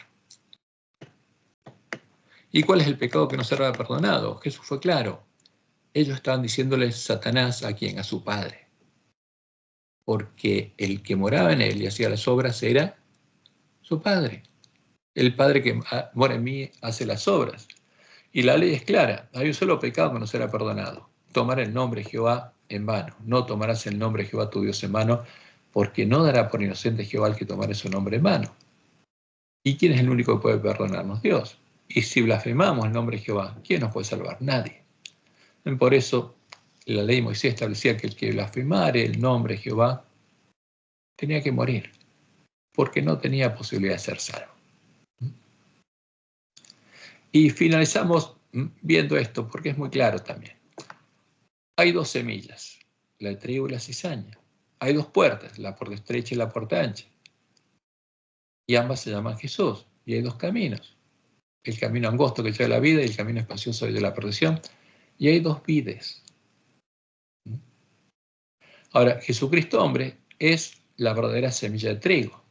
¿Y cuál es el pecado que no será perdonado? Jesús fue claro. Ellos estaban diciéndole Satanás a quién, a su padre. Porque el que moraba en él y hacía las obras era su padre. El padre que mora en mí hace las obras. Y la ley es clara. Hay un solo pecado que no será perdonado. Tomar el nombre de Jehová en vano. No tomarás el nombre de Jehová tu Dios en vano, porque no dará por inocente Jehová el que tomare su nombre en vano. ¿Y quién es el único que puede perdonarnos? Dios. Y si blasfemamos el nombre de Jehová, ¿quién nos puede salvar? Nadie. Por eso la ley de Moisés establecía que el que blasfemare el nombre de Jehová tenía que morir, porque no tenía posibilidad de ser salvo. Y finalizamos viendo esto, porque es muy claro también. Hay 2 semillas, la de trigo y la cizaña. Hay 2 puertas, la puerta estrecha y la puerta ancha. Y ambas se llaman Jesús. Y hay 2 caminos. El camino angosto que lleva a la vida y el camino espacioso de la perdición. Y hay 2 vides. Ahora, Jesucristo hombre es la verdadera semilla de trigo,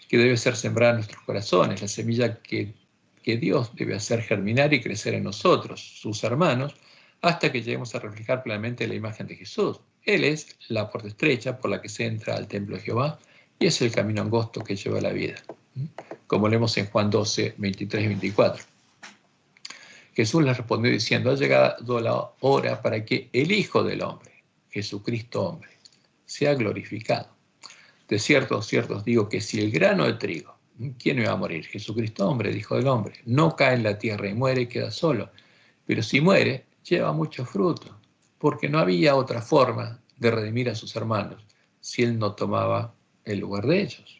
que debe ser sembrada en nuestros corazones, la semilla que Dios debe hacer germinar y crecer en nosotros, sus hermanos, hasta que lleguemos a reflejar plenamente la imagen de Jesús. Él es la puerta estrecha por la que se entra al templo de Jehová y es el camino angosto que lleva a la vida, como leemos en Juan 12, 23 y 24. Jesús les respondió diciendo, ha llegado la hora para que el Hijo del Hombre, Jesucristo hombre, sea glorificado. De cierto os digo que si el grano de trigo, ¿quién me va a morir? Jesucristo hombre, el Hijo del Hombre, no cae en la tierra y muere y queda solo. Pero si muere, lleva mucho fruto, porque no había otra forma de redimir a sus hermanos si él no tomaba el lugar de ellos.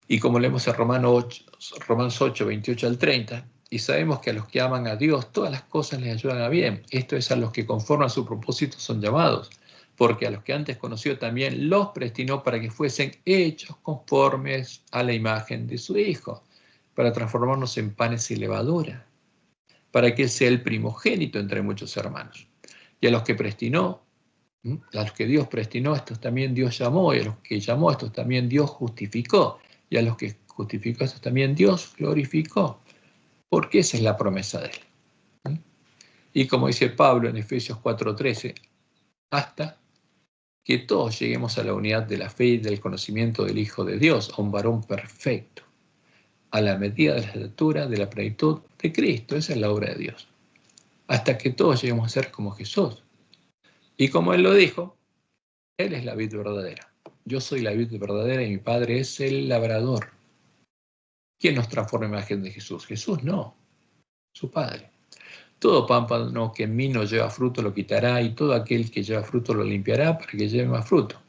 Y como leemos en Romanos 8, 28 al 30, y sabemos que a los que aman a Dios, todas las cosas les ayudan a bien. Esto es a los que conforme a su propósito son llamados. Porque a los que antes conoció también los predestinó para que fuesen hechos conformes a la imagen de su Hijo, para transformarnos en panes y levadura, para que Él sea el primogénito entre muchos hermanos. Y a los que predestinó, a los que Dios predestinó, estos también Dios llamó, y a los que llamó, estos también Dios justificó, y a los que justificó, estos también Dios glorificó, porque esa es la promesa de Él. Y como dice Pablo en Efesios 4:13, hasta que todos lleguemos a la unidad de la fe y del conocimiento del Hijo de Dios, a un varón perfecto, a la medida de la estatura de la plenitud de Cristo. Esa es la obra de Dios. Hasta que todos lleguemos a ser como Jesús. Y como Él lo dijo, Él es la vid verdadera. Yo soy la vid verdadera y mi Padre es el labrador. ¿Quién nos transforma en imagen de Jesús? Jesús no, su Padre. Todo pámpano que en mí no lleva fruto lo quitará, y todo aquel que lleva fruto lo limpiará para que lleve más fruto.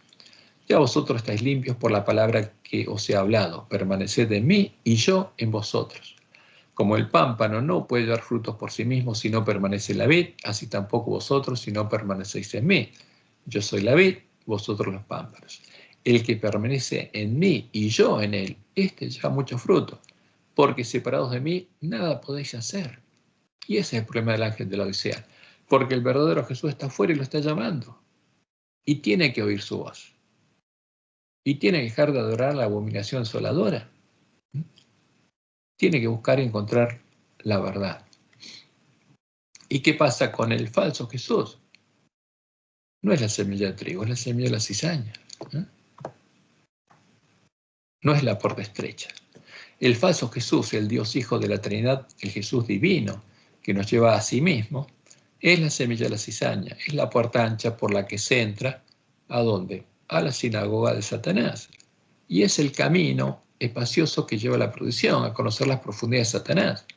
Ya vosotros estáis limpios por la palabra que os he hablado. Permaneced en mí y yo en vosotros. Como el pámpano no puede dar frutos por sí mismo si no permanece en la vid, así tampoco vosotros si no permanecéis en mí. Yo soy la vid, vosotros los pámpanos. El que permanece en mí y yo en él, este lleva mucho fruto, porque separados de mí nada podéis hacer. Y ese es el problema del ángel de la Odisea, porque el verdadero Jesús está afuera y lo está llamando, y tiene que oír su voz, y tiene que dejar de adorar la abominación asoladora. Tiene que buscar y encontrar la verdad. ¿Y qué pasa con el falso Jesús? No es la semilla de trigo, es la semilla de la cizaña. No es la puerta estrecha. El falso Jesús, el Dios Hijo de la Trinidad, el Jesús divino, que nos lleva a sí mismo, es la semilla de la cizaña, es la puerta ancha por la que se entra, ¿a dónde? A la sinagoga de Satanás. Y es el camino espacioso que lleva a la perdición, a conocer las profundidades de Satanás.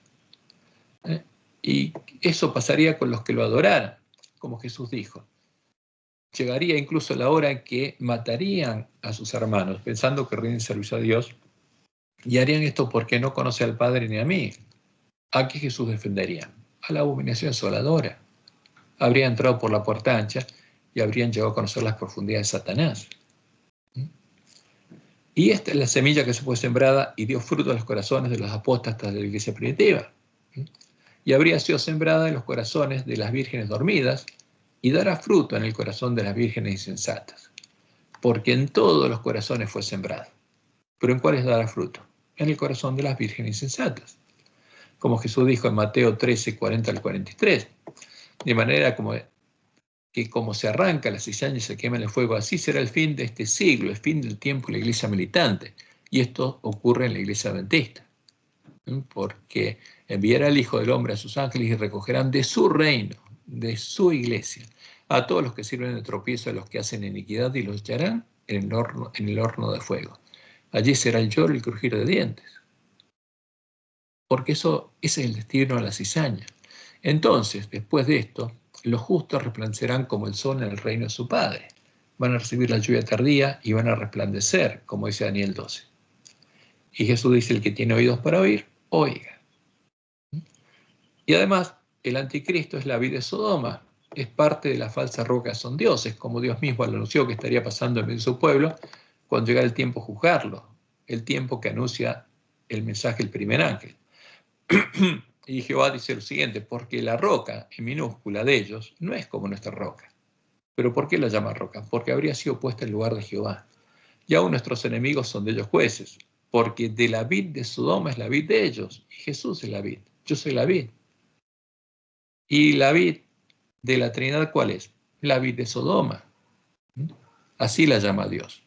Y eso pasaría con los que lo adoraran, como Jesús dijo. Llegaría incluso la hora en que matarían a sus hermanos, pensando que rinden servicio a Dios, y harían esto porque no conoce al Padre ni a mí. ¿A qué Jesús defendería? A la abominación asoladora. Habría entrado por la puerta ancha y habrían llegado a conocer las profundidades de Satanás. Y esta es la semilla que se fue sembrada y dio fruto a los corazones de los apóstatas de la iglesia primitiva. Y habría sido sembrada en los corazones de las vírgenes dormidas y dará fruto en el corazón de las vírgenes insensatas. Porque en todos los corazones fue sembrado. ¿Pero en cuáles dará fruto? En el corazón de las vírgenes insensatas. Como Jesús dijo en Mateo 13, 40 al 43. De manera que como se arranca la cizaña y se quema en el fuego, así será el fin de este siglo, el fin del tiempo de la iglesia militante. Y esto ocurre en la iglesia adventista. Porque enviará al Hijo del Hombre a sus ángeles y recogerán de su reino, de su iglesia, a todos los que sirven de tropiezo, a los que hacen iniquidad, y los echarán en el horno de fuego. Allí será el lloro y el crujir de dientes. Porque ese es el destino de la cizaña. Entonces, después de esto, los justos resplandecerán como el sol en el reino de su Padre. Van a recibir la lluvia tardía y van a resplandecer, como dice Daniel 12. Y Jesús dice, el que tiene oídos para oír, oiga. Y además, el anticristo es la vid de Sodoma, es parte de la falsa roca, son dioses, como Dios mismo anunció que estaría pasando en medio de su pueblo cuando llegara el tiempo de juzgarlo, el tiempo que anuncia el mensaje del primer ángel. Y Jehová dice lo siguiente, porque la roca en minúscula de ellos no es como nuestra roca. ¿Pero por qué la llama roca? Porque habría sido puesta en lugar de Jehová. Y aún nuestros enemigos son de ellos jueces, porque de la vid de Sodoma es la vid de ellos, y Jesús es la vid. Yo soy la vid. ¿Y la vid de la Trinidad cuál es? La vid de Sodoma. Así la llama Dios.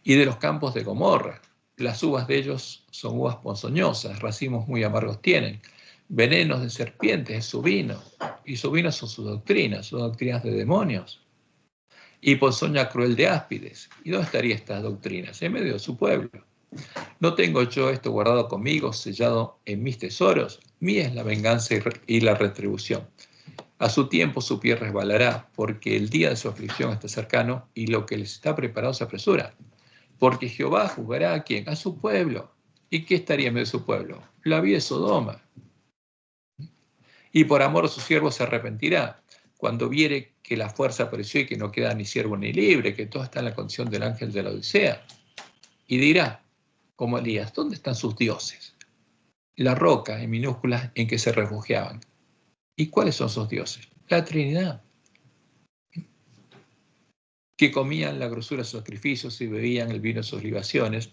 Y de los campos de Gomorra. Las uvas de ellos son uvas ponzoñosas, racimos muy amargos tienen. Venenos de serpientes es su vino, y su vino son sus doctrinas de demonios. Y ponzoña cruel de áspides. ¿Y dónde estarían estas doctrinas? En medio de su pueblo. ¿No tengo yo esto guardado conmigo, sellado en mis tesoros? Mía es la venganza y la retribución. A su tiempo su pie resbalará, porque el día de su aflicción está cercano, y lo que les está preparado se apresura. Porque Jehová juzgará ¿a quién? A su pueblo. ¿Y qué estaría en medio de su pueblo? La vida de Sodoma. Y por amor a sus siervos se arrepentirá, cuando viere que la fuerza apareció y que no queda ni siervo ni libre, que todo está en la condición del ángel de la Odisea. Y dirá, como Elías, ¿dónde están sus dioses? La roca, en minúsculas, en que se refugiaban. ¿Y cuáles son sus dioses? La Trinidad. Que comían la grosura de sus sacrificios y bebían el vino de sus libaciones.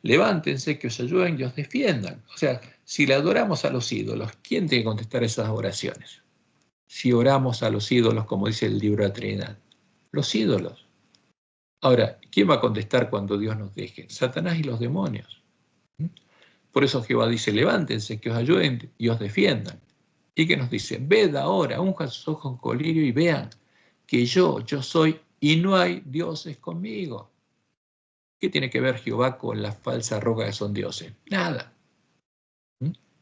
Levántense, que os ayuden y os defiendan. O sea, si le adoramos a los ídolos, ¿quién tiene que contestar esas oraciones? Si oramos a los ídolos, como dice el libro de la Trinidad. Los ídolos. Ahora, ¿quién va a contestar cuando Dios nos deje? Satanás y los demonios. Por eso Jehová dice, levántense, que os ayuden y os defiendan. Y que nos dice, ved ahora, unjan sus ojos con colirio y vean que yo soy y no hay dioses conmigo. ¿Qué tiene que ver Jehová con la falsa roca que son dioses? Nada.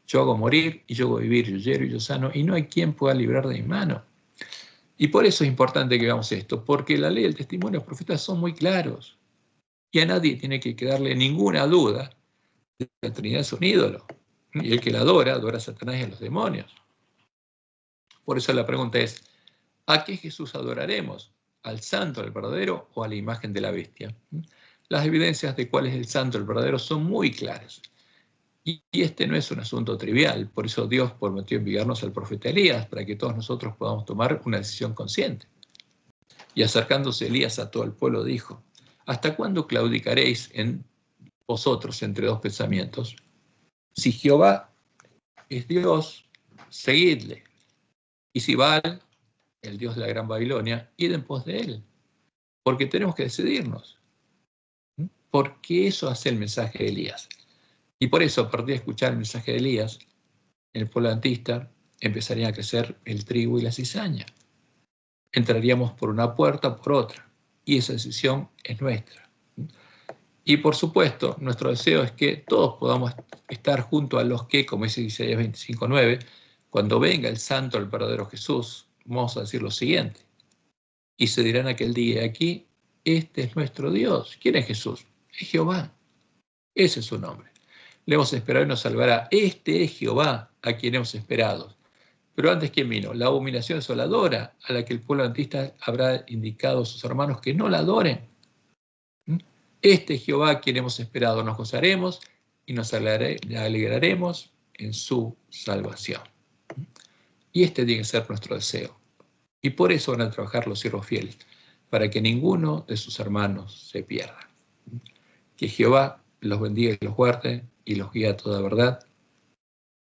Yo hago morir y yo hago vivir, yo hiero y yo sano, y no hay quien pueda librar de mi mano. Y por eso es importante que veamos esto, porque la ley y el testimonio de los profetas son muy claros. Y a nadie tiene que quedarle ninguna duda de que la Trinidad es un ídolo. Y el que la adora, adora a Satanás y a los demonios. Por eso la pregunta es, ¿a qué Jesús adoraremos? ¿Al santo, al verdadero o a la imagen de la bestia? Las evidencias de cuál es el santo, el verdadero, son muy claras. Y este no es un asunto trivial, por eso Dios prometió enviarnos al profeta Elías, para que todos nosotros podamos tomar una decisión consciente. Y acercándose Elías a todo el pueblo dijo, ¿hasta cuándo claudicaréis en vosotros entre dos pensamientos? Si Jehová es Dios, seguidle. Y si Baal, el Dios de la Gran Babilonia, id en pos de él. Porque tenemos que decidirnos. Porque eso hace el mensaje de Elías. Y por eso, a partir de escuchar el mensaje de Elías, en el pueblo adventista empezaría a crecer el trigo y la cizaña. Entraríamos por una puerta o por otra. Y esa decisión es nuestra. Y por supuesto, nuestro deseo es que todos podamos estar junto a los que, como dice Isaías 25:9, cuando venga el santo, el verdadero Jesús, vamos a decir lo siguiente. Y se dirán aquel día, aquí, este es nuestro Dios. ¿Quién es Jesús? Es Jehová. Ese es su nombre. Le hemos esperado y nos salvará. Este es Jehová, a quien hemos esperado. Pero antes, ¿quién vino? La abominación desoladora, a la que el pueblo adventista habrá indicado a sus hermanos que no la adoren. Este es Jehová, a quien hemos esperado. Nos gozaremos y nos alegraremos en su salvación. Y este tiene que ser nuestro deseo. Y por eso van a trabajar los siervos fieles, para que ninguno de sus hermanos se pierda. Que Jehová los bendiga y los guarde y los guíe a toda verdad,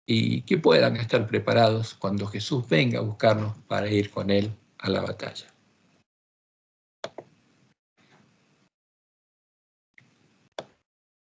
y que puedan estar preparados cuando Jesús venga a buscarnos para ir con él a la batalla.